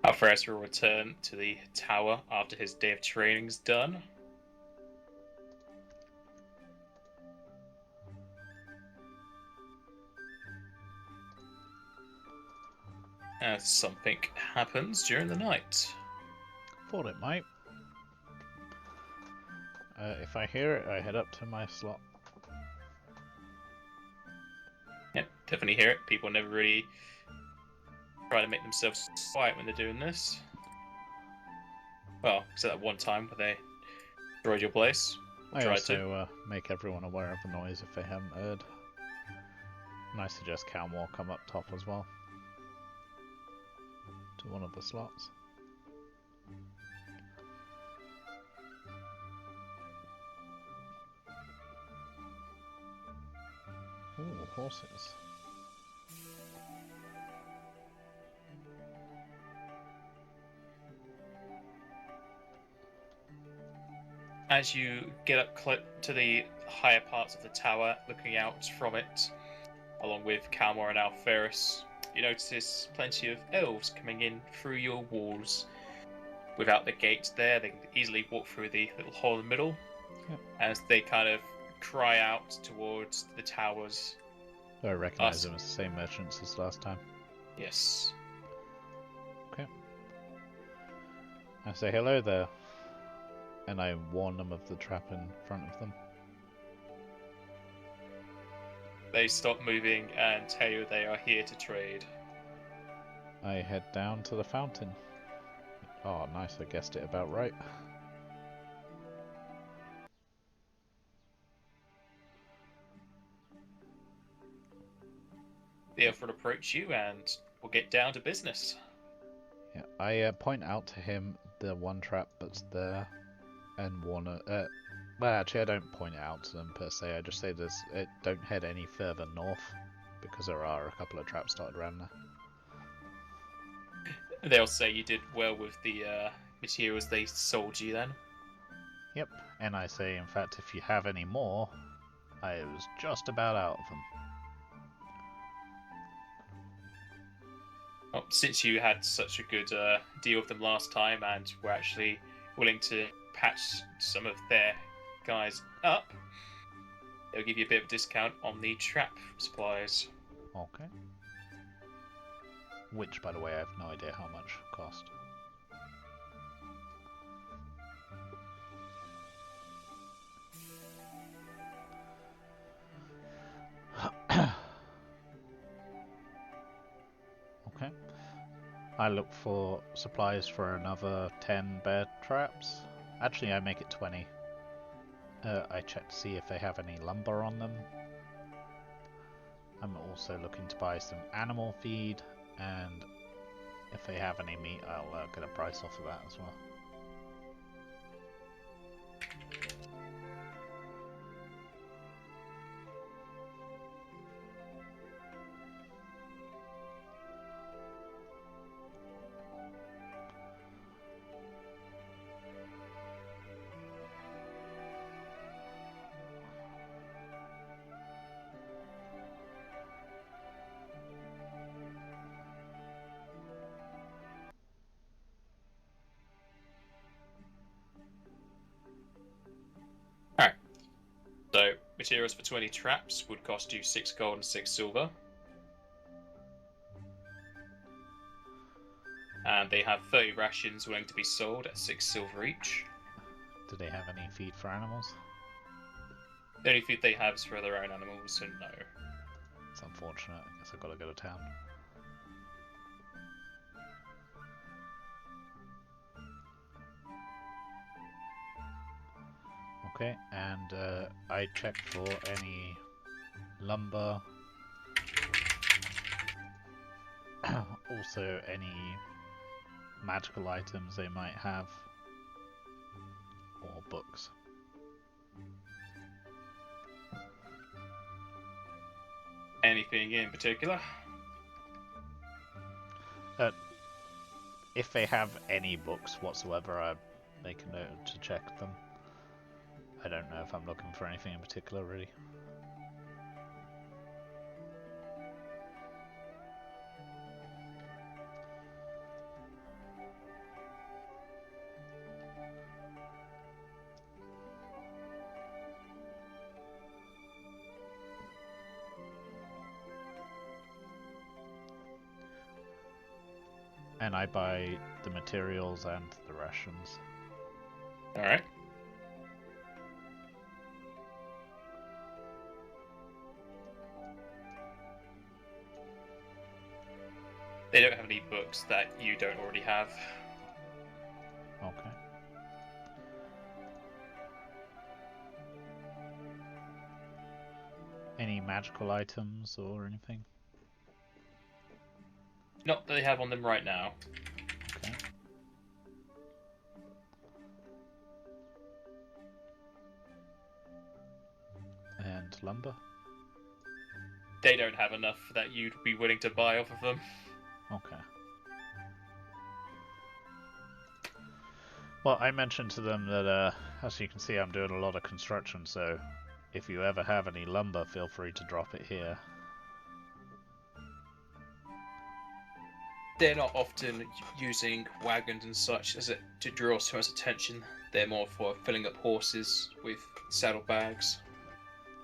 Alferis will return to the tower after his day of training's done. As something happens during the night. Thought it might. If I hear it, I head up to my slot. Yep, definitely hear it. People never really try to make themselves quiet when they're doing this. Well, except that one time where they destroyed your place. I also make everyone aware of the noise if they haven't heard. And I suggest Calmore come up top as well. To one of the slots. Ooh, horses. As you get up to the higher parts of the tower, looking out from it, along with Calmore and Alferis, you notice plenty of elves coming in through your walls. without the gate there, they can easily walk through the little hole in the middle. Yep. As they kind of cry out towards the towers. Do I recognize them as the same merchants as last time? Yes. Okay. I say hello there, and I warn them of the trap in front of them. They stop moving and tell you they are here to trade. I head down to the fountain. Oh, nice, I guessed it about right. The elf will approach you and we'll get down to business. Yeah, I point out to him the one trap that's there, and warn her. Well, actually, I don't point it out to them per se. I just say don't head any further north, because there are a couple of traps started around there. They'll say you did well with the materials they sold you then. Yep, and I say, in fact, if you have any more, I was just about out of them. Well, since you had such a good deal with them last time and were actually willing to patch some of their guys up, they'll give you a bit of a discount on the trap supplies. Okay. Which, by the way, I have no idea how much cost. Okay. I look for supplies for another 10 bear traps. Actually, I make it 20. I check to see if they have any lumber on them. I'm also looking to buy some animal feed, and if they have any meat, I'll get a price off of that as well. Alright. So, materials for 20 traps would cost you 6 gold and 6 silver. And they have 30 rations willing to be sold at 6 silver each. Do they have any feed for animals? The only food they have is for their own animals, so no. It's unfortunate. I guess I've got to go to town. Okay, and I check for any lumber. Also, any magical items they might have, or books. Anything in particular? If they have any books whatsoever, I make a note to check them. I don't know if I'm looking for anything in particular, really. And I buy the materials and the rations. Alright. They don't have any books that you don't already have. Okay. Any magical items or anything? Not that they have on them right now. Okay. And lumber? They don't have enough that you'd be willing to buy off of them. Okay. Well, I mentioned to them that, as you can see, I'm doing a lot of construction, so if you ever have any lumber, feel free to drop it here. they're not often using wagons and such as it to draw so much attention. They're more for filling up horses with saddlebags.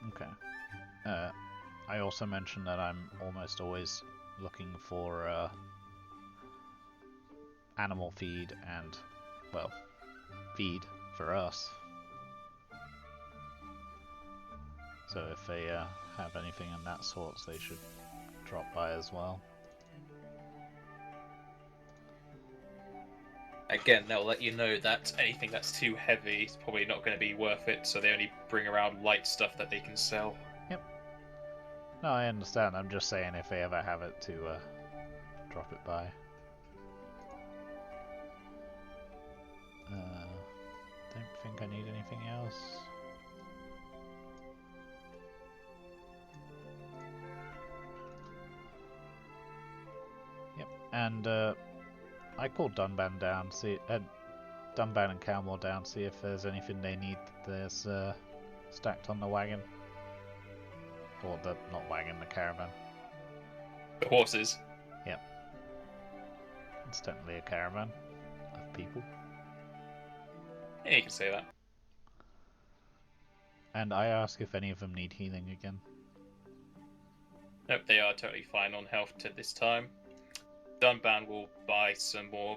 Okay. I also mentioned that I'm almost always looking for animal feed and, well, feed for us. So if they have anything in that sort, they should drop by as well. Again, they'll let you know that anything that's too heavy is probably not going to be worth it, so they only bring around light stuff that they can sell. Yep. No, I understand. I'm just saying if they ever have it to drop it by. Don't think I need anything else. Yep, and I called Dunban down, Dunban and Calmore down, see if there's anything they need that's stacked on the wagon. Or the, not wagon, the caravan. The horses. Yep. It's technically a caravan of people. Yeah, you can say that. And I ask if any of them need healing again. Nope, they are totally fine on health to this time. Dunban will buy some more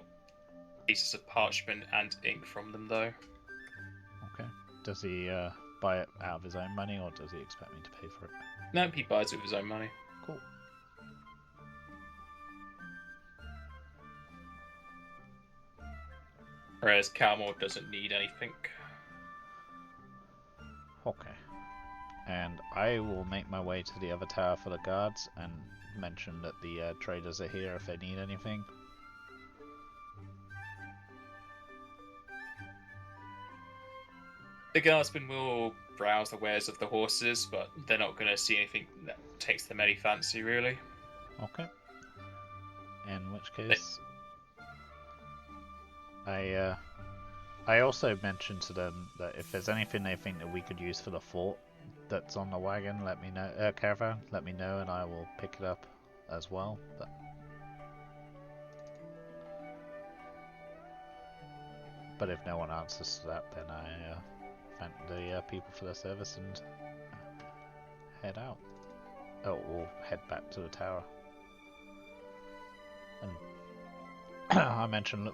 pieces of parchment and ink from them, though. Okay. Does he buy it out of his own money, or does he expect me to pay for it? Nope, he buys it with his own money. Cool. Whereas Calmore doesn't need anything. Okay. And I will make my way to the other tower for the guards and mention that the traders are here if they need anything. The guardsmen will browse the wares of the horses, but they're not going to see anything that takes them any fancy, really. Okay. In which case, I also mentioned to them that if there's anything they think that we could use for the fort that's on the wagon, let me know. Caravan, let me know, and I will pick it up as well. But if no one answers to that, then I thank the people for their service and head out. Oh, or head back to the tower. And I mentioned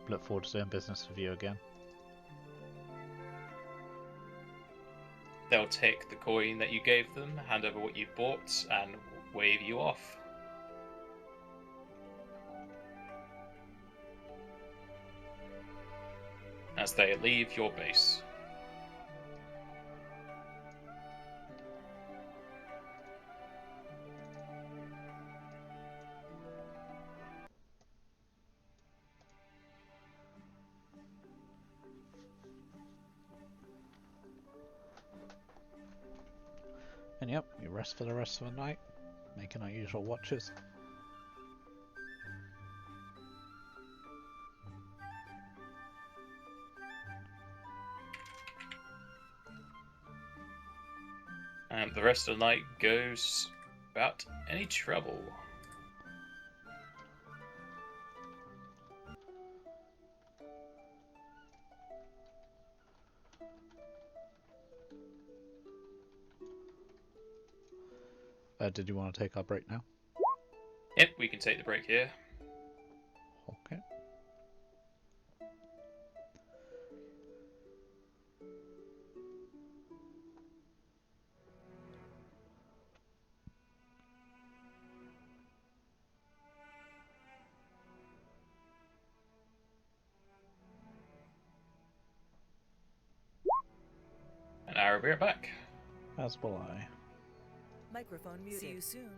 look forward to doing business with you again. They'll take the coin that you gave them, hand over what you bought, and wave you off. As they leave your base. And yep, you rest for the rest of the night, making our usual watches. And the rest of the night goes without any trouble. Did you want to take our break now? Yep, we can take the break here. Okay. And I'll be right back. As will I. Microphone muted. See you soon.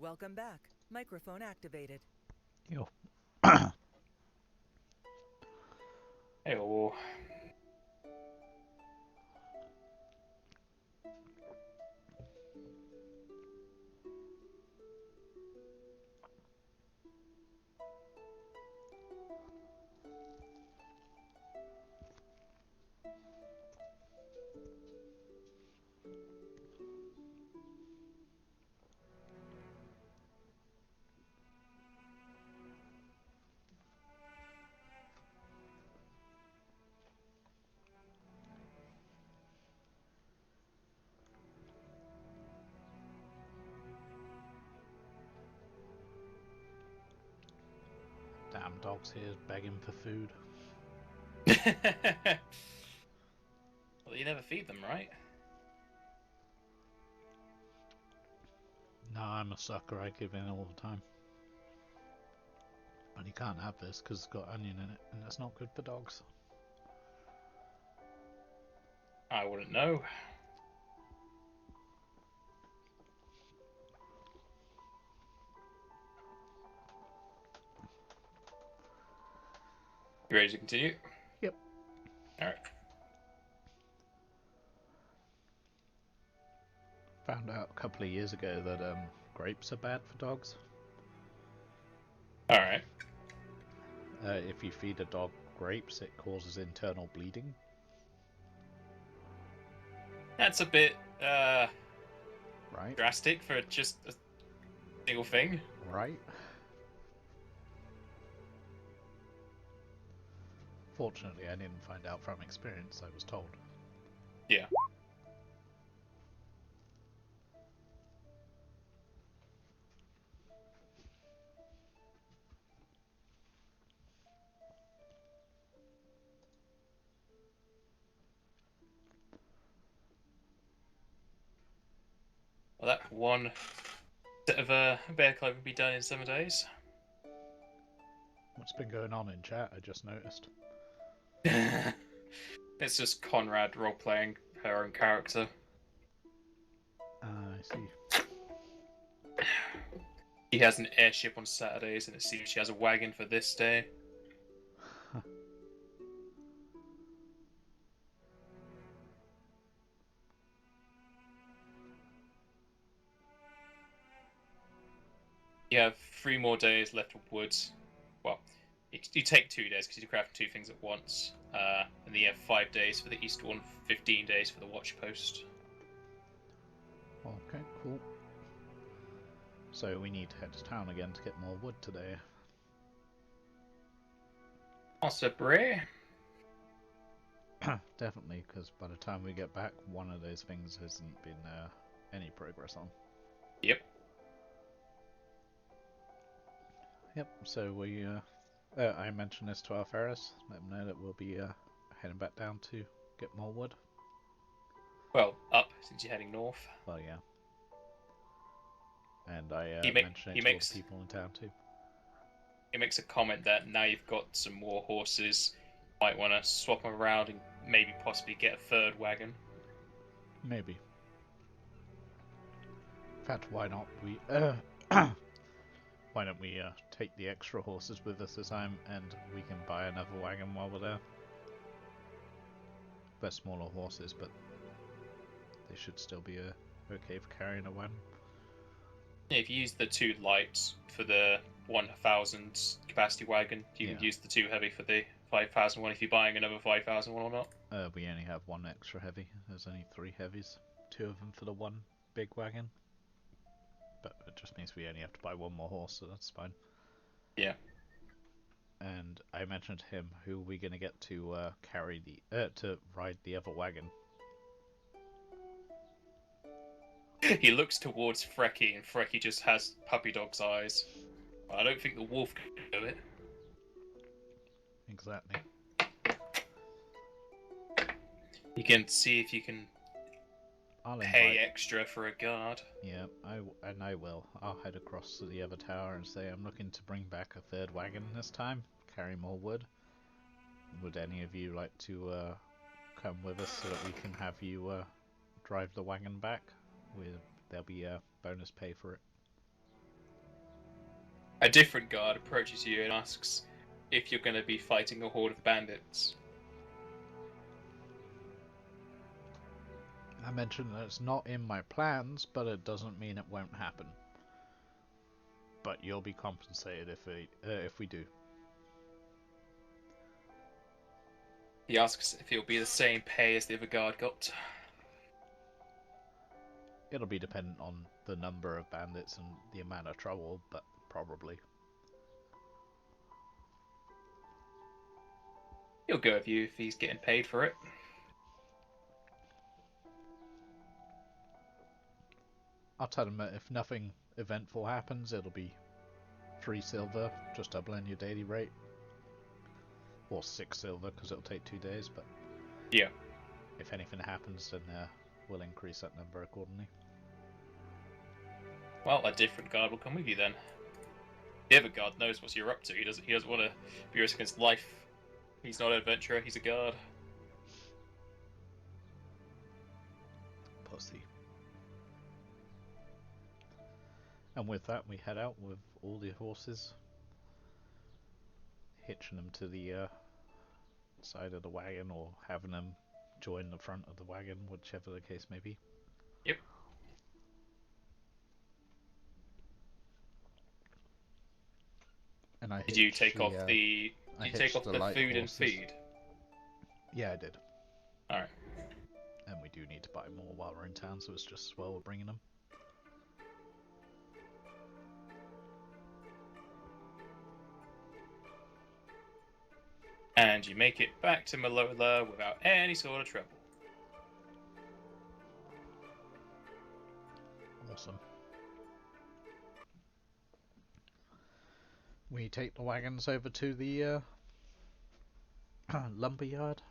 Welcome back. Microphone activated. Yo. Hey, oh. Damn dogs here begging for food. Well, you never feed them, right? No, I'm a sucker. I give in all the time. But you can't have this because it's got onion in it, and that's not good for dogs. I wouldn't know. You ready to continue? Yep. Alright. Found out a couple of years ago that grapes are bad for dogs. Alright. If you feed a dog grapes, it causes internal bleeding. That's a bit, Right? drastic for just a single thing. Right? Fortunately, I didn't find out from experience, I was told. Yeah. Well, that one set of bear clothing will be done in 7 days. What's been going on in chat, I just noticed. It's just Conrad role-playing her own character. I see. He has an airship on Saturdays, and it seems she has a wagon for this day. You have 3 more days left of woods. Well, you take 2 days because you craft 2 things at once. And then you have 5 days for the east one, 15 days for the watch post. Okay, cool. So we need to head to town again to get more wood today. Possibly. Definitely, because by the time we get back, one of those things hasn't been any progress on. Yep. Yep, so we, I mentioned this to our Ferris, let them know that we'll be heading back down to get more wood. Well, up, since you're heading north. Well, yeah. And I He mentioned it to all makes- the people in town too. He makes a comment that now you've got some more horses, you might want to swap them around and maybe possibly get a 3rd wagon. Maybe. In fact, why not we, why don't we take the extra horses with us this time, and we can buy another wagon while we're there. They're smaller horses, but they should still be okay for carrying a wagon. Yeah, if you use the 2 lights for the 1,000 capacity wagon, you can use the 2 heavy for the 5,000 one if you're buying another 5,000 one or not. We only have 1 extra heavy. There's only 3 heavies. 2 of them for the 1 big wagon. But it just means we only have to buy 1 more horse, so that's fine. Yeah. And I mentioned to him, who are we going to get to carry the to ride the other wagon? He looks towards Frecky, and Frecky just has puppy dog's eyes. I don't think the wolf can do it. Exactly. You can see if you can I'll pay invite. extra for a guard. Yeah, I will. I'll head across to the other tower and say I'm looking to bring back a 3rd wagon this time, carry more wood. Would any of you like to come with us so that we can have you drive the wagon back? There'll be a bonus pay for it. A different guard approaches you and asks if you're going to be fighting a horde of bandits. I mentioned that it's not in my plans, but it doesn't mean it won't happen. But you'll be compensated if we do. He asks if it'll be the same pay as the other guard got. It'll be dependent on the number of bandits and the amount of trouble, but probably. He'll go with you if he's getting paid for it. I'll tell him that if nothing eventful happens, it'll be 3 silver, just doubling your daily rate. Or 6 silver, because it'll take 2 days, but... Yeah. If anything happens, then we'll increase that number accordingly. Well, a different guard will come with you then. The other guard knows what you're up to. He doesn't want to be risking his life. He's not an adventurer, he's a guard. Pussy. And with that, we head out with all the horses, hitching them to the side of the wagon, or having them join the front of the wagon, whichever the case may be. Yep. And Did you take off the? Did you take off the food and feed? Yeah, I did. All right. And we do need to buy more while we're in town, so it's just as well we're bringing them. And you make it back to Malola without any sort of trouble. Awesome. We take the wagons over to the lumber yard.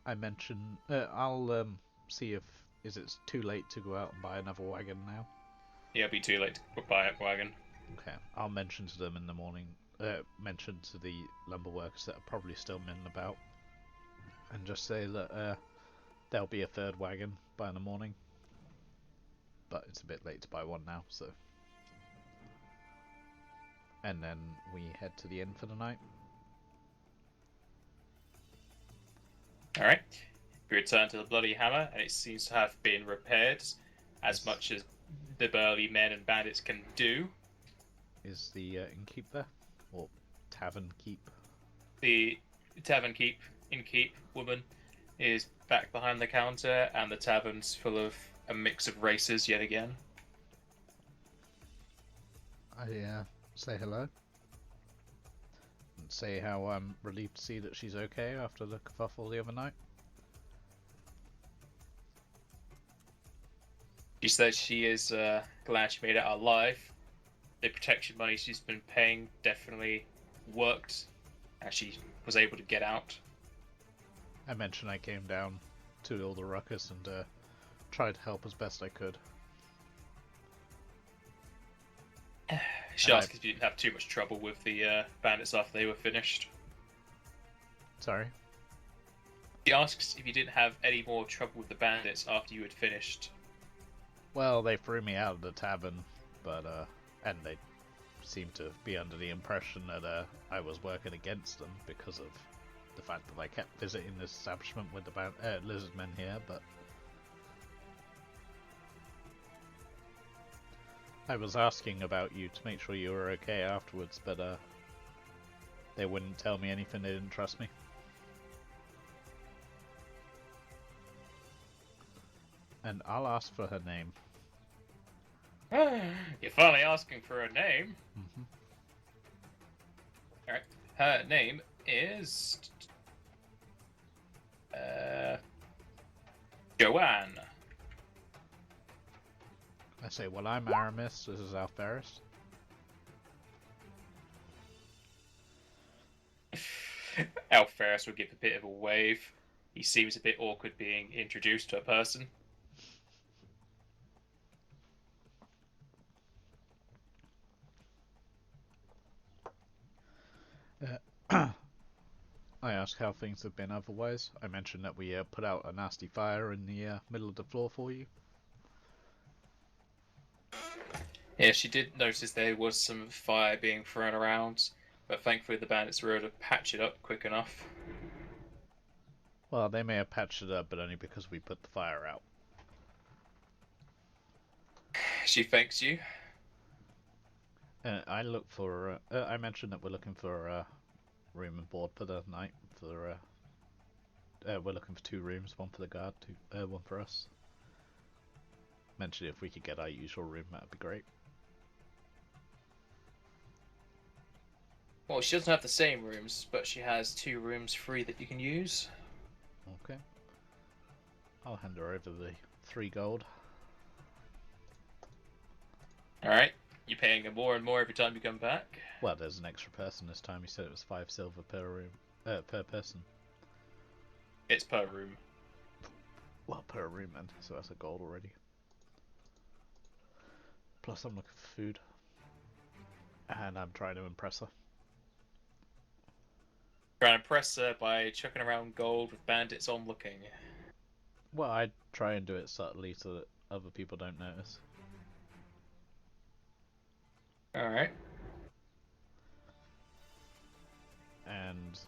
I mentioned I'll see if it's too late to go out and buy another wagon now. Yeah, it'll be too late to buy a wagon. Okay, I'll mention to them in the morning. Mention to the lumber workers that are probably still milling about, and just say that there'll be a third wagon by the morning. But it's a bit late to buy one now, so. And then we head to the inn for the night. Alright. We return to the Bloody Hammer, and it seems to have been repaired as much as the burly men and bandits can do. Is the innkeep there? Or tavern keep? The tavern innkeep woman is back behind the counter, and the tavern's full of a mix of races yet again. I say hello. And say how I'm relieved to see that she's okay after the kerfuffle the other night. She says she is glad she made it out alive. The protection money she's been paying definitely worked, and she was able to get out. I mentioned I came down to all the ruckus and tried to help as best I could. She asked if you didn't have too much trouble with the bandits after they were finished. Sorry? She asks if you didn't have any more trouble with the bandits after you had finished. Well, they threw me out of the tavern, but and they seemed to be under the impression that I was working against them because of the fact that I kept visiting this establishment with the lizard men here, but I was asking about you to make sure you were okay afterwards, but they wouldn't tell me anything, they didn't trust me. And I'll ask for her name. You're finally asking for a name. Mm-hmm. Alright. Her name is... Joanne. I say, well, I'm Aramis, this is Alpharis. Alpharis would give a bit of a wave. He seems a bit awkward being introduced to a person. I ask how things have been otherwise. I mentioned that we put out a nasty fire in the middle of the floor for you. Yeah, she did notice there was some fire being thrown around, but thankfully the bandits were able to patch it up quick enough. Well, they may have patched it up, but only because we put the fire out. She thanks you. I look for. I mentioned that we're looking for room and board for the night. We're looking for 2 rooms, one for the guard, one for us. Mentioned if we could get our usual room, that'd be great. Well, she doesn't have the same rooms, but she has 2 rooms free that you can use. Okay. I'll hand her over the 3 gold. Alright. You're paying her more and more every time you come back. Well, there's an extra person this time. You said it was 5 silver per room, per person. It's per room. Well, per room then, so that's a gold already. Plus I'm looking for food. And I'm trying to impress her. Try and impress her by chucking around gold with bandits on looking. Well, I try and do it subtly so that other people don't notice. Alright. And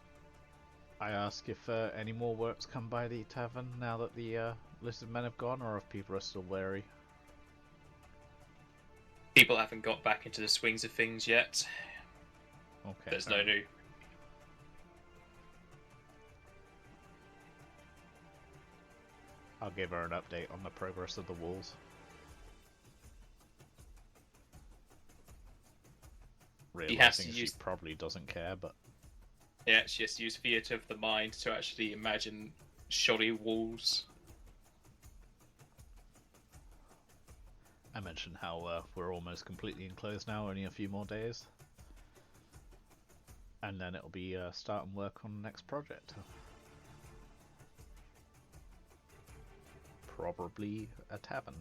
I ask if any more works come by the tavern now that the listed men have gone, or if people are still wary. People haven't got back into the swings of things yet. Okay. There's no new. I'll give her an update on the progress of the walls. Realizing she probably doesn't care, but... Yeah, she has to use theatre of the mind to actually imagine shoddy walls. I mentioned how we're almost completely enclosed now, only a few more days. And then it'll be starting work on the next project. Probably a tavern.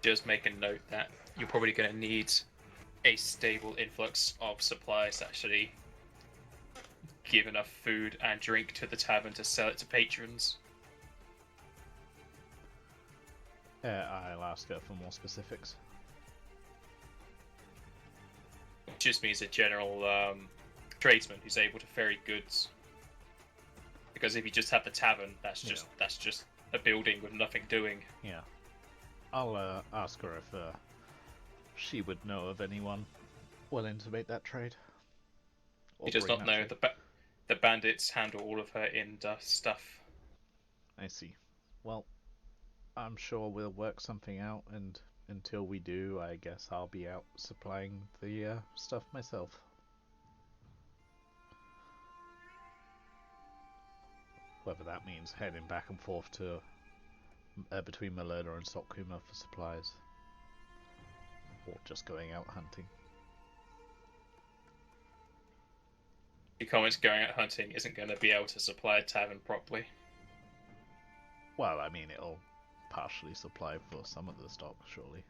Just make a note that you're probably going to need a stable influx of supplies to actually give enough food and drink to the tavern to sell it to patrons. I'll ask her for more specifics. It just means a general tradesman who's able to ferry goods. Because if you just have the tavern, that's just a building with nothing doing. Yeah. I'll ask her if she would know of anyone willing to make that trade. He does not know. The bandits handle all of her stuff. I see. Well, I'm sure we'll work something out, and until we do, I guess I'll be out supplying the stuff myself. Whether that means heading back and forth to between Aallarra and Stockholm for supplies, or just going out hunting. He comments going out hunting isn't going to be able to supply a tavern properly. Well, I mean, it'll partially supply for some of the stock, surely.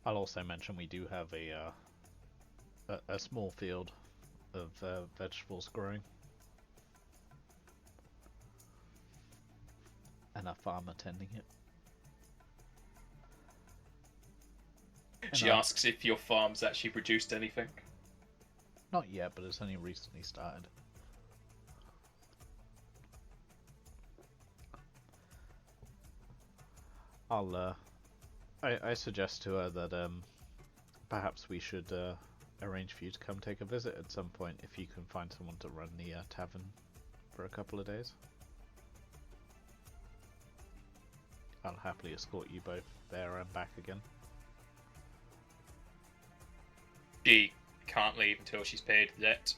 I'll also mention we do have a small field of vegetables growing. And a farm attending it. She asks if your farm's actually produced anything. Not yet, but it's only recently started. I suggest to her that perhaps we should arrange for you to come take a visit at some point if you can find someone to run the tavern for a couple of days. I'll happily escort you both there and back again. She can't leave until she's paid the debt.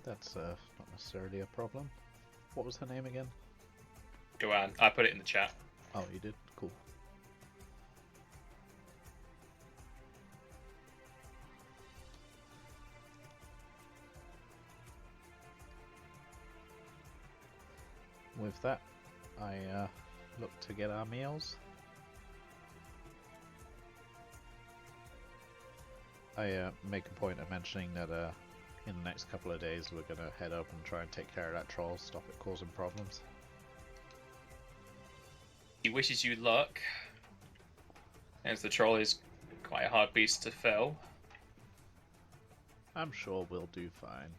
That's not necessarily a problem. What was her name again? Joanne. I put it in the chat. Oh, you did? Cool. With that, I look to get our meals. I make a point of mentioning that in the next couple of days we're gonna head up and try and take care of that troll, stop it causing problems. He wishes you luck, as the troll is quite a hard beast to fell. I'm sure we'll do fine.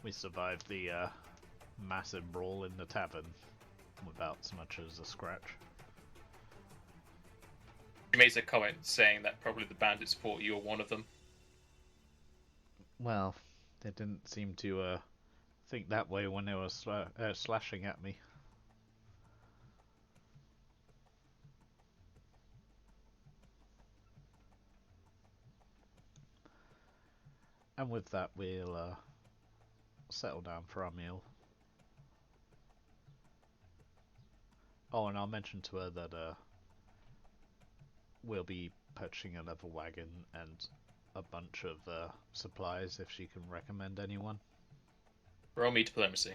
We survived the massive brawl in the tavern without so much as a scratch. He makes a comment saying that probably the bandits thought you were one of them. Well, they didn't seem to think that way when they were slashing at me. And with that, we'll settle down for our meal. Oh, and I'll mention to her that we'll be purchasing another wagon and a bunch of supplies if she can recommend anyone. Roll me diplomacy.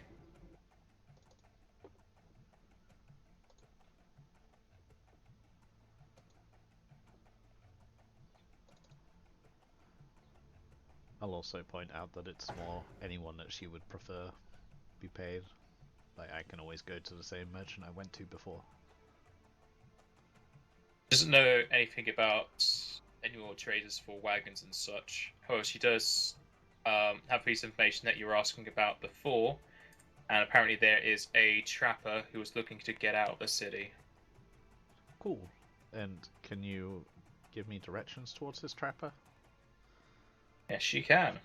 I'll also point out that it's more anyone that she would prefer be paid. Like, I can always go to the same merchant I went to before. Doesn't know anything about any more traders for wagons and such. However, she does have a piece of information that you were asking about before, and apparently there is a trapper who is looking to get out of the city. Cool. And can you give me directions towards this trapper? Yes, she can.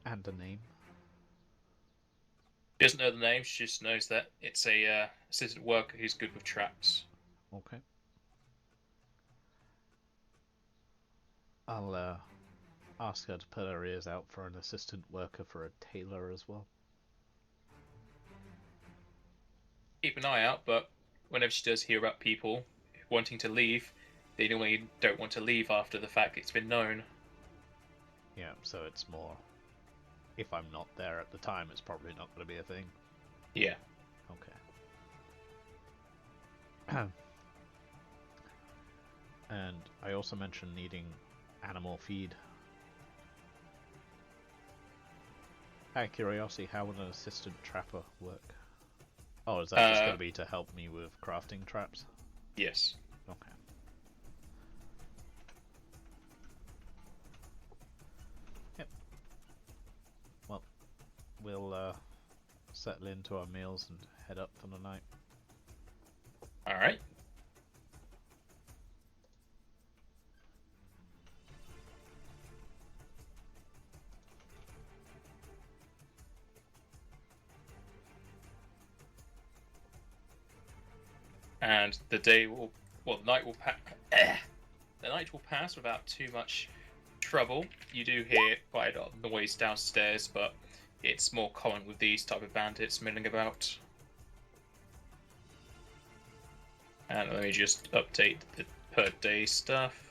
And a name? She doesn't know the name, she just knows that it's a assistant worker who's good with traps. Okay. I'll ask her to put her ears out for an assistant worker for a tailor as well. Keep an eye out, but whenever she does hear about people wanting to leave, they normally don't want to leave after the fact it's been known. Yeah, so it's more... If I'm not there at the time, it's probably not going to be a thing. Yeah. Okay. And I also mentioned needing animal feed. Out of curiosity, how would an assistant trapper work? Oh, is that just going to be to help me with crafting traps? Yes. Okay. Yep. Well, we'll settle into our meals and head up for the night. Alright. And the day will, well, the night will the night will pass without too much trouble. You do hear quite a lot of noise downstairs, but it's more common with these type of bandits milling about. And let me just update the per day stuff.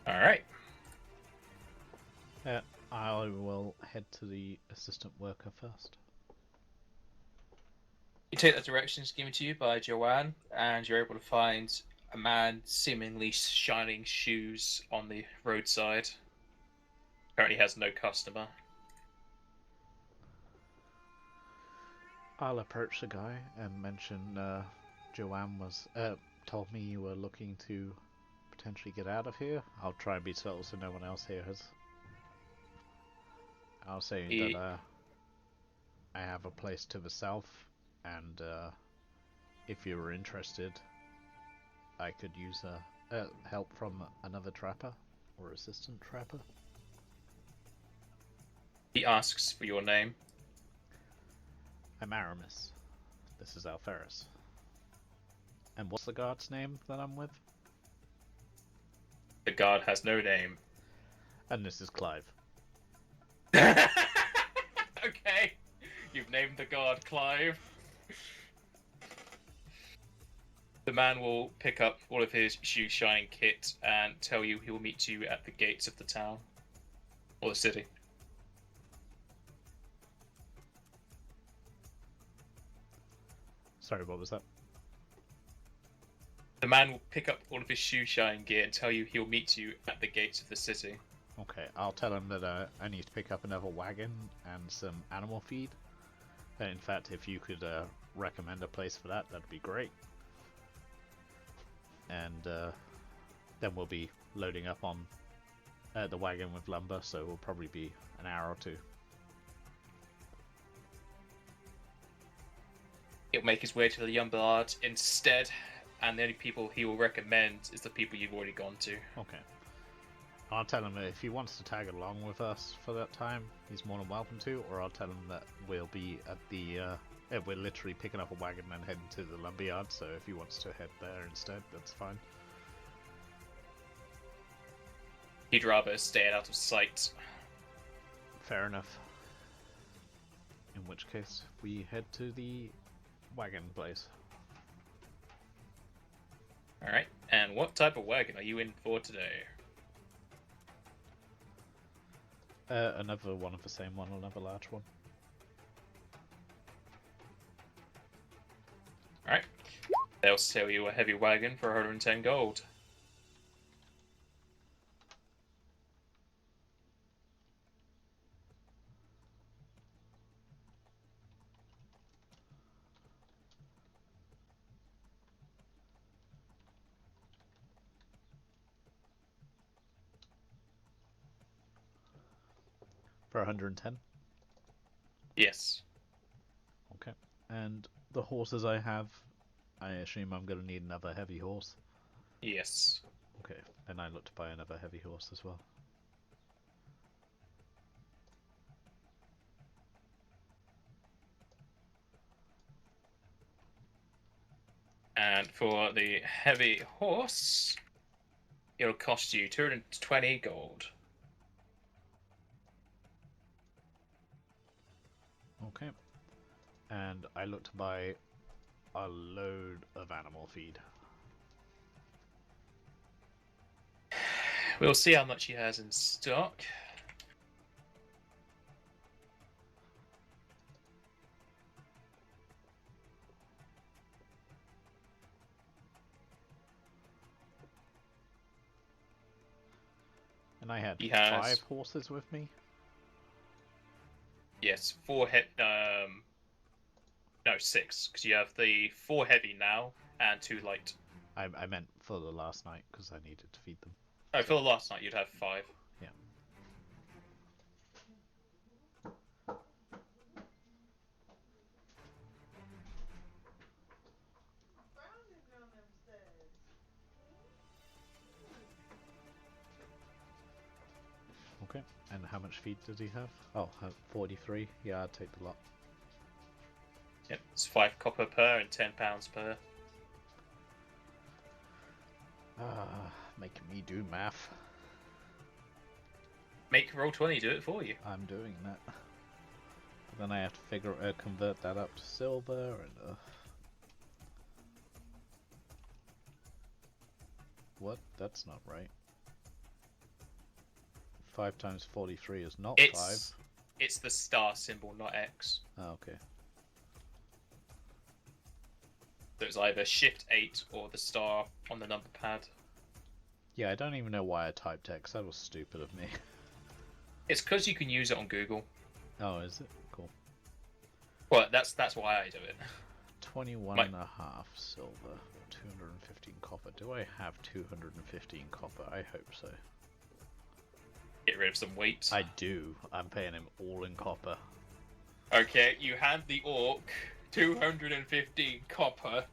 Alright. I will head to the assistant worker first. You take the directions given to you by Joanne, and you're able to find a man seemingly shining shoes on the roadside. Apparently has no customer. I'll approach the guy and mention Joanne was told me you were looking to potentially get out of here. I'll try and be subtle so no one else hears. I'll say that I have a place to the south, and if you were interested, I could use help from another trapper or assistant trapper. He asks for your name. I'm Aramis. This is Alferis. And what's the guard's name that I'm with? The guard has no name. And this is Clive. Okay, you've named the guard Clive. The man will pick up all of his shoe shine kit and tell you he will meet you at the gates of the town or the city. Sorry, what was that? The man will pick up all of his shoe shine gear and tell you he'll meet you at the gates of the city. Okay, I'll tell him that I need to pick up another wagon and some animal feed. And in fact, if you could recommend a place for that, that'd be great. And then we'll be loading up on the wagon with lumber, so it'll probably be an hour or two. He'll make his way to the Yard instead, and the only people he will recommend is the people you've already gone to. Okay. I'll tell him that if he wants to tag along with us for that time, he's more than welcome to, or I'll tell him that we'll be at the, we're literally picking up a wagon and heading to the lumberyard, so if he wants to head there instead, that's fine. He'd rather stay out of sight. Fair enough. In which case, we head to the wagon place. Alright, and what type of wagon are you in for today? Another one of the same one, another large one. Alright, they'll sell you a heavy wagon for 110 gold. For 110? Yes. Okay. And the horses I have, I assume I'm going to need another heavy horse? Yes. Okay, and I look to buy another heavy horse as well. And for the heavy horse, it'll cost you 220 gold. Okay. And I look to buy a load of animal feed. We'll see how much he has in stock. And I had He has 5 horses with me? Yes, 6, because you have the 4 heavy now and 2 light. I meant for the last night, because I needed to feed them. Oh, for the last night you'd have 5. Yeah. Okay, and how much feed does he have? Oh, 43. Yeah, I'd take the lot. Yep, it's 5 copper per and 10 pounds per. Making me do math. Make Roll20 do it for you. I'm doing that. But then I have to convert that up to silver and What? That's not right. 5 times 43 is not 5. It's the star symbol, not X. Oh, okay. So it's either Shift 8 or the star on the number pad. Yeah, I don't even know why I typed X. That was stupid of me. It's because you can use it on Google. Oh, is it? Cool. Well, that's why I do it. 21 and a half silver, 215 copper. Do I have 215 copper? I hope so. Get rid of some weight. I do. I'm paying him all in copper. Okay, you hand the orc 215 copper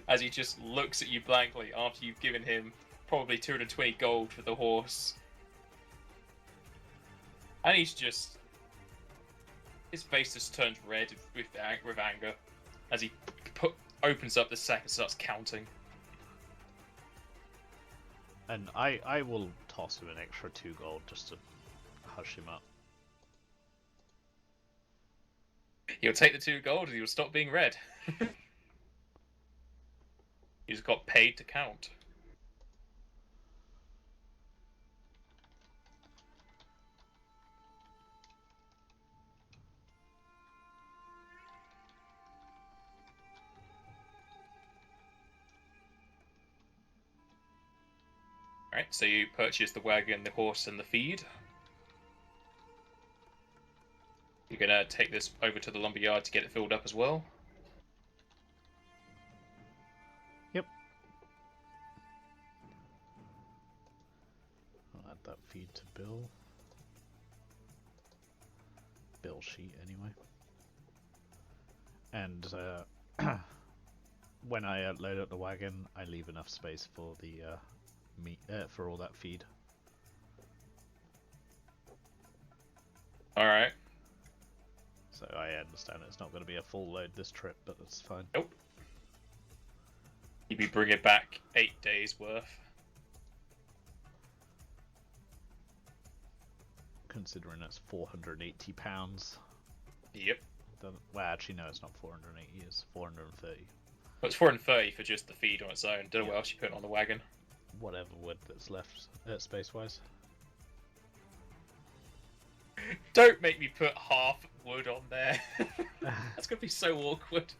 as he just looks at you blankly after you've given him probably 220 gold for the horse. And he's just... his face just turns red with anger as he opens up the sack and starts counting. And I will toss him an extra 2 gold just to hush him up. He'll take the 2 gold and he'll stop being red. You just got paid to count. Alright, so you purchase the wagon, the horse, and the feed. You're gonna take this over to the lumberyard to get it filled up as well. Yep. I'll add that feed to Bill. Bill sheet, anyway. And when I load up the wagon, I leave enough space for the meat for all that feed. All right. So I understand it's not going to be a full load this trip, but that's fine. Nope. You'd be bringing back 8 days worth. Considering that's 480 pounds. Yep. Well, actually, no, it's not 480. It's 430. But it's 430 for just the feed on its own. Don't know what else you put on the wagon. Whatever wood that's left, space-wise. Don't make me put half wood on there. That's gonna be so awkward.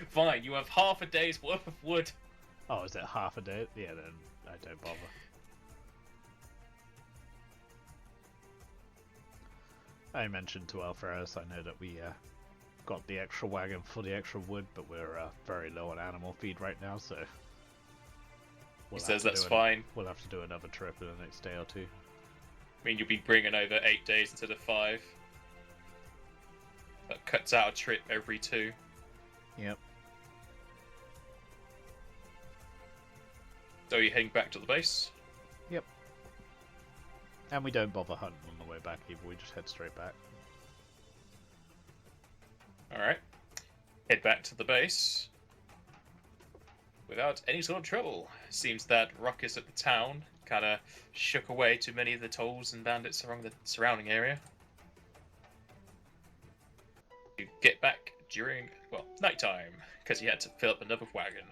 Fine, you have half a day's worth of wood. Oh, is it half a day? Yeah, then I don't bother. I mentioned to Alferos, I know that we got the extra wagon for the extra wood, but we're very low on animal feed right now, so... He says that's fine. We'll have to do another trip in the next day or two. I mean, you'll be bringing over 8 days instead of 5. That cuts out a trip every 2. Yep. So you're heading back to the base? Yep. And we don't bother hunting on the way back either, we just head straight back. Alright. Head back to the base. Without any sort of trouble. Seems that ruckus at the town kind of shook away too many of the tolls and bandits around the surrounding area. You get back during, well, nighttime, because you had to fill up another wagon.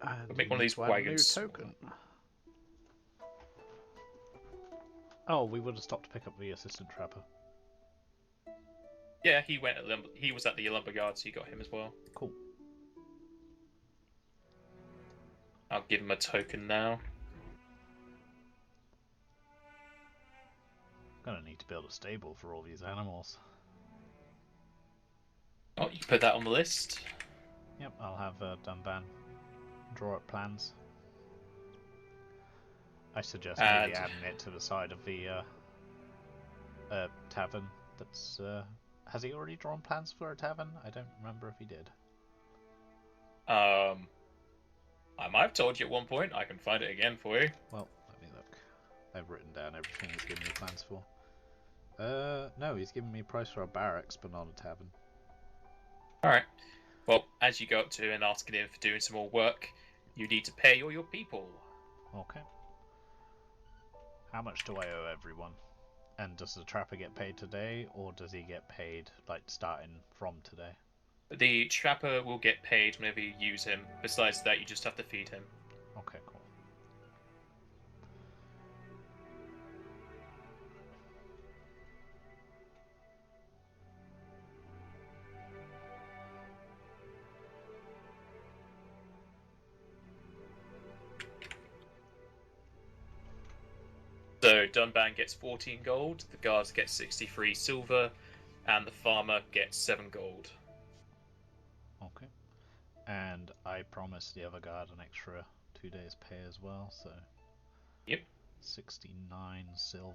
And make one of these wagons. Token. Oh, we would have stopped to pick up the assistant trapper. Yeah, he went. He was at the lumberyard, so you got him as well. Cool. I'll give him a token now. Gonna need to build a stable for all these animals. Oh, you can put that on the list. Yep, I'll have Dunban draw up plans. I suggest maybe adding it to the side of the tavern. That's has he already drawn plans for a tavern? I don't remember if he did. I might have told you at one point. I can find it again for you. Well, let me look. I've written down everything he's given me plans for. No, he's given me a price for a barracks, but not a tavern. Alright. Well, as you go up to him and asking him for doing some more work, you need to pay all your people. Okay. How much do I owe everyone? And does the trapper get paid today, or does he get paid, like, starting from today? The trapper will get paid whenever you use him. Besides that, you just have to feed him. Okay, cool. So Dunban gets 14 gold, the guards get 63 silver, and the farmer gets 7 gold. Okay. And I promised the other guard an extra 2 days pay as well, so... Yep. 69 silver.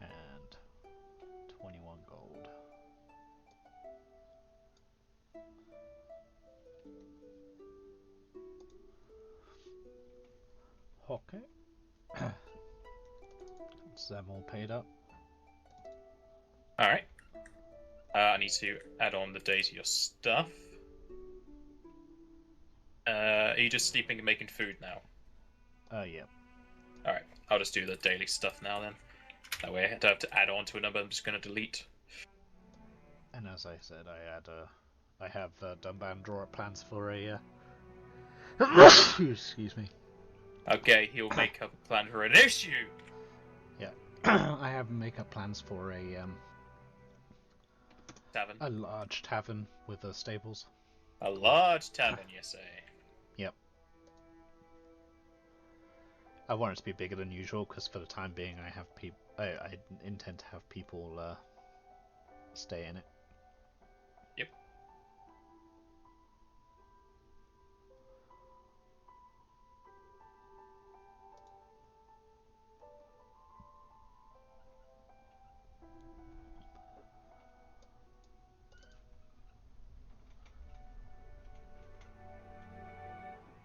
And 21 gold. Okay. That's them all paid up. Alright. I need to add on the days of your stuff. Are you just sleeping and making food now? Yeah. Alright, I'll just do the daily stuff now then. That way I don't have to add on to a number I'm just going to delete. And as I said, I have Dunban draw up plans for a. Excuse me. Okay, he'll make up a plan for an issue! Yeah, I have make-up plans for Tavern. a large tavern with stables. A large tavern, you say? Yep. I want it to be bigger than usual because for the time being, I intend to have people stay in it. Yep.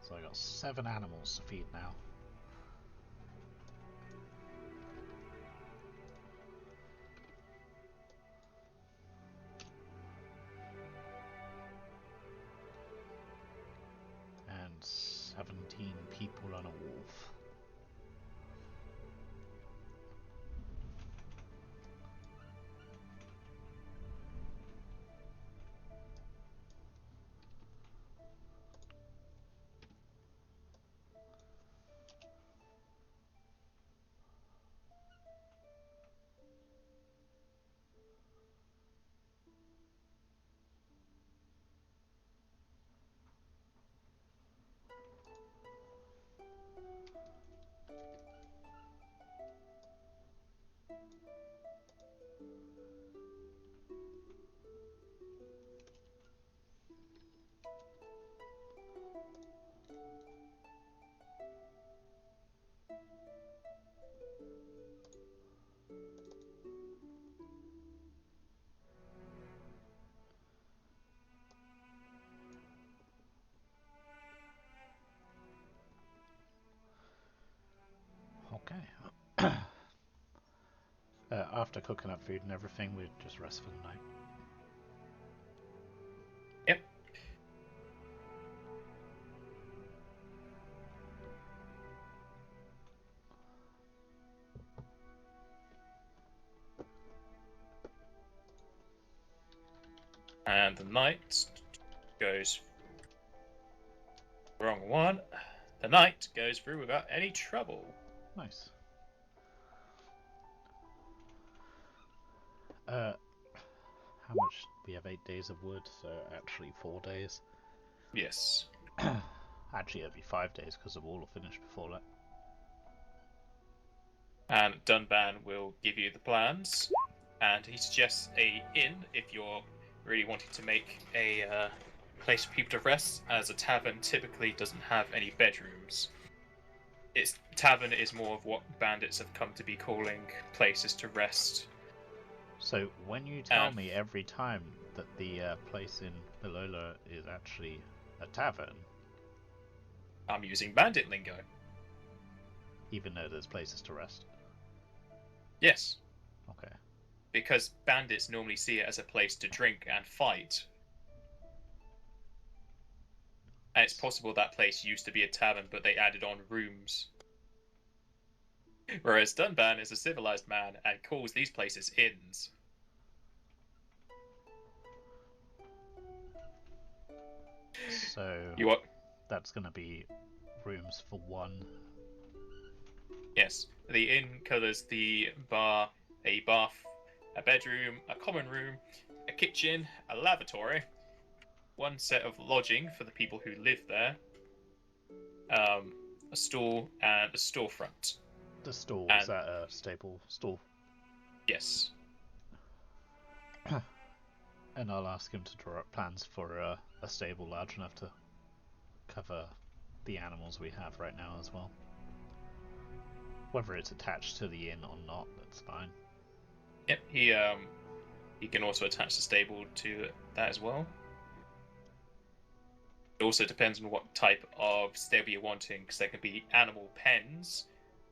So I got 7 animals to feed now. And 17 people on a wolf. Okay. After cooking up food and everything, we just rest for the night. Yep. And the night goes... Wrong one. The night goes through without any trouble. Nice. How much? We have 8 days of wood, so actually 4 days. Yes. Actually, it'll be 5 days because the wall will finish before that. And Dunban will give you the plans, and he suggests a inn if you're really wanting to make a place for people to rest, as a tavern typically doesn't have any bedrooms. Its tavern is more of what bandits have come to be calling places to rest. So when you tell me every time that the place in Aallarra is actually a tavern, I'm using bandit lingo. even though there's places to rest. Yes. Okay. Because bandits normally see it as a place to drink and fight. And it's possible that place used to be a tavern, but they added on rooms. Whereas Dunban is a civilized man and calls these places inns. So that's going to be rooms for one. Yes, the inn covers the bar, a bath, a bedroom, a common room, a kitchen, a lavatory, one set of lodging for the people who live there, a stall, and a storefront. The stall, is that a stable stall? Yes. And I'll ask him to draw up plans for a stable large enough to cover the animals we have right now as well. Whether it's attached to the inn or not, that's fine. Yep, he can also attach the stable to that as well. It also depends on what type of stable you're wanting, because there can be animal pens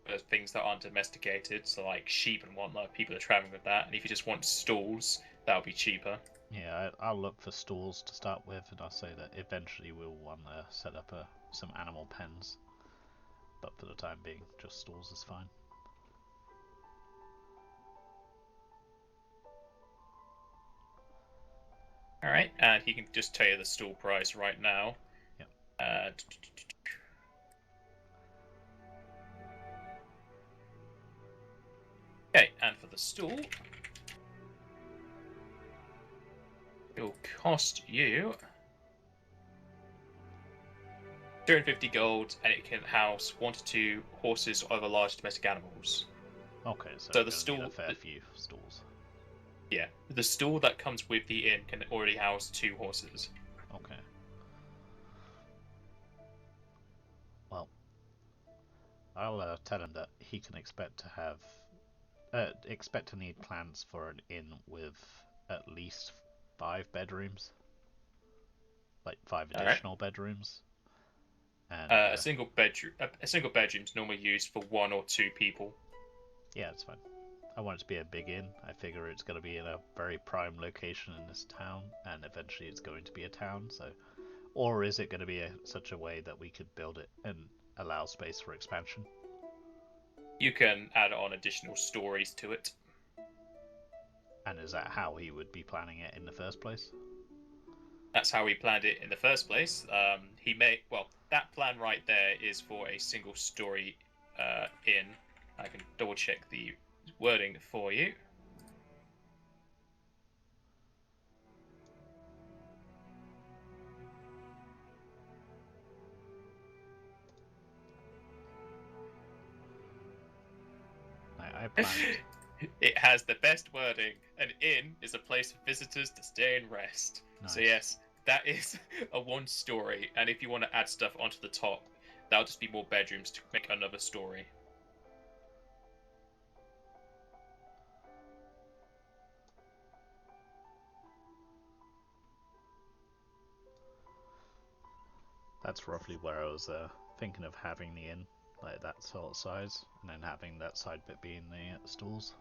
for things that aren't domesticated, so like sheep and whatnot. People are traveling with that, and if you just want stalls, that'll be cheaper. Yeah, I'll look for stalls to start with, and I'll say that eventually we'll want to set up some animal pens. but for the time being, just stalls is fine. Alright, and he can just tell you the stall price right now. Yep. Okay, and for the stall, it will cost you 250 gold, and it can house 1 to 2 horses or other large domestic animals. Okay, so the we're gonna need stall, a fair few stalls. yeah, the stall that comes with the inn can already house 2 horses. Okay. Well, I'll tell him that he can expect to have expect to need plans for an inn with at least 5 bedrooms, like 5 additional bedrooms. And a single bedroom is normally used for 1 or 2 people. yeah, it's fine. I want it to be a big inn. I figure it's going to be in a very prime location in this town, and eventually it's going to be a town. So, or is it going to be such a way that we could build it and allow space for expansion? You can add on additional stories to it. And is that how he would be planning it in the first place? That's how he planned it in the first place. That plan right there is for a single story inn. I can double check the wording for you. I planned. It has the best wording. An inn is a place for visitors to stay and rest. Nice. So yes, that is a 1 story, and if you want to add stuff onto the top, that'll just be more bedrooms to make another story. That's roughly where I was thinking of having the inn, like that sort of size, and then having that side bit being the stalls.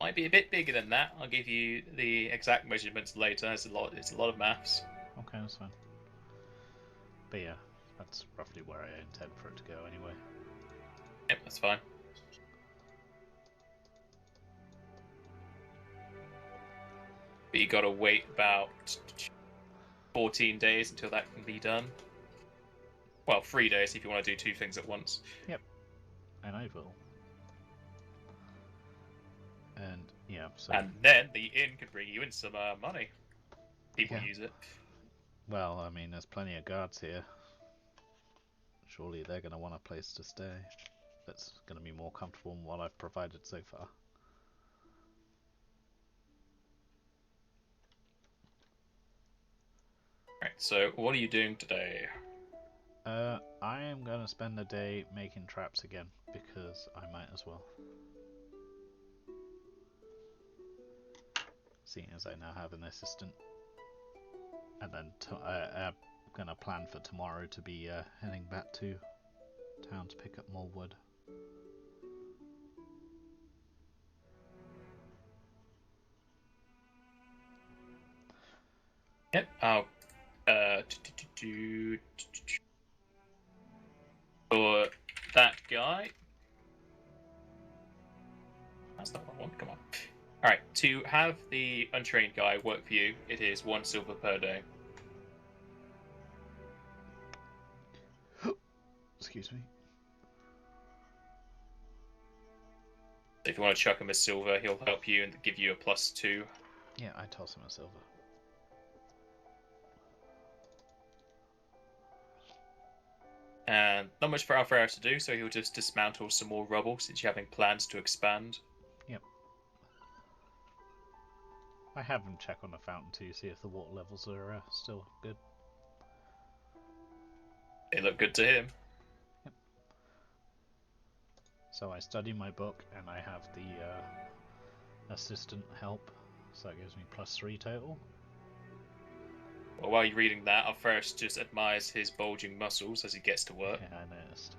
Might be a bit bigger than that. I'll give you the exact measurements later. It's a lot of maths. Okay, that's fine. But yeah, that's roughly where I intend for it to go anyway. Yep, that's fine. But you gotta wait about 14 days until that can be done. Well, 3 days if you want to do 2 things at once. Yep, and I will. And yeah, so. And then the inn can bring you in some money. People use it. Well, I mean, there's plenty of guards here. Surely they're going to want a place to stay that's going to be more comfortable than what I've provided so far. Right, so what are you doing today? I am going to spend the day making traps again, because I might as well. Seeing as I now have an assistant. And then I'm going to plan for tomorrow to be heading back to town to pick up more wood. Yep, I'll for that guy. That's not what I want. Come on. All right, to have the untrained guy work for you, it is 1 silver per day. Excuse me. If you want to chuck him a silver, he'll help you and give you a +2. Yeah, I toss him a silver. And not much for Alfredo to do, so he'll just dismantle some more rubble since you're having plans to expand. Yep. I have him check on the fountain too, see if the water levels are still good. They look good to him. Yep. So I study my book and I have the assistant help, so that gives me +3 total. Well, while you're reading that, Alfredo just admires his bulging muscles as he gets to work. Yeah, I noticed.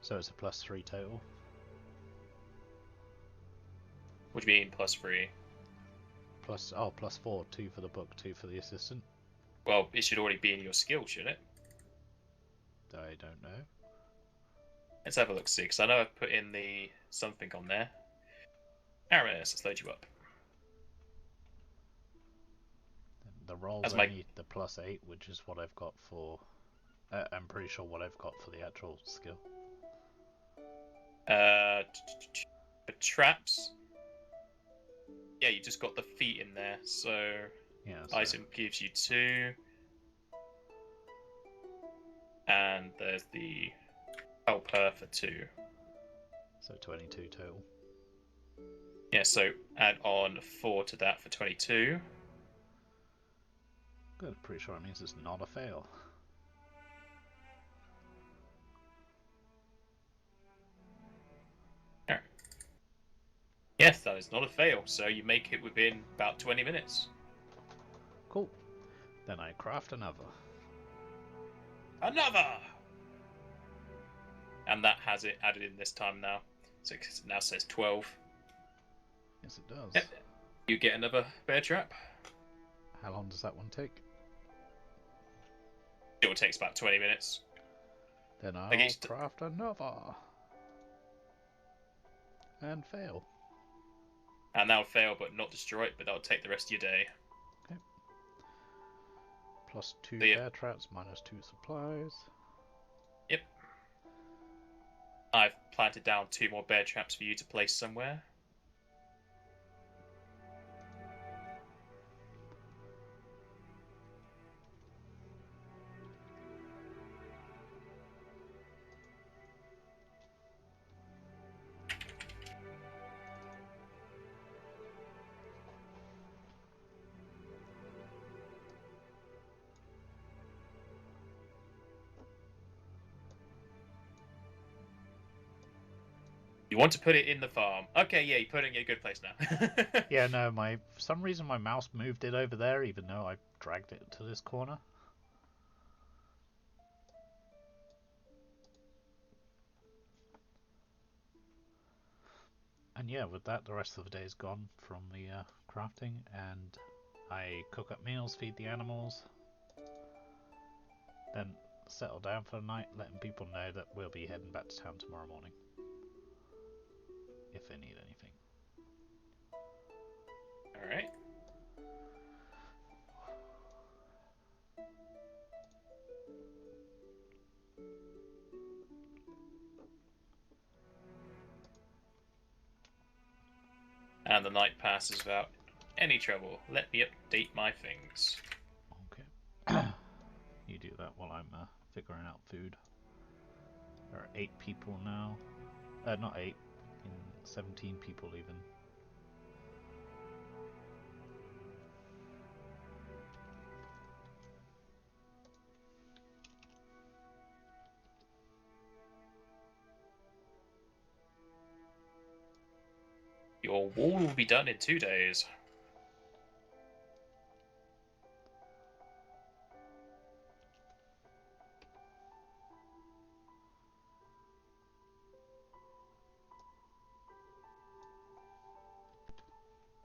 So it's a +3 total. What do you mean +3? plus 4, 2 for the book, 2 for the assistant. Well, it should already be in your skill, shouldn't it? I don't know. Let's have a look, see, because I know I've put in the something on there. Aramis, let's load you up. The roll's That's my- only the plus 8, which is what I've got for. I'm pretty sure what I've got for the actual skill. For traps. Yeah, you just got the feet in there, so Yeah. item gives you 2. And there's the helper for 2. So 22 total. Yeah, so add on 4 to that for 22. Good. Pretty sure it means it's not a fail. Yes, that is not a fail, so you make it within about 20 minutes. Cool. Then I craft another. Another! And that has it added in this time now. So it now says 12. Yes, it does. Yep. You get another bear trap. How long does that one take? It will take about 20 minutes. Then I'll Okay, craft another. And fail. And that'll fail but not destroy it, but that'll take the rest of your day. Okay. Plus 2 So, yeah. bear traps, minus 2 supplies. Yep. I've planted down 2 more bear traps for you to place somewhere. You want to put it in the farm. Okay, yeah, you put it in a good place now. Yeah, no, for some reason my mouse moved it over there, even though I dragged it to this corner. And yeah, with that, the rest of the day is gone from the crafting, and I cook up meals, feed the animals, then settle down for the night, letting people know that we'll be heading back to town tomorrow morning. If they need anything. Alright. And the night passes without any trouble. Let me update my things. Okay. You do that while I'm figuring out food. There are 8 people now. Not 8. 17 people even. Your wall will be done in 2 days.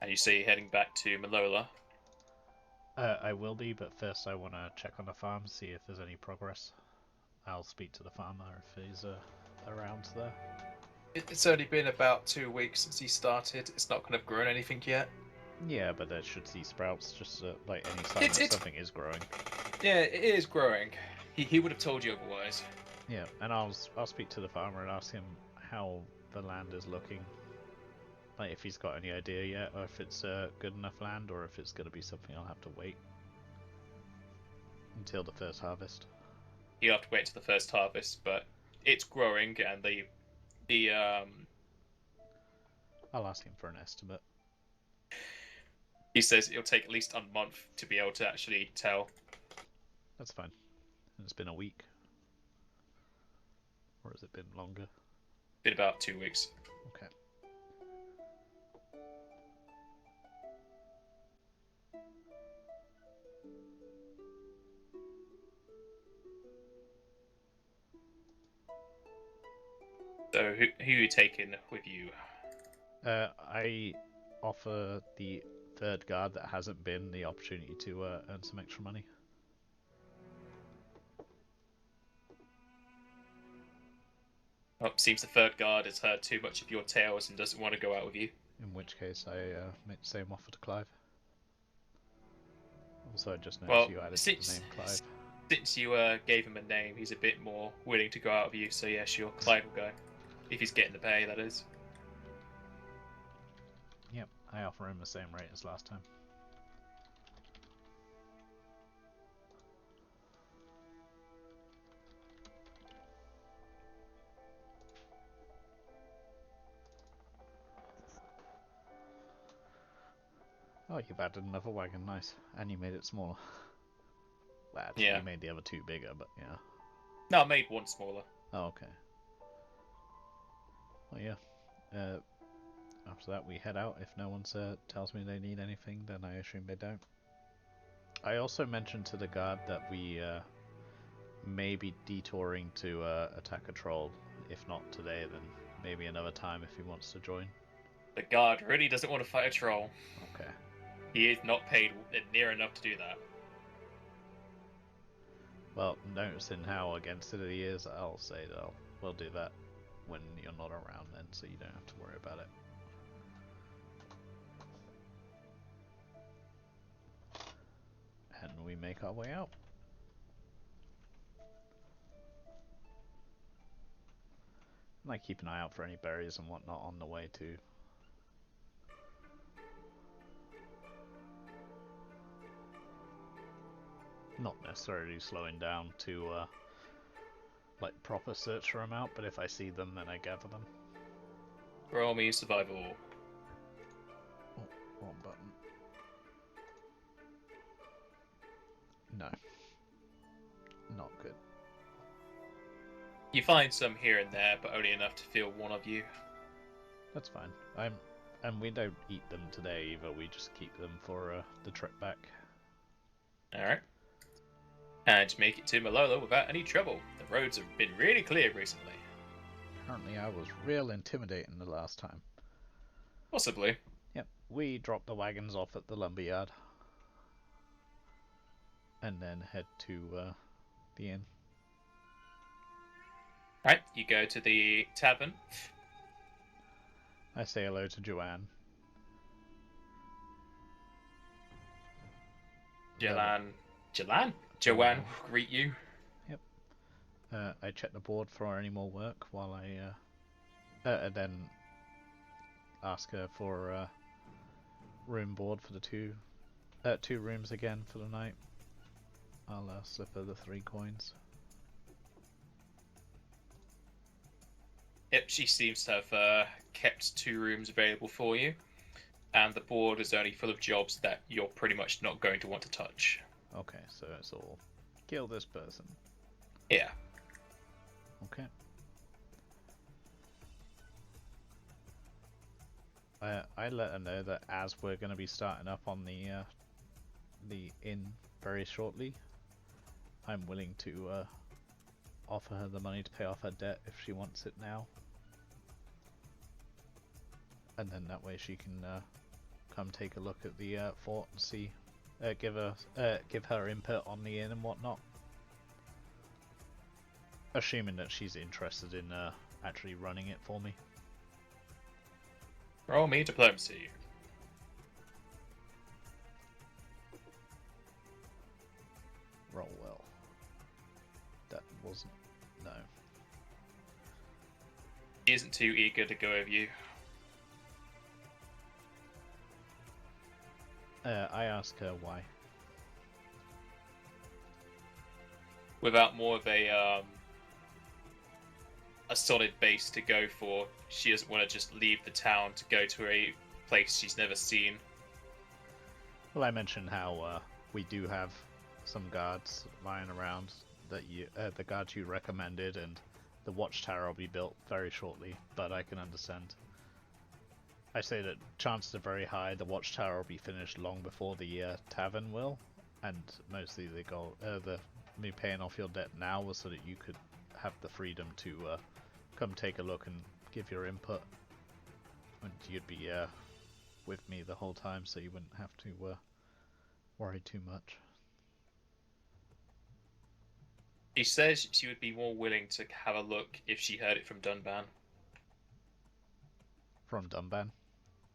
And you see heading back to Malola. I will be, but first I want to check on the farm, see if there's any progress. I'll speak to the farmer if he's around there. It's only been about 2 weeks since he started. It's not kind of grown anything yet. Yeah, but there should see sprouts, just like any sign that something is growing. Yeah, it is growing. He would have told you otherwise. Yeah, and I'll speak to the farmer and ask him how the land is looking. Like if he's got any idea yet, or if it's good enough land, or if it's going to be something I'll have to wait until the first harvest. You have to wait to the first harvest, but it's growing, and I'll ask him for an estimate. he says it'll take at least a month to be able to actually tell. That's fine. And it's been a week. Or has it been longer? Been about 2 weeks. Okay. So who are you taking with you? I offer the third guard that hasn't been the opportunity to earn some extra money. Oh, seems the third guard has heard too much of your tales and doesn't want to go out with you. In which case, I make the same offer to Clive. Also, I just Well, noticed you added the name Clive. Since you gave him a name, he's a bit more willing to go out with you. So yeah, sure, Clive will go. If he's getting the pay, that is. Yep, I offer him the same rate as last time. Oh, you've added another wagon, nice. And you made it smaller. Well, actually, Yeah. you made the other two bigger, but yeah. No, I made one smaller. Oh, okay. Well, yeah. After that, we head out. If no one tells me they need anything, then I assume they don't. I also mentioned to the guard that we may be detouring to attack a troll. If not today, then maybe another time if he wants to join. The guard really doesn't want to fight a troll. Okay. He is not paid near enough to do that. Well, noticing how against it he is, I'll say that we'll do that when you're not around then, so you don't have to worry about it. And we make our way out. And I keep an eye out for any berries and whatnot on the way too. Not necessarily slowing down to like proper search for them out, but if I see them, then I gather them. Roll me survival. Oh, wrong button. No. Not good. You find some here and there, but only enough to fill one of you. That's fine. And we don't eat them today either. We just keep them for the trip back. All right. And make it to Malolo without any trouble. The roads have been really clear recently. Apparently, I was real intimidating the last time. Possibly. Yep. We drop the wagons off at the lumberyard, and then head to the inn. Right, you go to the tavern. I say hello to Joanne. Joanne will greet you. Yep. I check the board for any more work while I then ask her for room board for the two rooms again for the night. I'll slip her the 3 coins. Yep, she seems to have kept 2 rooms available for you. And the board is only full of jobs that you're pretty much not going to want to touch. Okay, so it's all kill this person. Yeah. Okay. I let her know that as we're going to be starting up on the inn very shortly, I'm willing to offer her the money to pay off her debt if she wants it now. And then that way she can come take a look at the fort and see, give her input on the inn and whatnot. Assuming that she's interested in actually running it for me. Roll me diplomacy. Roll well. That wasn't... no. He isn't too eager to go with you. I ask her why. Without more of a solid base to go for, she doesn't want to just leave the town to go to a place she's never seen. Well, I mentioned how we do have some guards lying around that the guards you recommended, and the watchtower will be built very shortly, but I can understand. I say that chances are very high the watchtower will be finished long before the tavern will, and mostly the goal, me paying off your debt now was so that you could have the freedom to come take a look and give your input, and you'd be with me the whole time, so you wouldn't have to worry too much. She says she would be more willing to have a look if she heard it from Dunban. From Dunban?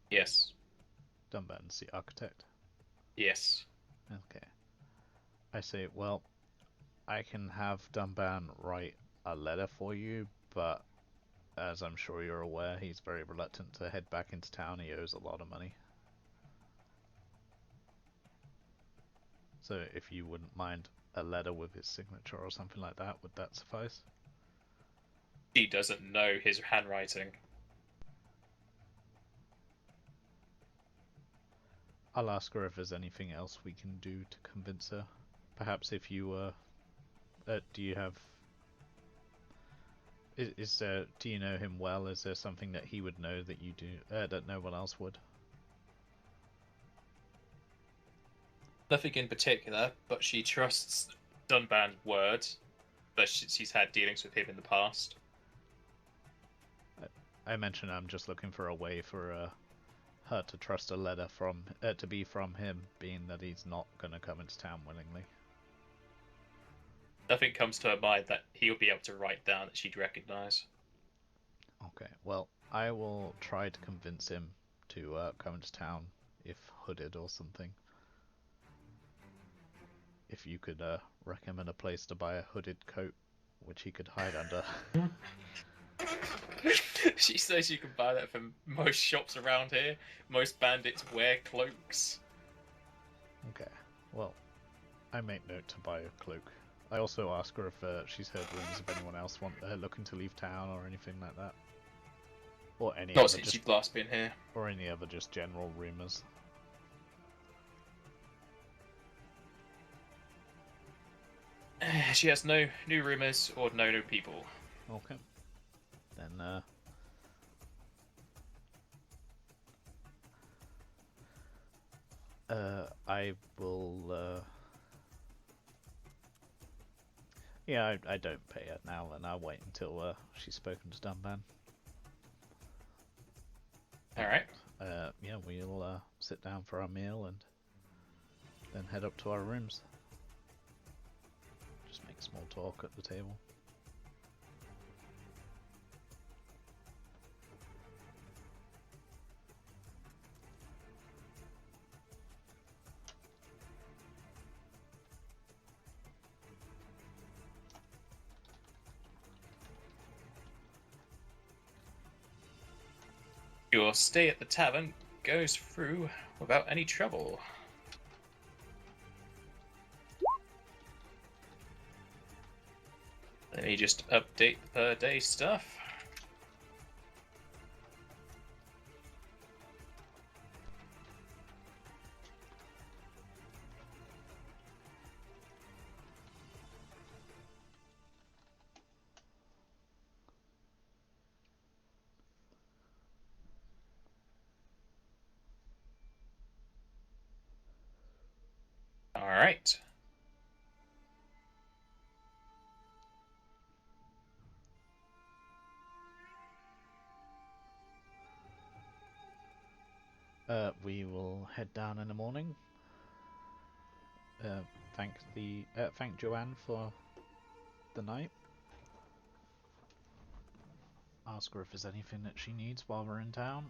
Yes. Dunban's the architect? Yes. Okay. I say, well, I can have Dunban write a letter for you, but as I'm sure you're aware, he's very reluctant to head back into town. He owes a lot of money. So if you wouldn't mind a letter with his signature or something like that, would that suffice? She doesn't know his handwriting. I'll ask her if there's anything else we can do to convince her. Perhaps if you, do you have... Is there... Do you know him well? Is there something that he would know that you do, that no one else would? Nothing in particular, but she trusts Dunban's word, but she's had dealings with him in the past. I mentioned I'm just looking for a way for her to trust a letter from to be from him, being that he's not gonna come into town willingly. Nothing comes to her mind that he'll be able to write down that she'd recognise. Okay, well, I will try to convince him to come into town, if hooded or something. If you could recommend a place to buy a hooded coat, which he could hide under. She says you can buy that from most shops around here. Most bandits wear cloaks. Okay, well, I make note to buy a cloak. I also ask her if she's heard rumors of anyone else looking to leave town or anything like that. Or any Not other since just, you've last been here. or any other just general rumors. She has no new rumors or no new people. Okay. Then, I will, yeah, I don't pay her now, and I'll wait until, she's spoken to Dunban. Alright. Yeah, we'll, sit down for our meal and then head up to our rooms. Just make small talk at the table. Your stay at the tavern goes through without any trouble. Let me just update the per day stuff. Alright. We will head down in the morning. Thank Joanne for the night. Ask her if there's anything that she needs while we're in town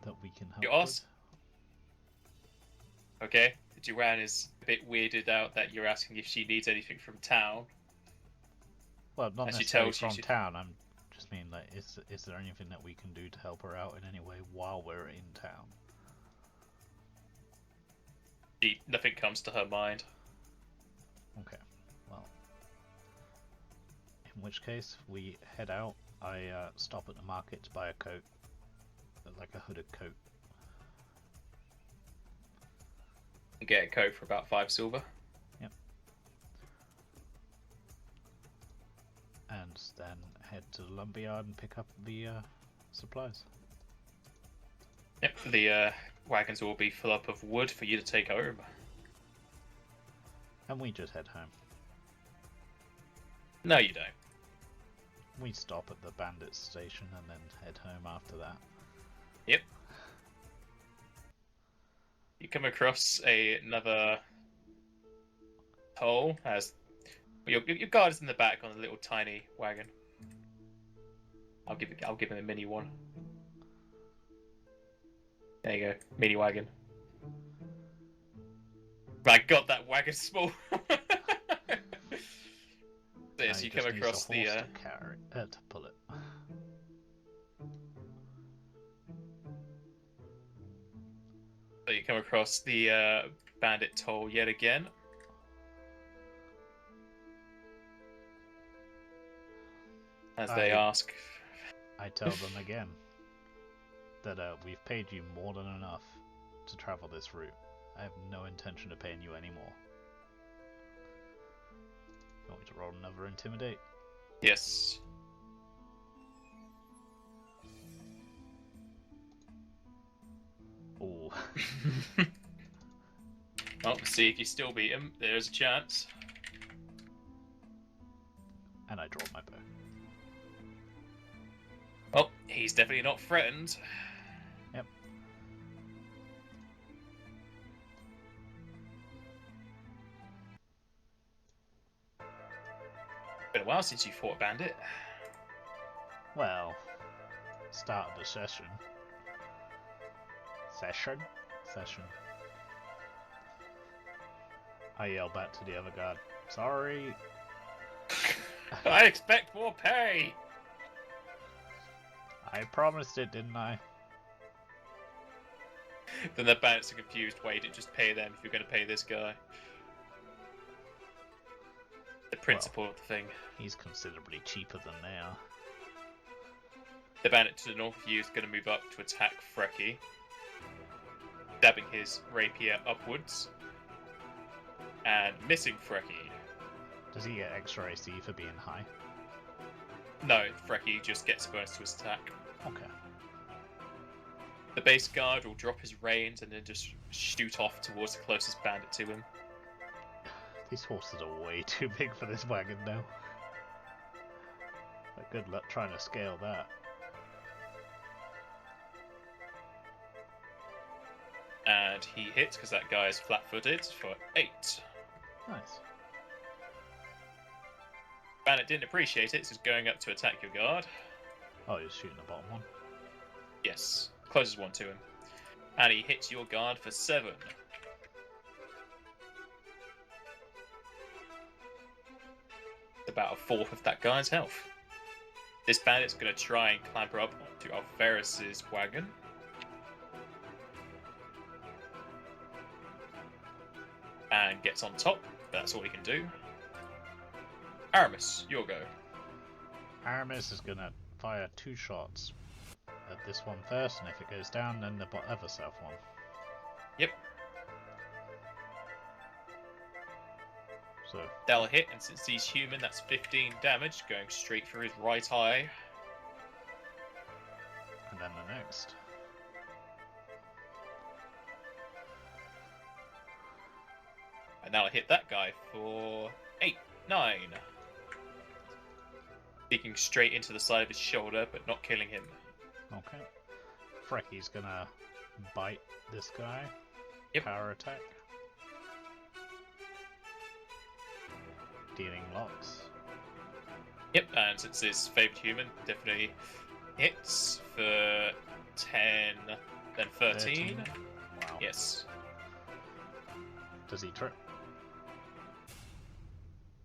that we can help You with. ask? Okay. Joanne is a bit weirded out that you're asking if she needs anything from town. Well, not As she necessarily tells you from she- town. I'm just mean, like, is there anything that we can do to help her out in any way while we're in town? Nothing comes to her mind. Okay, well, in which case we head out. I stop at the market to buy a coat, like a hooded coat. You get a coat for about 5 silver. And then head to the lumberyard and pick up the supplies. Yep, the wagons will be full up of wood for you to take home. And we just head home. No, you don't. We stop at the bandit station and then head home after that. Yep. You come across another toll as your guard is in the back on a little tiny wagon. I'll give him a mini one. There you go, mini wagon. My God, that wagon's small. So yes, you come across the to pull it. So you come across the bandit toll yet again. As they ask. I tell them again that we've paid you more than enough to travel this route. I have no intention of paying you any more. You want me to roll another intimidate? Yes. Oh. Well, see if you still beat him. There's a chance. And I draw my bow. Well, he's definitely not threatened. Yep. Been a while since you fought a bandit. Well, start of the session. Session. I yell back to the other guard. Sorry. I expect more pay. I promised it, didn't I? Then the bandits are confused. Why you didn't just pay them if you're going to pay this guy? The principle of the thing. He's considerably cheaper than they are. The bandit to the north of you is going to move up to attack Frecky, stabbing his rapier upwards and missing Frecky. Does he get extra AC for being high? No, Frecky just gets a bonus to his attack. Okay. The base guard will drop his reins and then just shoot off towards the closest bandit to him. These horses are way too big for this wagon now. But good luck trying to scale that. And he hits because that guy is flat-footed for 8. Nice. Bandit didn't appreciate it, so he's going up to attack your guard. Oh, he's shooting the bottom one. Yes, closest one to him. And he hits your guard for 7. About a fourth of that guy's health. This bandit's going to try and clamber up onto Alvarez's wagon. And gets on top. That's all he can do. Aramis, your go. Aramis is gonna fire 2 shots at this one first, and if it goes down, then the other south one. Yep. So That'll hit, and since he's human, that's 15 damage going straight through his right eye. And then the next. And that'll hit that guy for 9. Speaking straight into the side of his shoulder, but not killing him. Okay. Frecky's gonna bite this guy. Yep. Power attack. Dealing lots. Yep, and since his favourite human, definitely hits for 10, then 13. Wow. Yes. Does he trip?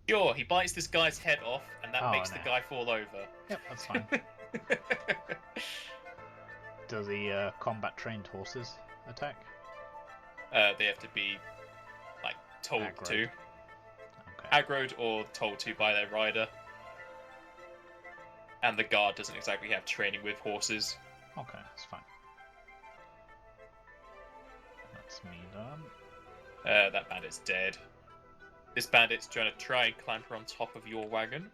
Sure, he bites this guy's head off, and that makes no. the guy fall over. Yep, that's fine. Does the combat trained horses attack? They have to be, like, told Aggroed. to. Okay. Aggroed or told to by their rider. And the guard doesn't exactly have training with horses. Okay, that's fine. That's me done. That bandit's dead. This bandit's trying to try and clamber on top of your wagon.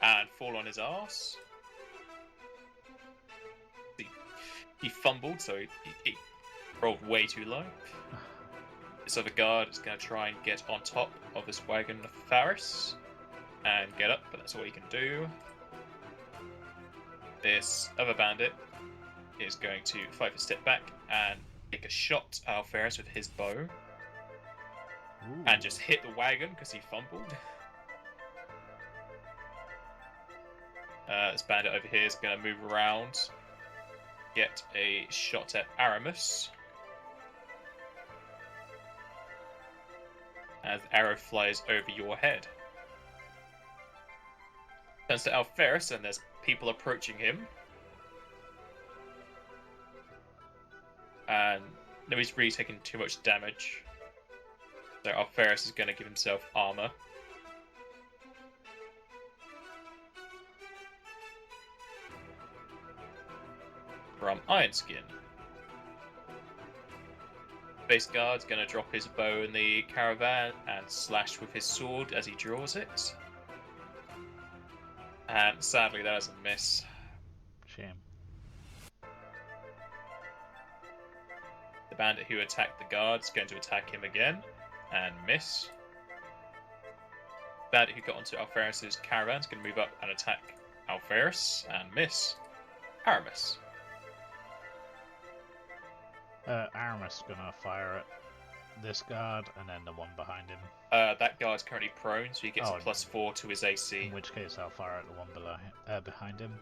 And fall on his arse. He fumbled, so he rolled way too low. This other guard is going to try and get on top of this wagon of Faris. and get up, but that's all he can do. This other bandit is going to 5 a step back and take a shot at Alferis with his bow. Ooh. And just hit the wagon because he fumbled. This bandit over here is going to move around, get a shot at Aramis. As the arrow flies over your head. Turns to Alferis, and there's people approaching him. And no, he's really taking too much damage. So Alferis is going to give himself armor. From Ironskin. Base guard's going to drop his bow in the caravan and slash with his sword as he draws it. And sadly that is a miss. Shame. The bandit who attacked the guard is going to attack him again and miss. The bandit who got onto Alferis' caravan is going to move up and attack Alferis and miss. Aramis. Aramis gonna fire at this guard and then the one behind him. That guard's currently prone, so he gets a +4 to his AC. In which case I'll fire at the one behind him.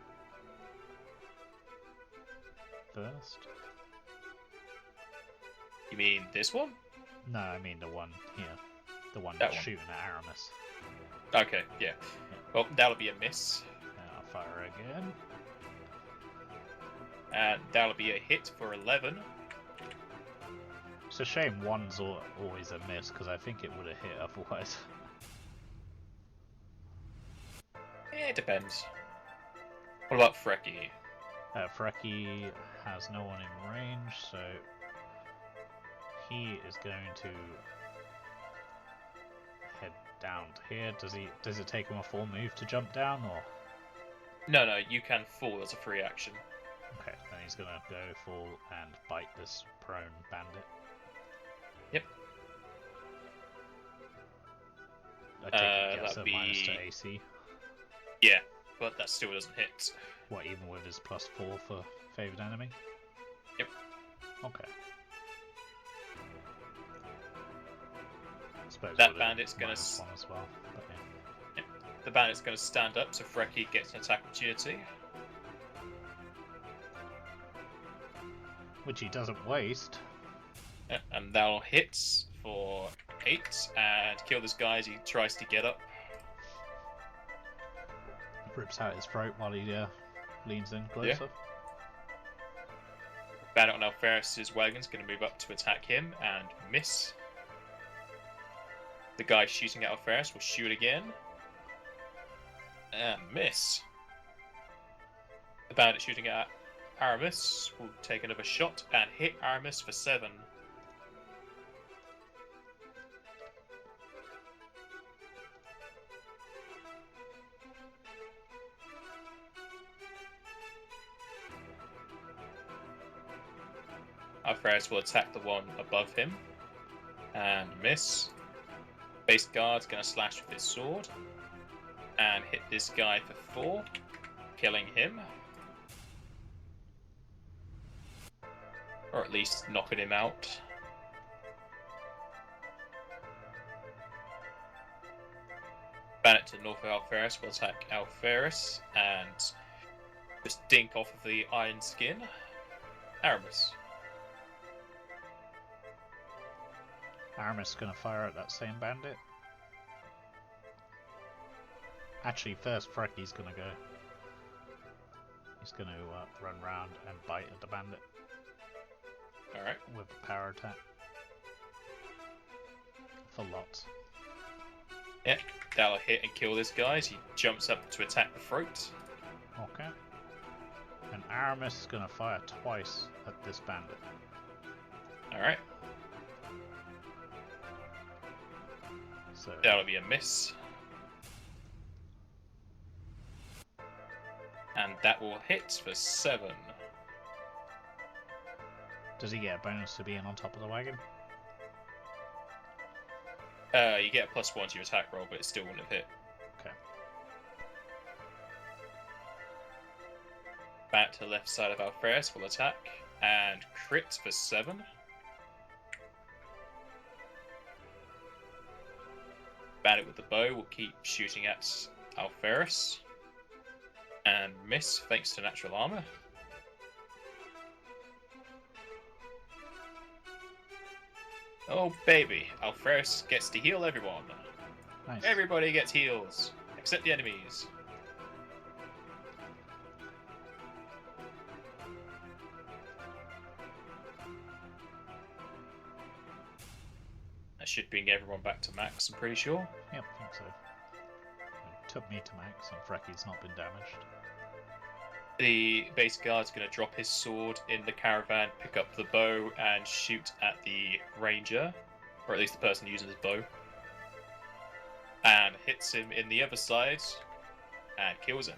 First? You mean this one? No, I mean the one here. The one That that's one. shooting at Aramis. Okay, yeah. Well, that'll be a miss. And I'll fire again. And that'll be a hit for 11. It's a shame one's always a miss, because I think it would have hit otherwise. It depends. What about Freki? Freki has no one in range, so he is going to head down to here. Does it take him a full move to jump down, or? No, you can fall as a free action. Okay, then he's gonna go full and bite this prone bandit. Yep. I take it gets that'd a minus to be- AC. Yeah, but that still doesn't hit. What, even with his +4 for favored enemy? Yep. Okay. Suppose That with a bandit's gonna -1 as well. But yeah. The bandit's going to stand up, so Freki gets an attack opportunity. Which he doesn't waste. Yeah, and that'll hit for 8 and kill this guy as he tries to get up. Rips out his throat while he leans in closer. Yeah. Bandit on Alferis' wagon's going to move up to attack him and miss. The guy shooting at Alferis will shoot again. And miss. The bandit shooting at Aramis will take another shot and hit Aramis for 7. Alferis will attack the one above him and miss. Base guard's going to slash with his sword and hit this guy for 4, killing him. Or at least knocking him out. Bandit to north of Alferis will attack Alferis and just dink off of the iron skin. Aramis. Aramis is going to fire at that same bandit. Actually, first Freki's going to go. He's going to run round and bite at the bandit. Alright. With a power attack. For lots. Yeah, that'll hit and kill this guy as he jumps up to attack the throat. Okay. And Aramis is going to fire twice at this bandit. Alright, So that'll be a miss. And that will hit for 7. does he get a bonus to being on top of the wagon? You get a +1 to your attack roll, but it still wouldn't have hit. Okay. Back to the left side of Alferis will attack and crit for 7. Bandit with the bow will keep shooting at Alferis and miss thanks to natural armor. Oh baby, Alferis gets to heal everyone. Nice. Everybody gets heals, except the enemies. That should bring everyone back to max, I'm pretty sure. Yep, I think so. It took me to max, and Frecky's not been damaged. The base guard's going to drop his sword in the caravan, pick up the bow, and shoot at the ranger, or at least the person using his bow, and hits him in the other side and kills him.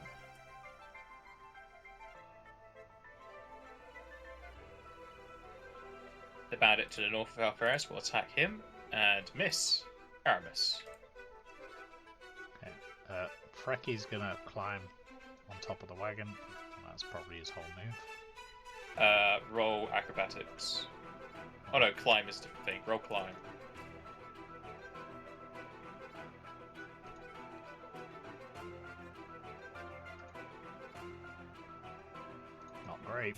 The bandit to the north of Alferis will attack him and miss Aramis. Okay, Frecky's gonna climb on top of the wagon. That's probably his whole move. Roll acrobatics. Oh no, climb is a different thing. Roll climb. Not great.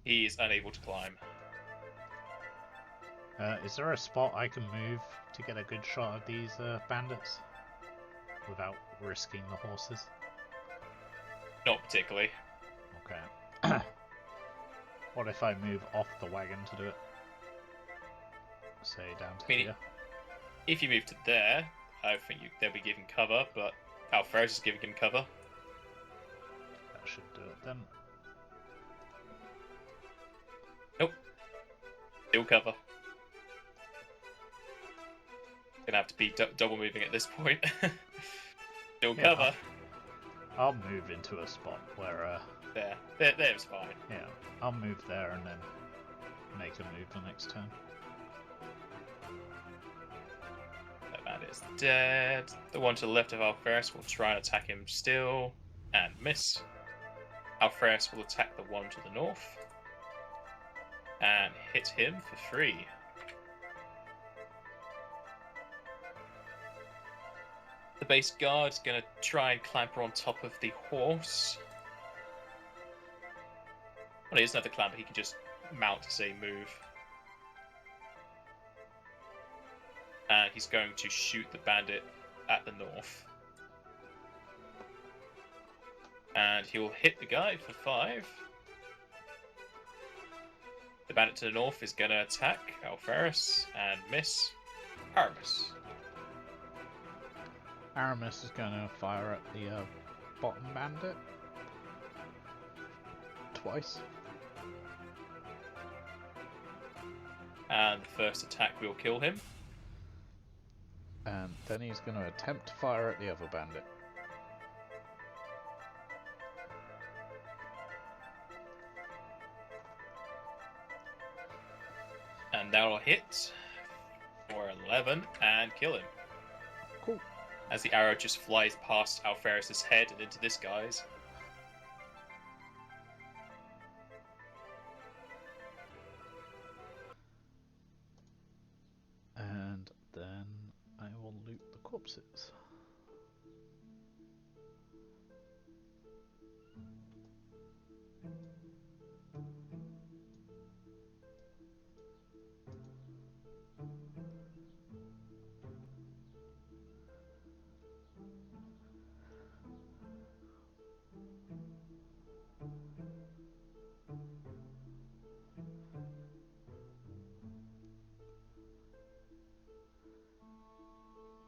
He is unable to climb. Is there a spot I can move to get a good shot of these bandits without risking the horses? Not particularly. Okay. What if I move off the wagon to do it? Say down to here. If you move to there, I think they'll be given cover, but Alferis is giving him cover. That should do it then. Nope. Still cover. Gonna have to be double moving at this point. Still Yeah, cover. I'll move into a spot where There's fine. yeah, I'll move there and then make a move the next turn. That man is dead. The one to the left of Alferis will try and attack him still and miss. Alferis will attack the one to the north and hit him for 3. The base guard is going to try and clamber on top of the horse. Well, he doesn't have the clamber, he can just mount to say move. And he's going to shoot the bandit at the north. And he will hit the guy for 5. The bandit to the north is going to attack Alferis and miss Aramis. Aramis is going to fire at the bottom bandit. Twice. And the first attack will kill him. And then he's going to attempt to fire at the other bandit. And that'll hit for 11 and kill him. Cool. As the arrow just flies past Alferis' head and into this guy's. And then I will loot the corpses.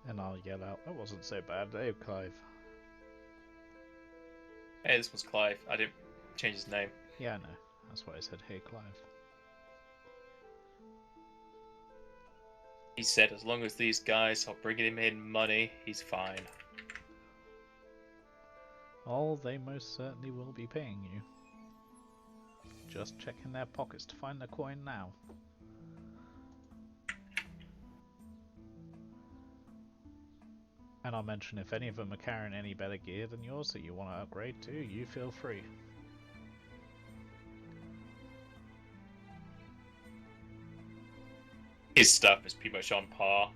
And I'll yell out, that wasn't so bad, eh, Clive? Hey, this was Clive. I didn't change his name. Yeah, I know. That's why I said, hey, Clive. He said as long as these guys are bringing him in money, he's fine. Oh, they most certainly will be paying you. Just checking their pockets to find the coin now. And I'll mention if any of them are carrying any better gear than yours that you want to upgrade to, you feel free. His stuff is pretty much on par.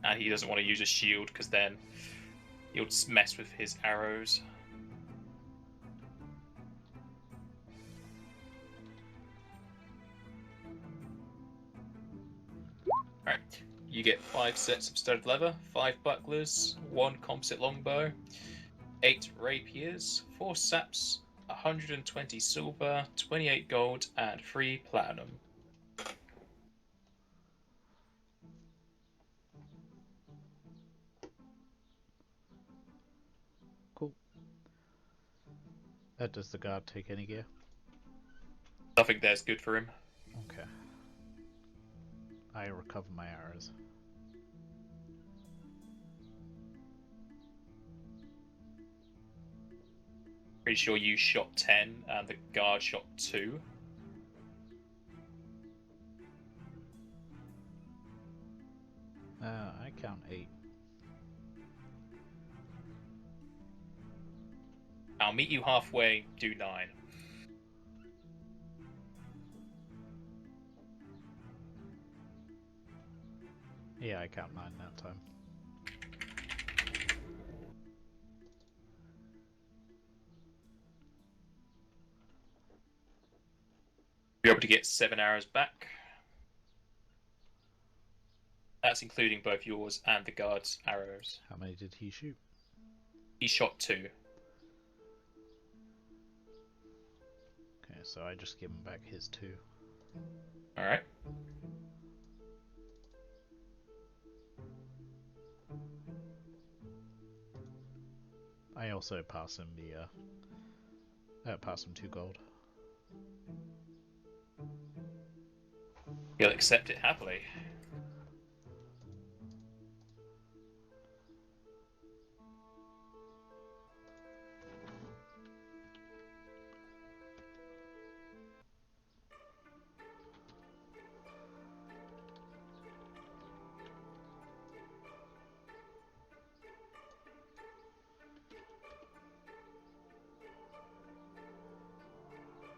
And he doesn't want to use a shield because then he'll just mess with his arrows. Alright, you get 5 sets of studded leather, 5 bucklers, 1 composite longbow, 8 rapiers, 4 saps, 120 silver, 28 gold, and 3 platinum. Cool. Does the guard take any gear? Nothing there's good for him. Okay. I recover my arrows. Pretty sure you shot 10 and the guard shot 2. I count 8. I'll meet you halfway, do 9. Yeah, I count 9 that time. You're able to get 7 arrows back. That's including both yours and the guard's arrows. How many did he shoot? He shot 2. Okay, so I just give him back his 2. Alright. I also pass him pass him 2 gold. He'll accept it happily.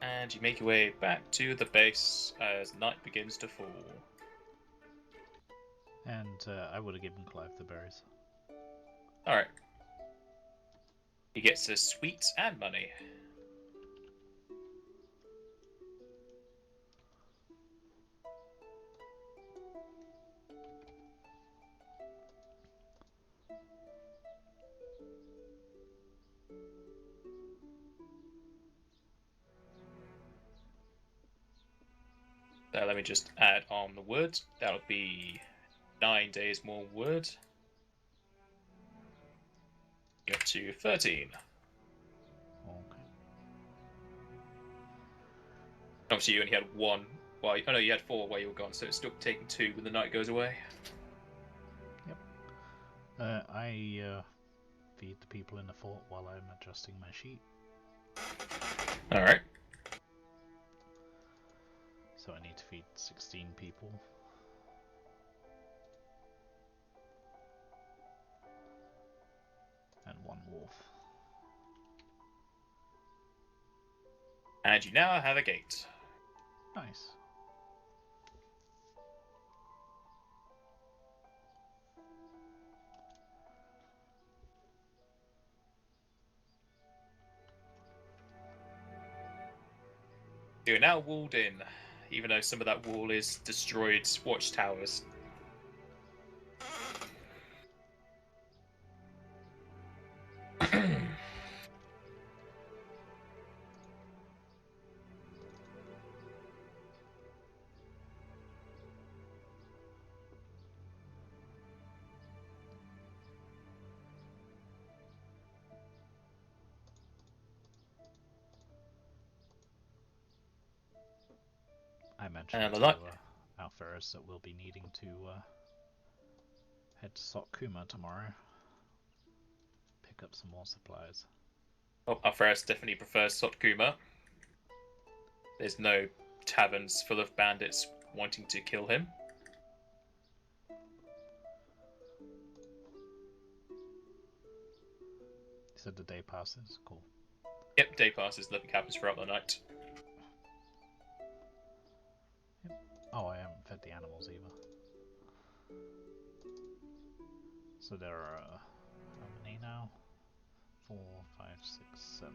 And you make your way back to the base as night begins to fall. And I would have given Clive the berries. Alright. He gets his sweets and money. Let me just add on the wood. That'll be 9 days more wood. You're up to 13. Okay. Obviously, you only had 1. Well, oh no, you had 4 while you were gone, so it's still taking 2 when the night goes away. Yep. I feed the people in the fort while I'm adjusting my sheet. Alright. So I need to feed 16 people. And 1 wolf. And you now have a gate. Nice. You're now walled in, even though some of that wall is destroyed watchtowers. I mentioned And to the Alferis that we'll be needing to head to Sotkuma tomorrow. Pick up some more supplies. Oh, Alferis definitely prefers Sotkuma. There's no taverns full of bandits wanting to kill him. You said the day passes? Cool. Yep, day passes, nothing happens throughout the night. Oh, I haven't fed the animals either. So there are how many now? 4, 5, 6, 7.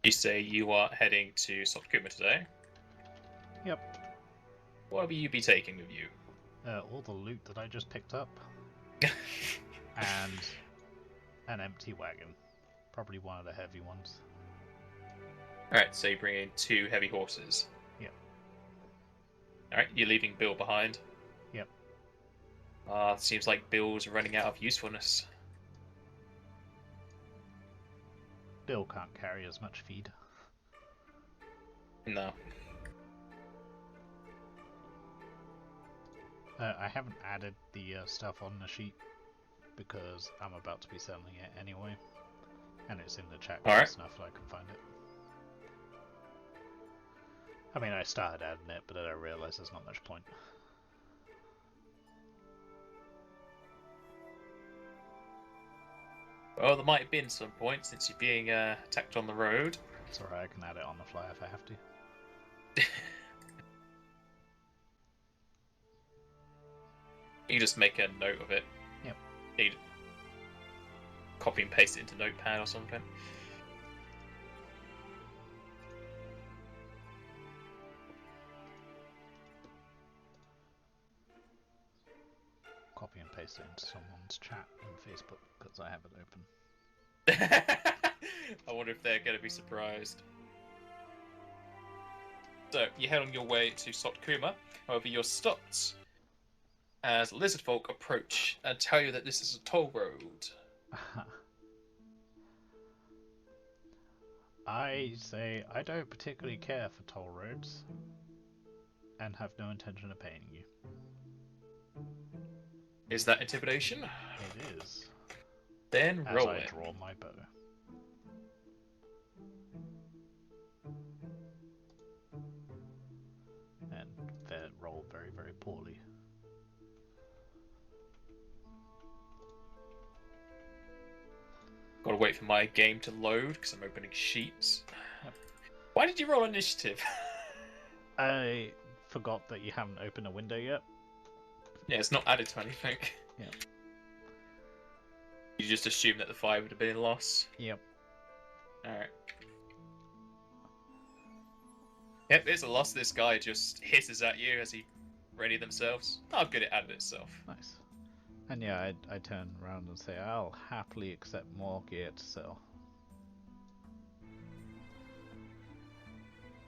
You say you are heading to Sotkuma today. Yep. What will you be taking with you? All the loot that I just picked up. And an empty wagon. Probably one of the heavy ones. Alright, so you bring in 2 heavy horses. Yep. Alright, you're leaving Bill behind. Yep. Seems like Bill's running out of usefulness. Bill can't carry as much feed. No. I haven't added the stuff on the sheet because I'm about to be selling it anyway, and it's in the chat Alright. enough that I can find it. I mean, I started adding it, but then I realised there's not much point. Well, there might have been some point since you're being attacked on the road. It's alright, I can add it on the fly if I have to. You just make a note of it. Yep. You copy and paste it into Notepad or something. Copy and paste it into someone's chat in Facebook because I have it open. I wonder if they're going to be surprised. So, you head on your way to Sotkuma. However, you're stopped as lizard folk approach and tell you that this is a toll road. I say I don't particularly care for toll roads and have no intention of paying you. Is that intimidation? It is. Then As roll I it. draw my bow. And they roll very, very poorly. Gotta wait for my game to load because I'm opening sheets. Yep. Why did you roll initiative? I forgot that you haven't opened a window yet. Yeah, it's not added to anything. Yep. You just assume that the 5 would have been a loss. Yep. Alright. Yep, it's a loss. This guy just hisses at you as he ready themselves. Oh, good, it added itself. Nice. And yeah, I turn around and say, I'll happily accept more gear to sell.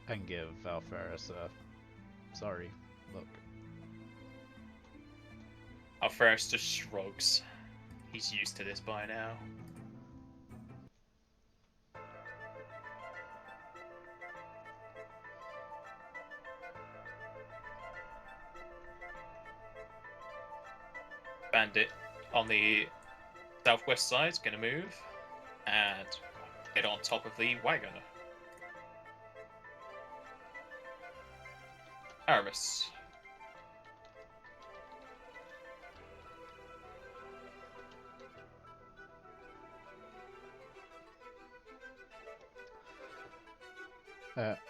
And give Alferis a sorry look. Alferis just shrugs. He's used to this by now. Bandit on the southwest side is going to move and get on top of the wagon. Aramis.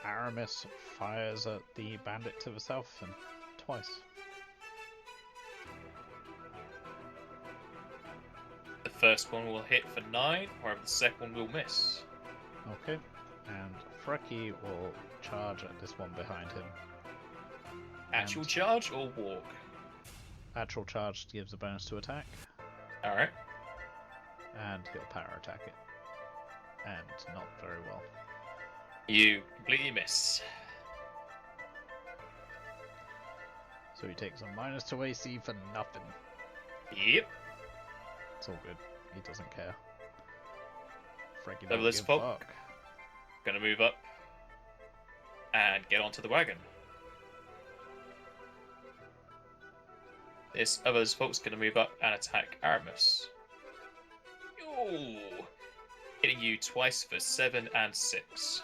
Aramis fires at the bandit to the south and twice. The first one will hit for 9, however the second one will miss. Okay, and Frecky will charge at this one behind him. Actual And charge or walk? actual charge gives a bonus to attack, Alright. and he'll power attack it. and not very well. You completely miss. So he takes a -2 AC for nothing. Yep. It's all good. He doesn't care. Frankie Level don't this give folk. fuck. Gonna move up and get onto the wagon. This other folk's gonna move up and attack Aramis. Ooh. Hitting you twice for 7 and 6.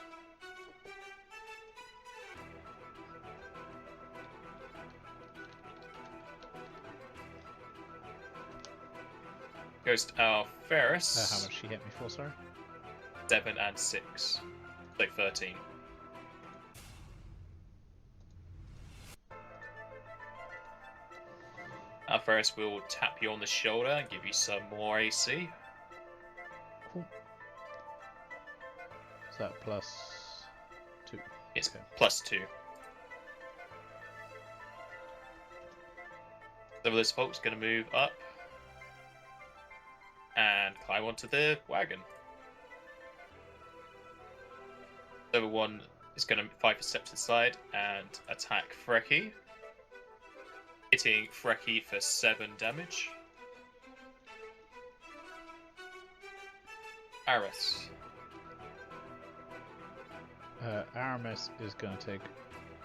Goes to Alferis. How much she hit me for, sorry? 7 and 6. So 13. Alferis will tap you on the shoulder and give you some more AC. Cool. Is that +2? It's Okay. +2. So this folk's going to move up and climb onto the wagon. The other one is going to 5 steps to the side and attack Frecky. Hitting Frecky for 7 damage. Aris. Aramis is going to take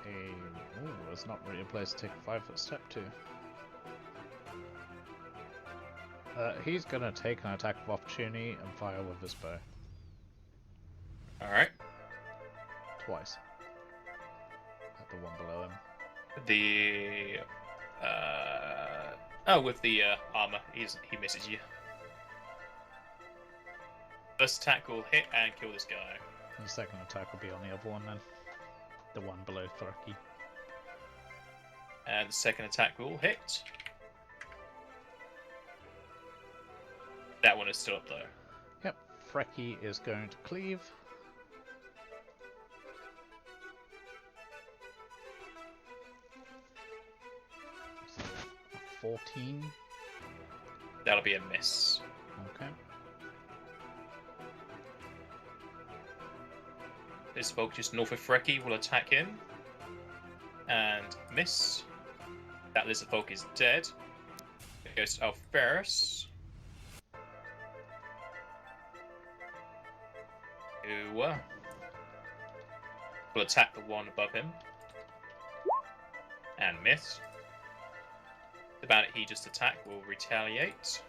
a... Ooh, there's not really a place to take a 5-foot step to. He's going to take an attack of opportunity and fire with his bow. Alright. Twice. At the one below him. The... with the armor, he misses you. First attack will hit and kill this guy. And the second attack will be on the other one then. The one below Thurky. And the second attack will hit. That one is still up though. Yep, Frecky is going to cleave. So, 14. That'll be a miss. Okay. This folk just north of Frecky will attack him. And miss. That lizard folk is dead. It goes to Alferis. Who will attack the one above him. And miss. The bandit he just attacked will retaliate.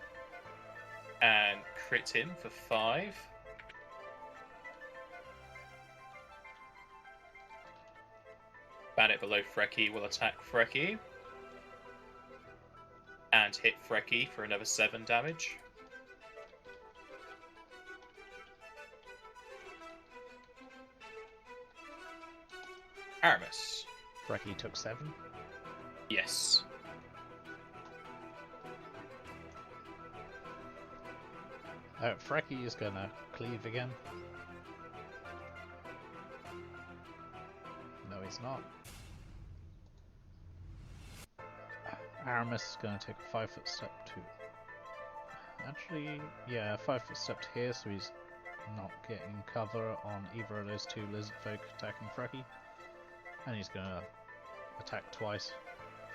And crit him for 5. Bandit below Frecky will attack Frecky. And hit Frecky for another 7 damage. Aramis. Frecky took 7. Yes. Frecky is gonna cleave again. No, he's not. Aramis is gonna take a 5-foot step to... Actually, yeah, 5-foot step to here, so he's not getting cover on either of those two lizard folk attacking Frecky. And he's gonna attack twice.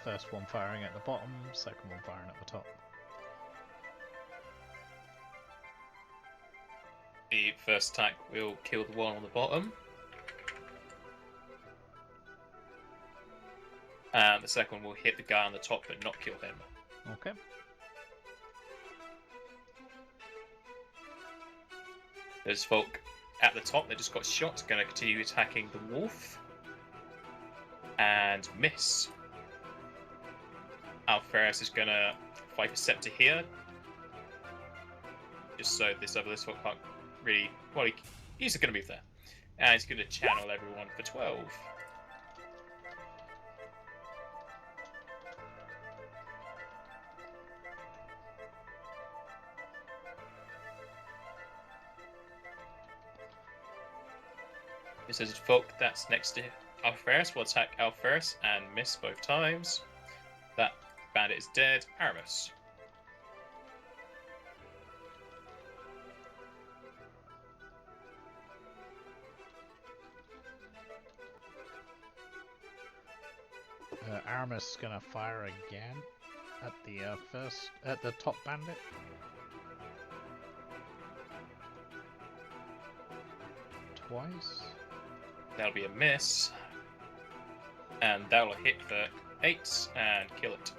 First one firing at the bottom, second one firing at the top. The first attack will kill the one on the bottom. And the second one will hit the guy on the top but not kill him. Okay. There's folk at the top that just got shot, going to continue attacking the wolf. And miss. Alferis is going to fight a step to here. Just so this folk can't really... Well, he's going to move there. And he's going to channel everyone for 12. This is folk that's next to Alferis will attack Alferis and miss both times. That bandit is dead. Aramis. Aramis is gonna fire again at the top bandit. Twice. That'll be a miss. And that'll hit for 8 and kill it.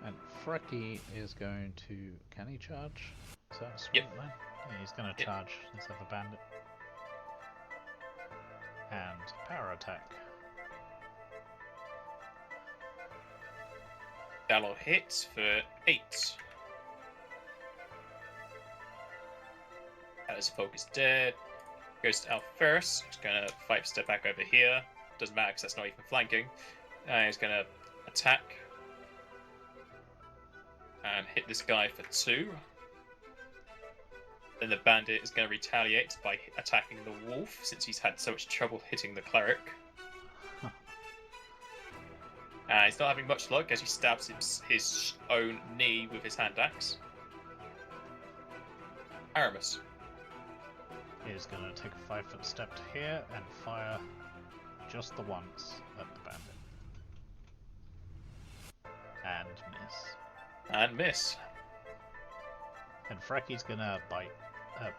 And Frecky is going to... Can he charge? Is that a sprint Yep. line? Yeah, he's going to Yep. charge this other bandit. And power attack. That'll hit for 8. NapazTrix is dead. Goes to Al first. He's gonna 5-step back over here. Doesn't matter because that's not even flanking. And he's gonna attack. And hit this guy for 2. Then the bandit is going to retaliate by attacking the wolf, since he's had so much trouble hitting the cleric. And he's not having much luck as he stabs his own knee with his hand axe. Aramis. He's going to take a 5-foot step to here and fire just the once at the bandit. And miss. And miss. And Frecky's going to bite,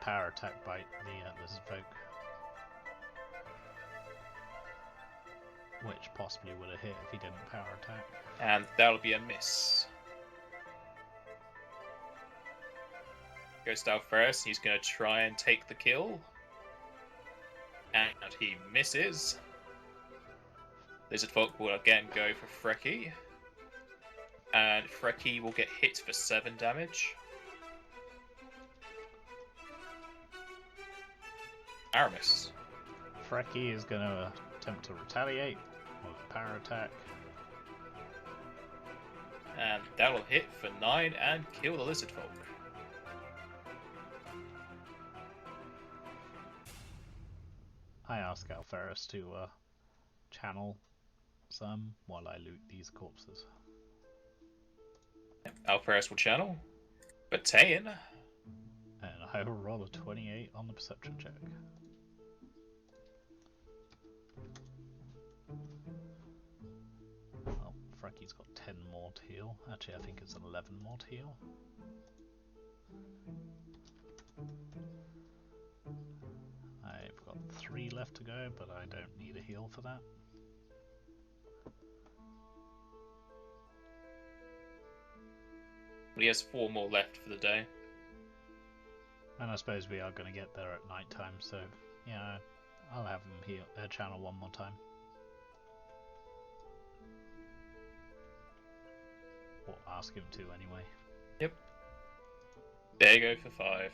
power attack bite the lizard folk. Which possibly would have hit if he didn't power attack. And that'll be a miss. Goes down first. He's going to try and take the kill. And he misses. Lizard folk will again go for Frecky. And Frecky will get hit for 7 damage. Aramis. Frecky is going to attempt to retaliate with a power attack. And that'll hit for 9 and kill the lizard folk. I ask Alferus to channel some while I loot these corpses. Alferus will channel. Batain. And I will roll a 28 on the perception check. Well, Frecky's got 10 more to heal. Actually, I think it's 11 more to heal. I've got 3 left to go, but I don't need a heal for that. He has 4 more left for the day. And I suppose we are going to get there at night time, so yeah, I'll have him heal channel one more time. Or ask him to anyway. Yep. There you go for 5.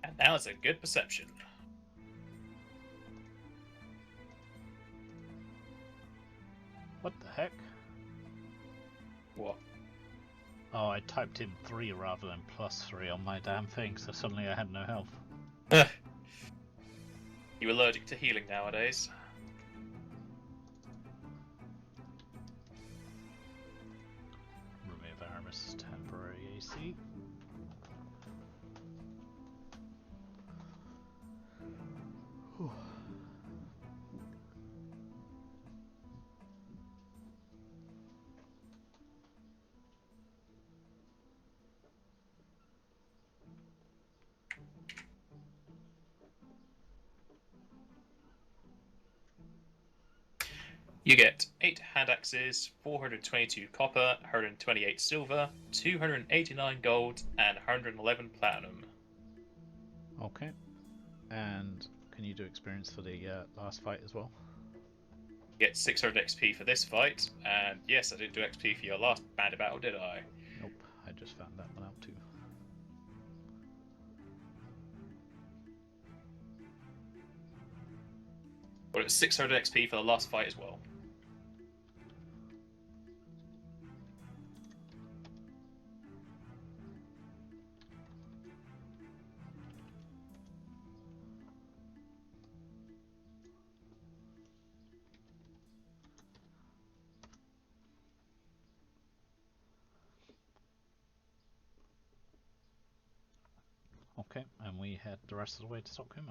And now it's a good perception. What the heck? What? Oh, I typed in 3 rather than +3 on my damn thing, so suddenly I had no health. You allergic to healing nowadays? Remove Aramis' temporary AC. Whew. You get 8 hand axes, 422 copper, 128 silver, 289 gold, and 111 platinum. Okay. And can you do experience for the last fight as well? You get 600 XP for this fight, and yes, I didn't do XP for your last bandit battle, did I? Nope, I just found that one out too. But it's 600 XP for the last fight as well. Okay, and we head the rest of the way to Stockholm.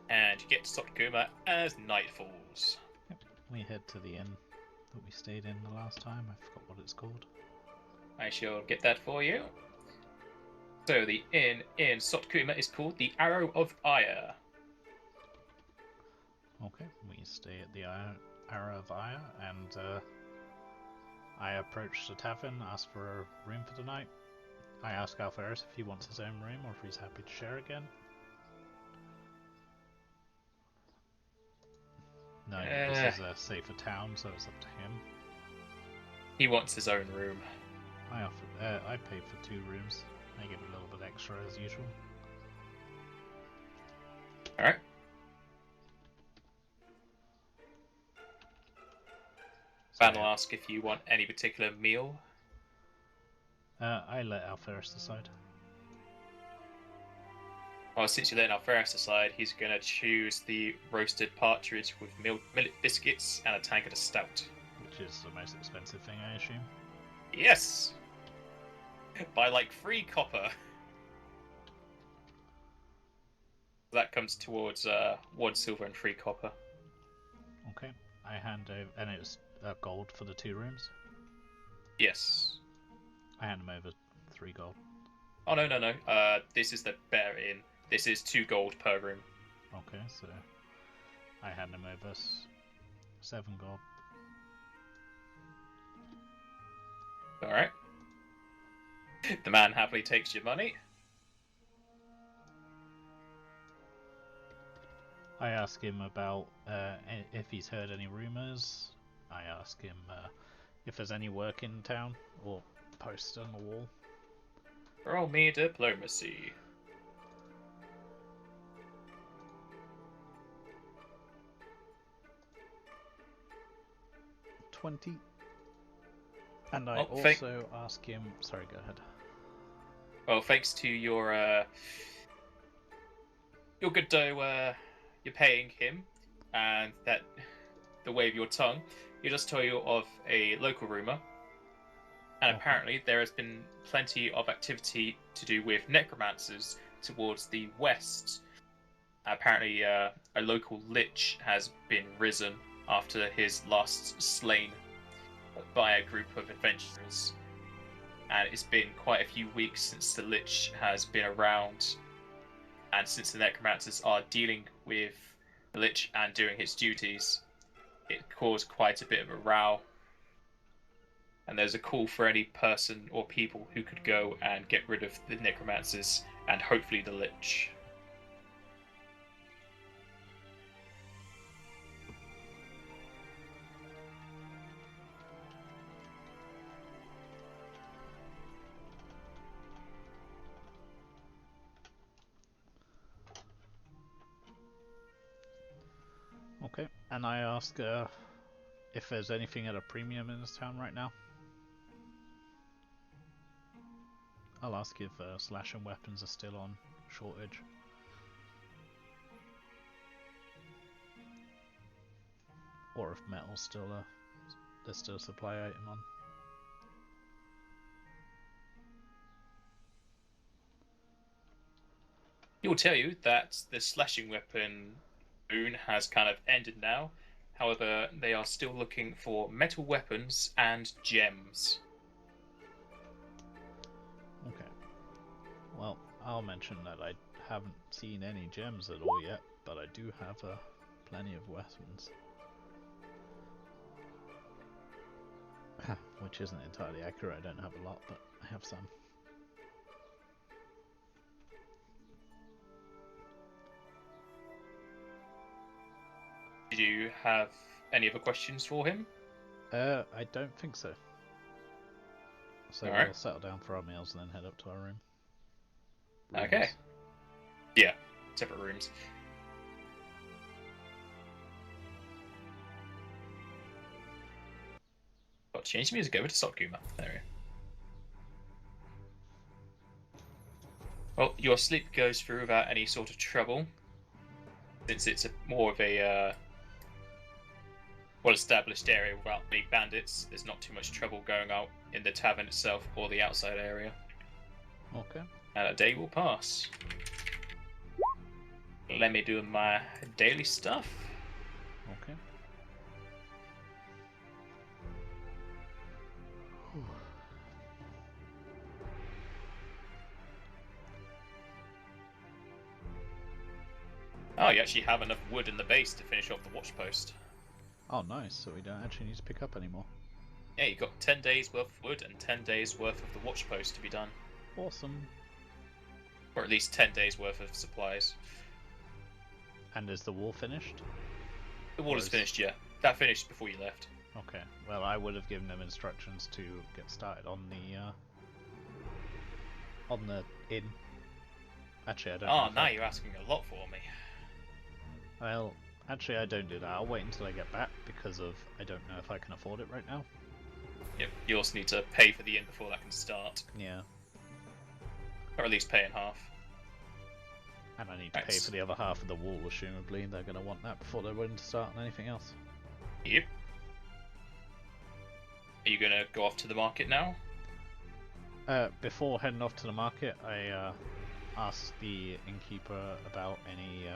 And you get to Stockholm as night falls. Yep, we head to the inn that we stayed in the last time. I forgot what it's called. I shall get that for you. So the inn in Stockholm is called the Arrow of Ire. Okay, we stay at the Aallarra of Ire, and I approach the tavern, ask for a room for the night. I ask Alferis if he wants his own room or if he's happy to share again. No, this is a safer town, so it's up to him. He wants his own room. I paid for 2 rooms. I give a little bit extra as usual. Alright. Van will ask if you want any particular meal. I let Alferis decide. Well, since you let Alferis decide, he's going to choose the roasted partridge with millet biscuits and a tankard of stout. Which is the most expensive thing, I assume? Yes! By like 3 copper. That comes towards 1 silver and 3 copper. Okay, I hand over, and it's gold for the 2 rooms? Yes. I hand him over 3 gold. Oh, no. This is the better inn. This is 2 gold per room. Okay, so I hand him over 7 gold. Alright. The man happily takes your money. I ask him about if he's heard any rumours. I ask him if there's any work in town or posts on the wall. Roll me diplomacy. 20. And I also ask him... Sorry, go ahead. Well, thanks to your good dough, you're paying him, and that the way of your tongue, he just tell you of a local rumor, and apparently there has been plenty of activity to do with necromancers towards the west. Apparently, a local lich has been risen after his last slain by a group of adventurers. And it's been quite a few weeks since the lich has been around, and since the necromancers are dealing with the lich and doing its duties, it caused quite a bit of a row. And there's a call for any person or people who could go and get rid of the necromancers and hopefully the lich. Okay, and I ask if there's anything at a premium in this town right now. I'll ask if slashing weapons are still on shortage. Or if metal's still there's still a supply item on. He will tell you that the slashing weapon boon has kind of ended now. However, they are still looking for metal weapons and gems. Okay. Well, I'll mention that I haven't seen any gems at all yet, but I do have plenty of weapons. Which isn't entirely accurate, I don't have a lot, but I have some. Did you have any other questions for him? I don't think so. So we'll settle down for our meals and then head up to our room. Okay. Yeah, separate rooms. Got to change the music over to Sokuma. There we go. Well, your sleep goes through without any sort of trouble, since it's more of a well-established area without any bandits. There's not too much trouble going out in the tavern itself or the outside area. Okay. And a day will pass. Let me do my daily stuff. Okay. Oh, you actually have enough wood in the base to finish off the watch post. Oh, nice. So we don't actually need to pick up anymore. Yeah, you got 10 days worth of wood and 10 days worth of the watch post to be done. Awesome. Or at least 10 days worth of supplies. And is the wall finished? The wall is finished, yeah. That finished before you left. Okay. Well, I would have given them instructions to get started on the inn. Actually, I don't. Oh, now you're asking a lot for me. Well, actually, I don't do that. I'll wait until I get back because of I don't know if I can afford it right now. Yep, you also need to pay for the inn before that can start. Yeah. Or at least pay in half. And I need to pay for the other half of the wall, assumably. They're going to want that before they're willing to start on anything else. Yep. Are you going to go off to the market now? Before heading off to the market, I asked the innkeeper about any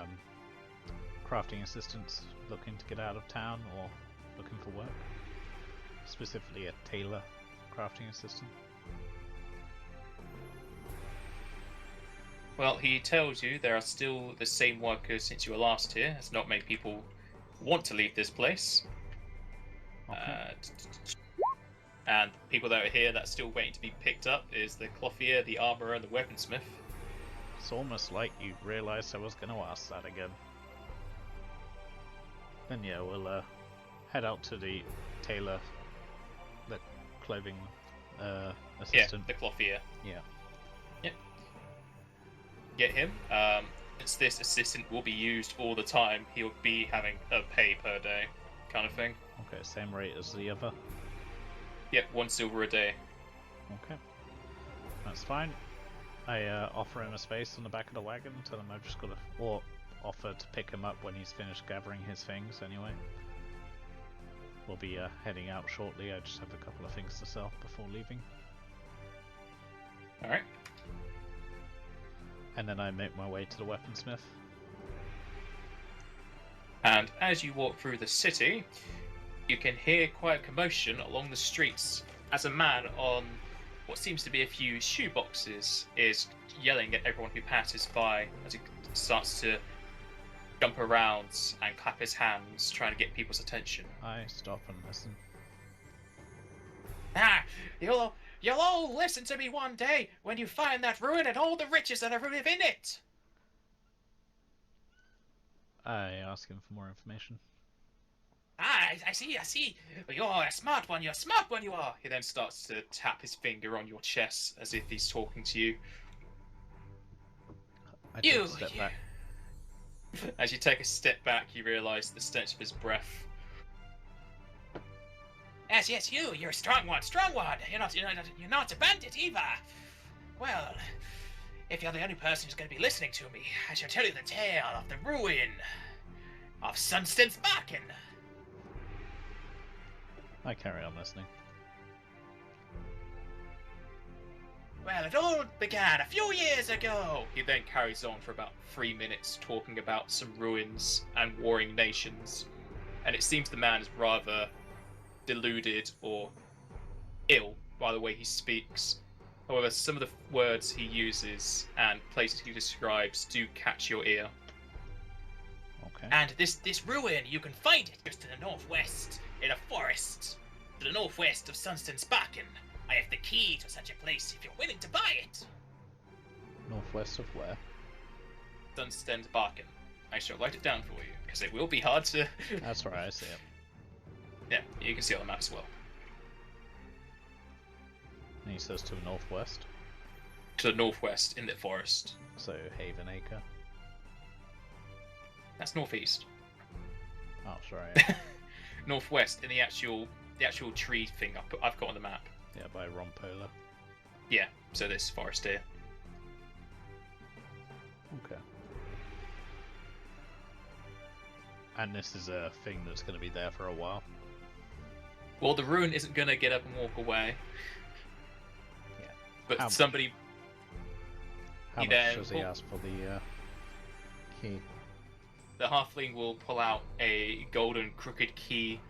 crafting assistants looking to get out of town or looking for work. Specifically a tailor crafting assistant. Well, he tells you there are still the same workers since you were last here. Has not made people want to leave this place. Okay. And people that are here that's still waiting to be picked up is the clothier, the armourer, and the weaponsmith. It's almost like you realised I was going to ask that again. Then yeah, we'll head out to the tailor, the clothing assistant. Yeah, the clothier. Yeah. Yep. Get him. Since this assistant will be used all the time, he'll be having a pay per day kind of thing. Okay, same rate as the other. Yep, 1 silver a day. Okay. That's fine. I offer him a space on the back of the wagon, tell him I've just got to... or offer to pick him up when he's finished gathering his things anyway. We'll be heading out shortly, I just have a couple of things to sell before leaving. Alright. And then I make my way to the weaponsmith. And as you walk through the city, you can hear quite a commotion along the streets as a man on what seems to be a few shoeboxes is yelling at everyone who passes by as he starts to jump around and clap his hands, trying to get people's attention. I stop and listen. Ah, you'll all listen to me one day when you find that ruin and all the riches that are within it. I ask him for more information. Ah, I see. You're a smart one, you are. He then starts to tap his finger on your chest as if he's talking to you. I take a step back. As you take a step back, you realise the stench of his breath. Yes, you're a strong one. You're not a bandit either. Well, if you're the only person who's going to be listening to me, I shall tell you the tale of the ruin of Sunsten's Bakken. I carry on listening. Well, it all began a few years ago. He then carries on for about 3 minutes talking about some ruins and warring nations. And it seems the man is rather deluded or ill by the way he speaks. However, some of the words he uses and places he describes do catch your ear. Okay. And this ruin, you can find it just to the northwest, in a forest, to the northwest of Sunsten's Bakken. I have the key to such a place if you're willing to buy it. Northwest of where? Sunsten's Bakken. I shall write it down for you, because it will be hard to... That's right, I see it. Yeah, you can see it on the map as well. And he says to the northwest. To the northwest, in the forest. So, Haven Acre. That's northeast. Oh, sorry. Northwest, in the actual tree thing I've got on the map. Yeah, by Rompola. Yeah, so this forest here. Okay. And this is a thing that's going to be there for a while. Well, the ruin isn't going to get up and walk away. Yeah. But How somebody... How He much then does he pull- ask for the key? The halfling will pull out a golden crooked key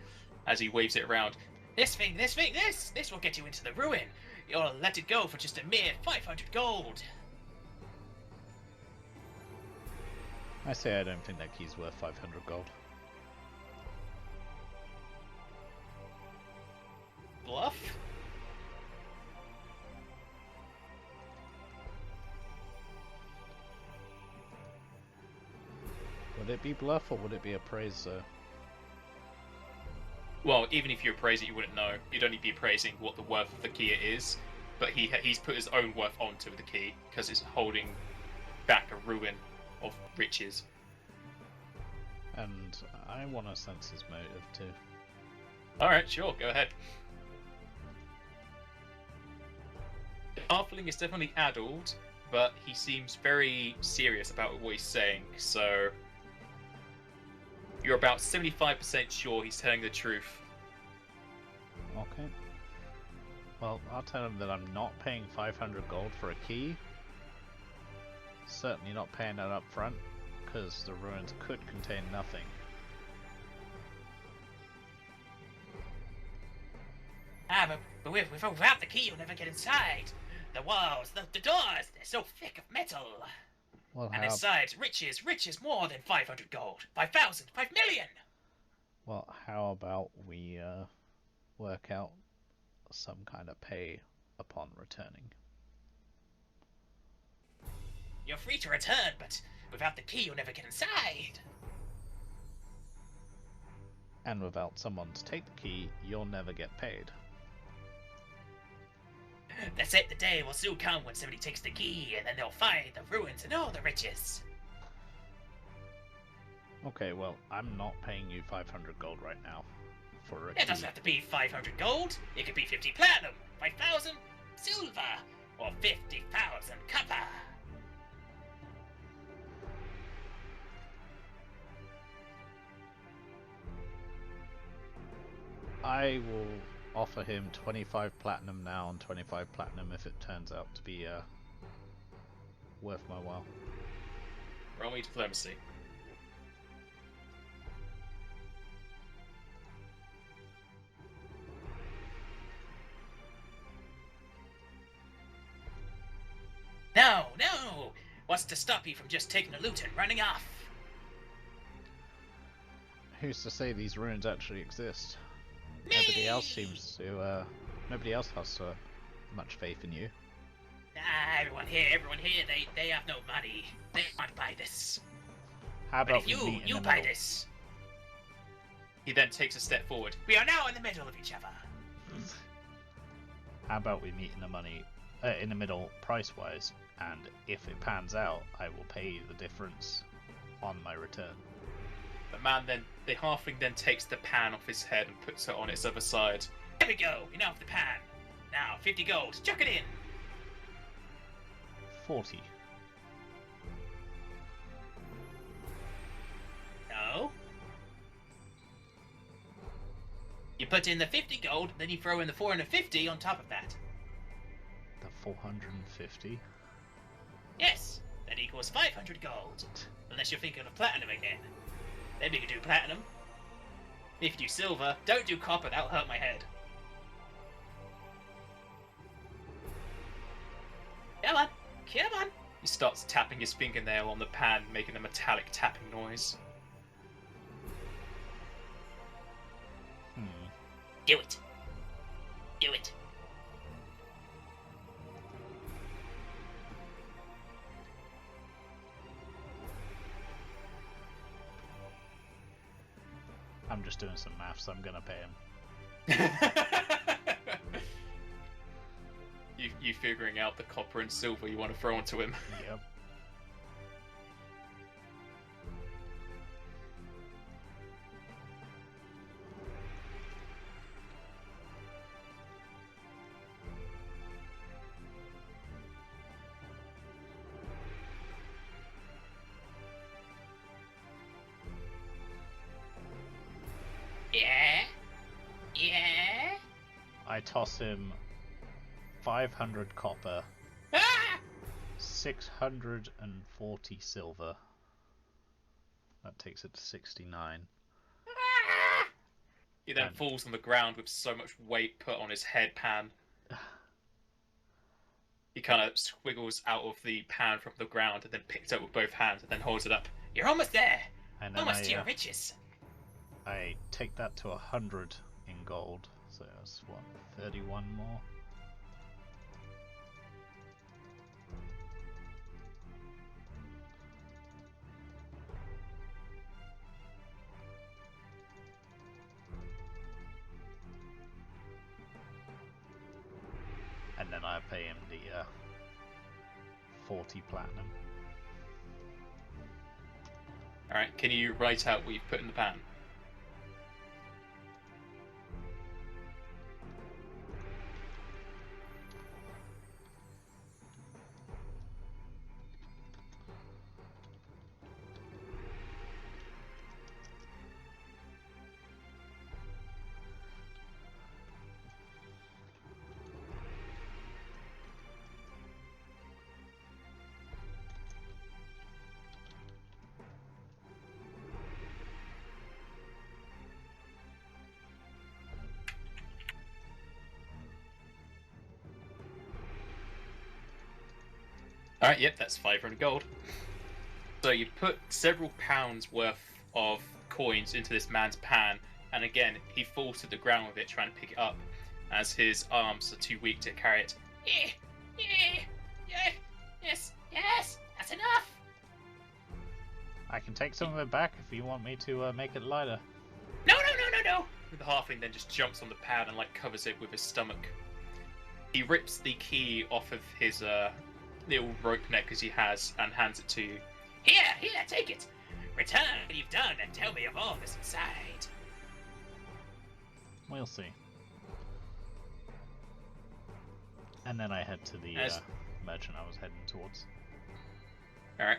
as he waves it around. This will get you into the ruin. You'll let it go for just a mere 500 gold. I say I don't think that key's worth 500 gold. Bluff? Would it be bluff or would it be appraise though? Well, even if you appraise it, you wouldn't know. You'd only be appraising what the worth of the key is. But he's put his own worth onto the key because it's holding back a ruin of riches. And I want to sense his motive too. Alright, sure, go ahead. The halfling is definitely addled, but he seems very serious about what he's saying, so you're about 75% sure he's telling the truth. Okay. Well, I'll tell him that I'm not paying 500 gold for a key. Certainly not paying that up front, because the ruins could contain nothing. But without the key, you'll never get inside. The walls, the doors, they're so thick of metal. Well, And how, besides, riches more than 500 gold. 5,000, 5 million! how about we work out some kind of pay upon returning? You're free to return, but without the key, you'll never get inside. And without someone to take the key, you'll never get paid. That's it, the day will soon come when somebody takes the key, and then they'll find the ruins and all the riches. Okay, well, I'm not paying you 500 gold right now for a It key. doesn't have to be 500 gold. It could be 50 platinum, 5,000 silver, or 50,000 copper. I will offer him 25 platinum now and 25 platinum if it turns out to be worth my while. Roll me diplomacy. No! What's to stop you from just taking the loot and running off? Who's to say these ruins actually exist? Me! Nobody else seems to, nobody else has much faith in you. Everyone here, they have no money. They can't buy this. How But about if we you meet in the buy middle? this, He then takes a step forward. we are now in the middle of each other. How about we meet in the middle price-wise, and if it pans out, I will pay you the difference on my return. The halfling then takes the pan off his head and puts it on its other side. There we go, enough of the pan. Now, 50 gold, chuck it in. 40. No. You put in the 50 gold, then you throw in the 450 on top of that. The 450. Yes, that equals 500 gold. Unless you're thinking of platinum again. Then we can do platinum. If you do silver, don't do copper, that'll hurt my head. Come on, come on. He starts tapping his fingernail on the pan, making a metallic tapping noise. Do it. Do it. I'm just doing some maths, I'm gonna pay him. you figuring out the copper and silver you want to throw onto him. Yep. I toss him 500 copper, Ah! 640 silver. That takes it to 69. Ah! He then And- falls on the ground with so much weight put on his head pan. He kind of squiggles out of the pan from the ground and then picks it up with both hands and then holds it up. You're almost there. And then Almost to your riches. I take that to 100 in gold. So that's what, 31 more? And then I pay him the 40 platinum. Alright, can you write out what you've put in the pan? Alright, yep, that's 500 gold. So you put several pounds worth of coins into this man's pan, and again, he falls to the ground with it trying to pick it up, as his arms are too weak to carry it. Yeah, yeah, yeah, yes, yes, that's enough. I can take some of it back if you want me to make it lighter. No, no, no, no, no. The halfling then just jumps on the pan and like covers it with his stomach. He rips the key off of his little rope neck as he has and hands it to you. Here, here, take it. Return what you've done and tell me of all that's inside. We'll see. And then I head to the As- merchant I was heading towards. Alright.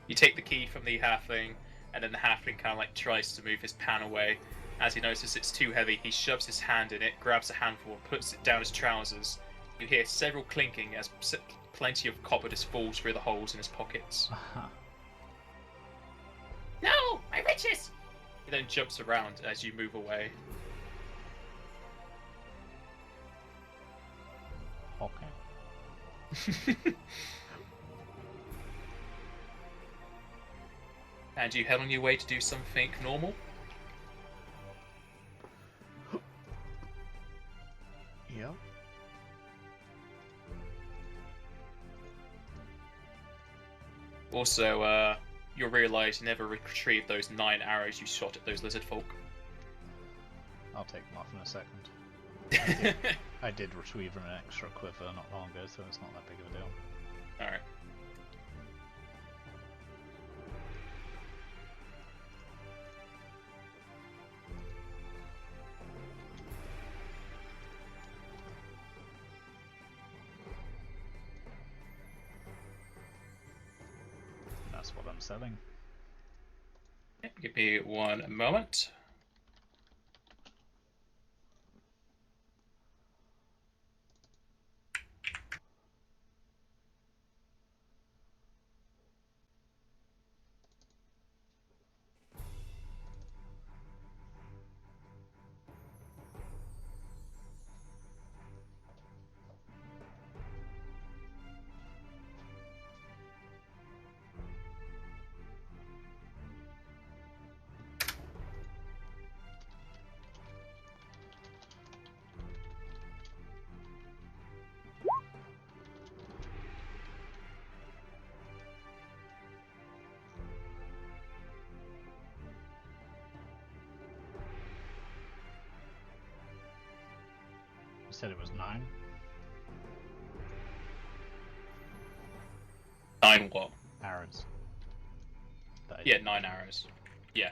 You take the key from the halfling, and then the halfling kind of like tries to move his pan away. As he notices it's too heavy, he shoves his hand in it, grabs a handful, and puts it down his trousers. You hear several clinking as plenty of copper just falls through the holes in his pockets. No, my riches. He then jumps around as you move away. Okay. And you head on your way to do something normal. Yep. Also, you'll realise you never retrieved those 9 arrows you shot at those lizard folk. I'll take them off in a second. I did retrieve an extra quiver not long ago, so it's not that big of a deal. Alright. That's what I'm selling. Give me one moment. You said it was 9? 9 what? Arrows. That I Yeah, didn't 9 retrieve. arrows. Yeah.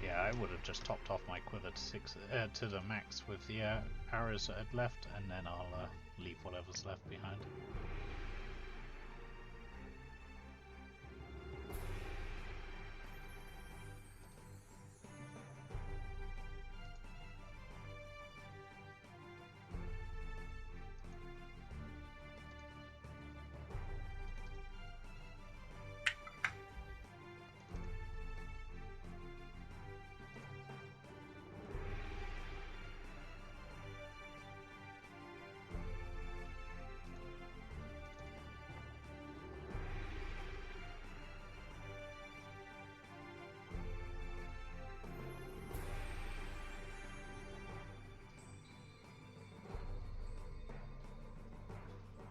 Yeah, would have just topped off my quiver to the max with the arrows that I'd left, and then I'll leave whatever's left behind.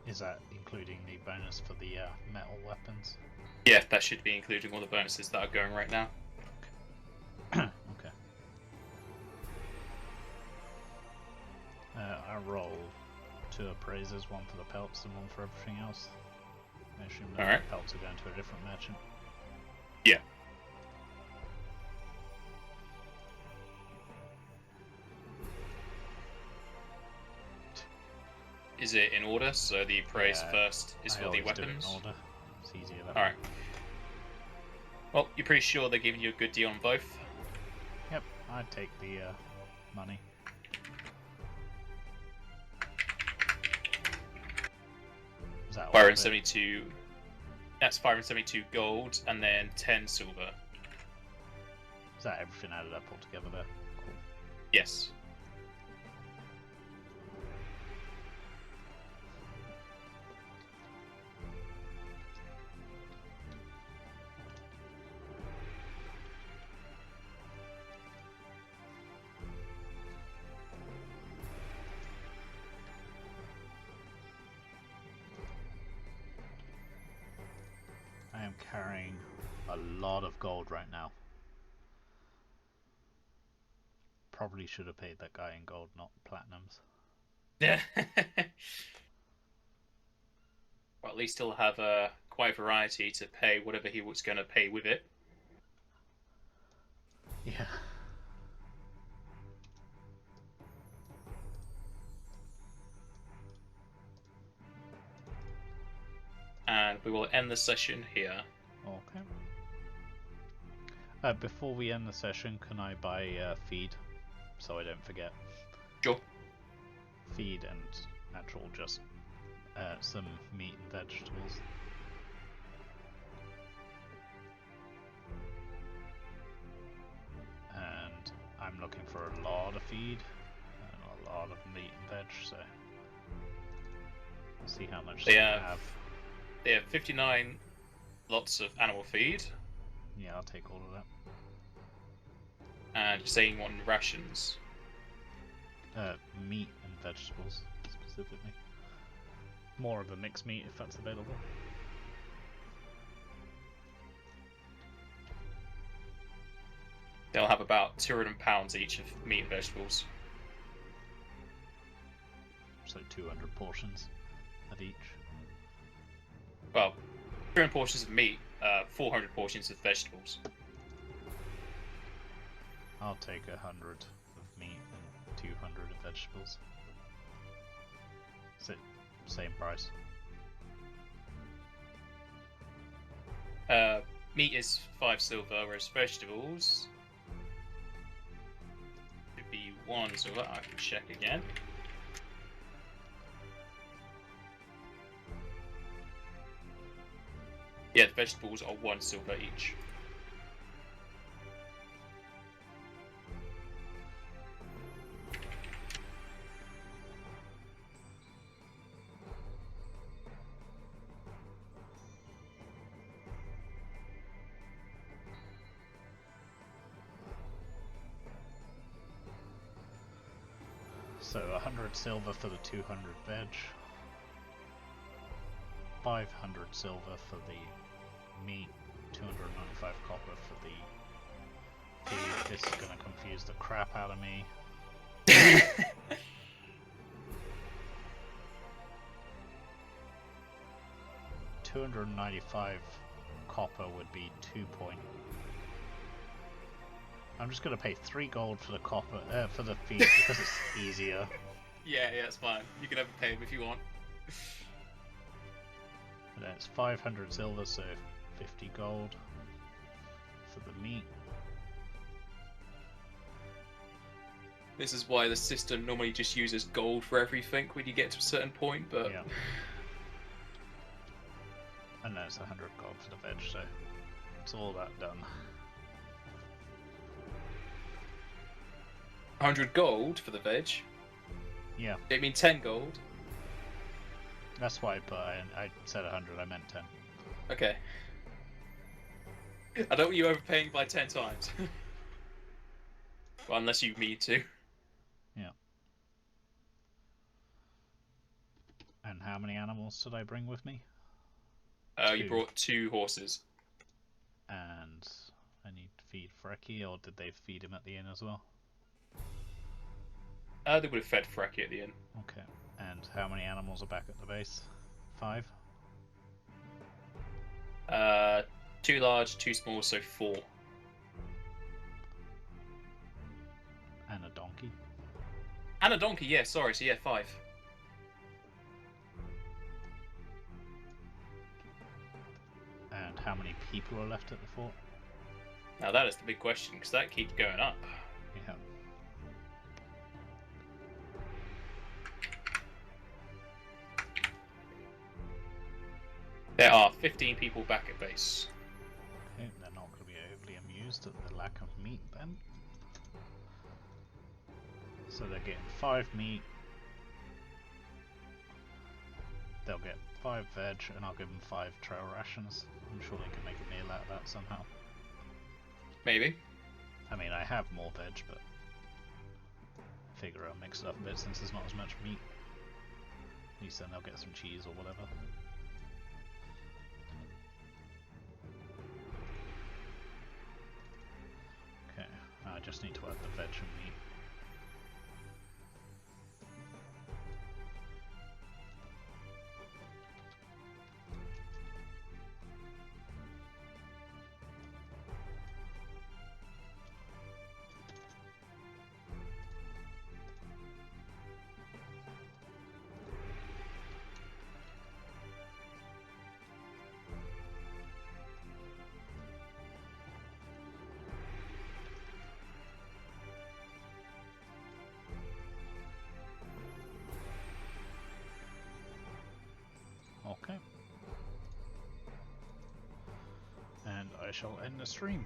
Is that including the bonus for the metal weapons? Yeah, that should be including all the bonuses that are going right now. Okay. I roll 2 appraisers, 1 for the pelts and 1 for everything else. I assume that Alright. the pelts are going to a different merchant. Yeah. Is it in order? So the praise Yeah, first is I for the always do it weapons? in order. It's easier that Alright. Well, you're pretty sure they're giving you a good deal on both? Yep, I'd take the money. Is that all of it? 572. That's 572 gold and then 10 silver. Is that everything added up all together there? Cool. Yes. I am carrying a lot of gold right now. Probably should have paid that guy in gold, not platinums. Yeah. Well, at least he'll have quite a variety to pay whatever he was going to pay with it. Yeah. And we will end the session here. Okay. Before we end the session, can I buy feed so I don't forget? Sure. Feed and actual just some meat and vegetables. And I'm looking for a lot of feed and a lot of meat and veg, so we'll see how much They they have- have. They have 59 lots of animal feed, Yeah, I'll take all of that. and you're saying you want rations. Meat and vegetables, specifically. More of a mixed meat if that's available. They'll have about 200 pounds each of meat and vegetables. So 200 portions of each. Well, 200 portions of meat, 400 portions of vegetables. I'll take 100 of meat and 200 of vegetables. So, same price. Meat is 5 silver, whereas vegetables should be 1 silver. I can check again. Yeah, the vegetables are 1 silver each. So 100 silver for the 200 veg. 500 silver for the meat. 295 copper for the feed. This is gonna confuse the crap out of me. 295 copper would be 2 point. I'm just gonna pay 3 gold for the copper, for the feed because it's easier. Yeah, it's fine. You can overpay him if you want. And then it's 500 silver, so 50 gold for the meat. This is why the system normally just uses gold for everything when you get to a certain point, but... Yeah. And then it's 100 gold for the veg, so it's all that done. 100 gold for the veg? Yeah, It mean 10 gold? that's why I said 100, I meant 10. Okay. I don't want you overpaying by 10 times. Well, unless you need to. Yeah. And how many animals did I bring with me? You 2. brought 2 horses. And I need to feed Freki, or did they feed him at the inn as well? They would have fed Freki at the inn. Okay. And how many animals are back at the base? 5? 2 large, 2 small, so 4. And a donkey? And a donkey, yeah, sorry, so yeah, 5. And how many people are left at the fort? Now that is the big question, because that keeps going up. Yeah. There are 15 people back at base. Okay, they're not going to be overly amused at the lack of meat then. So they're getting 5 meat. They'll get 5 veg, and I'll give them 5 trail rations. I'm sure they can make a meal out of that somehow. Maybe. I mean, I have more veg, but I figure I'll mix it up a bit since there's not as much meat. At least then they'll get some cheese or whatever. Okay, I just need to add the veg and meat. Okay. And I shall end the stream.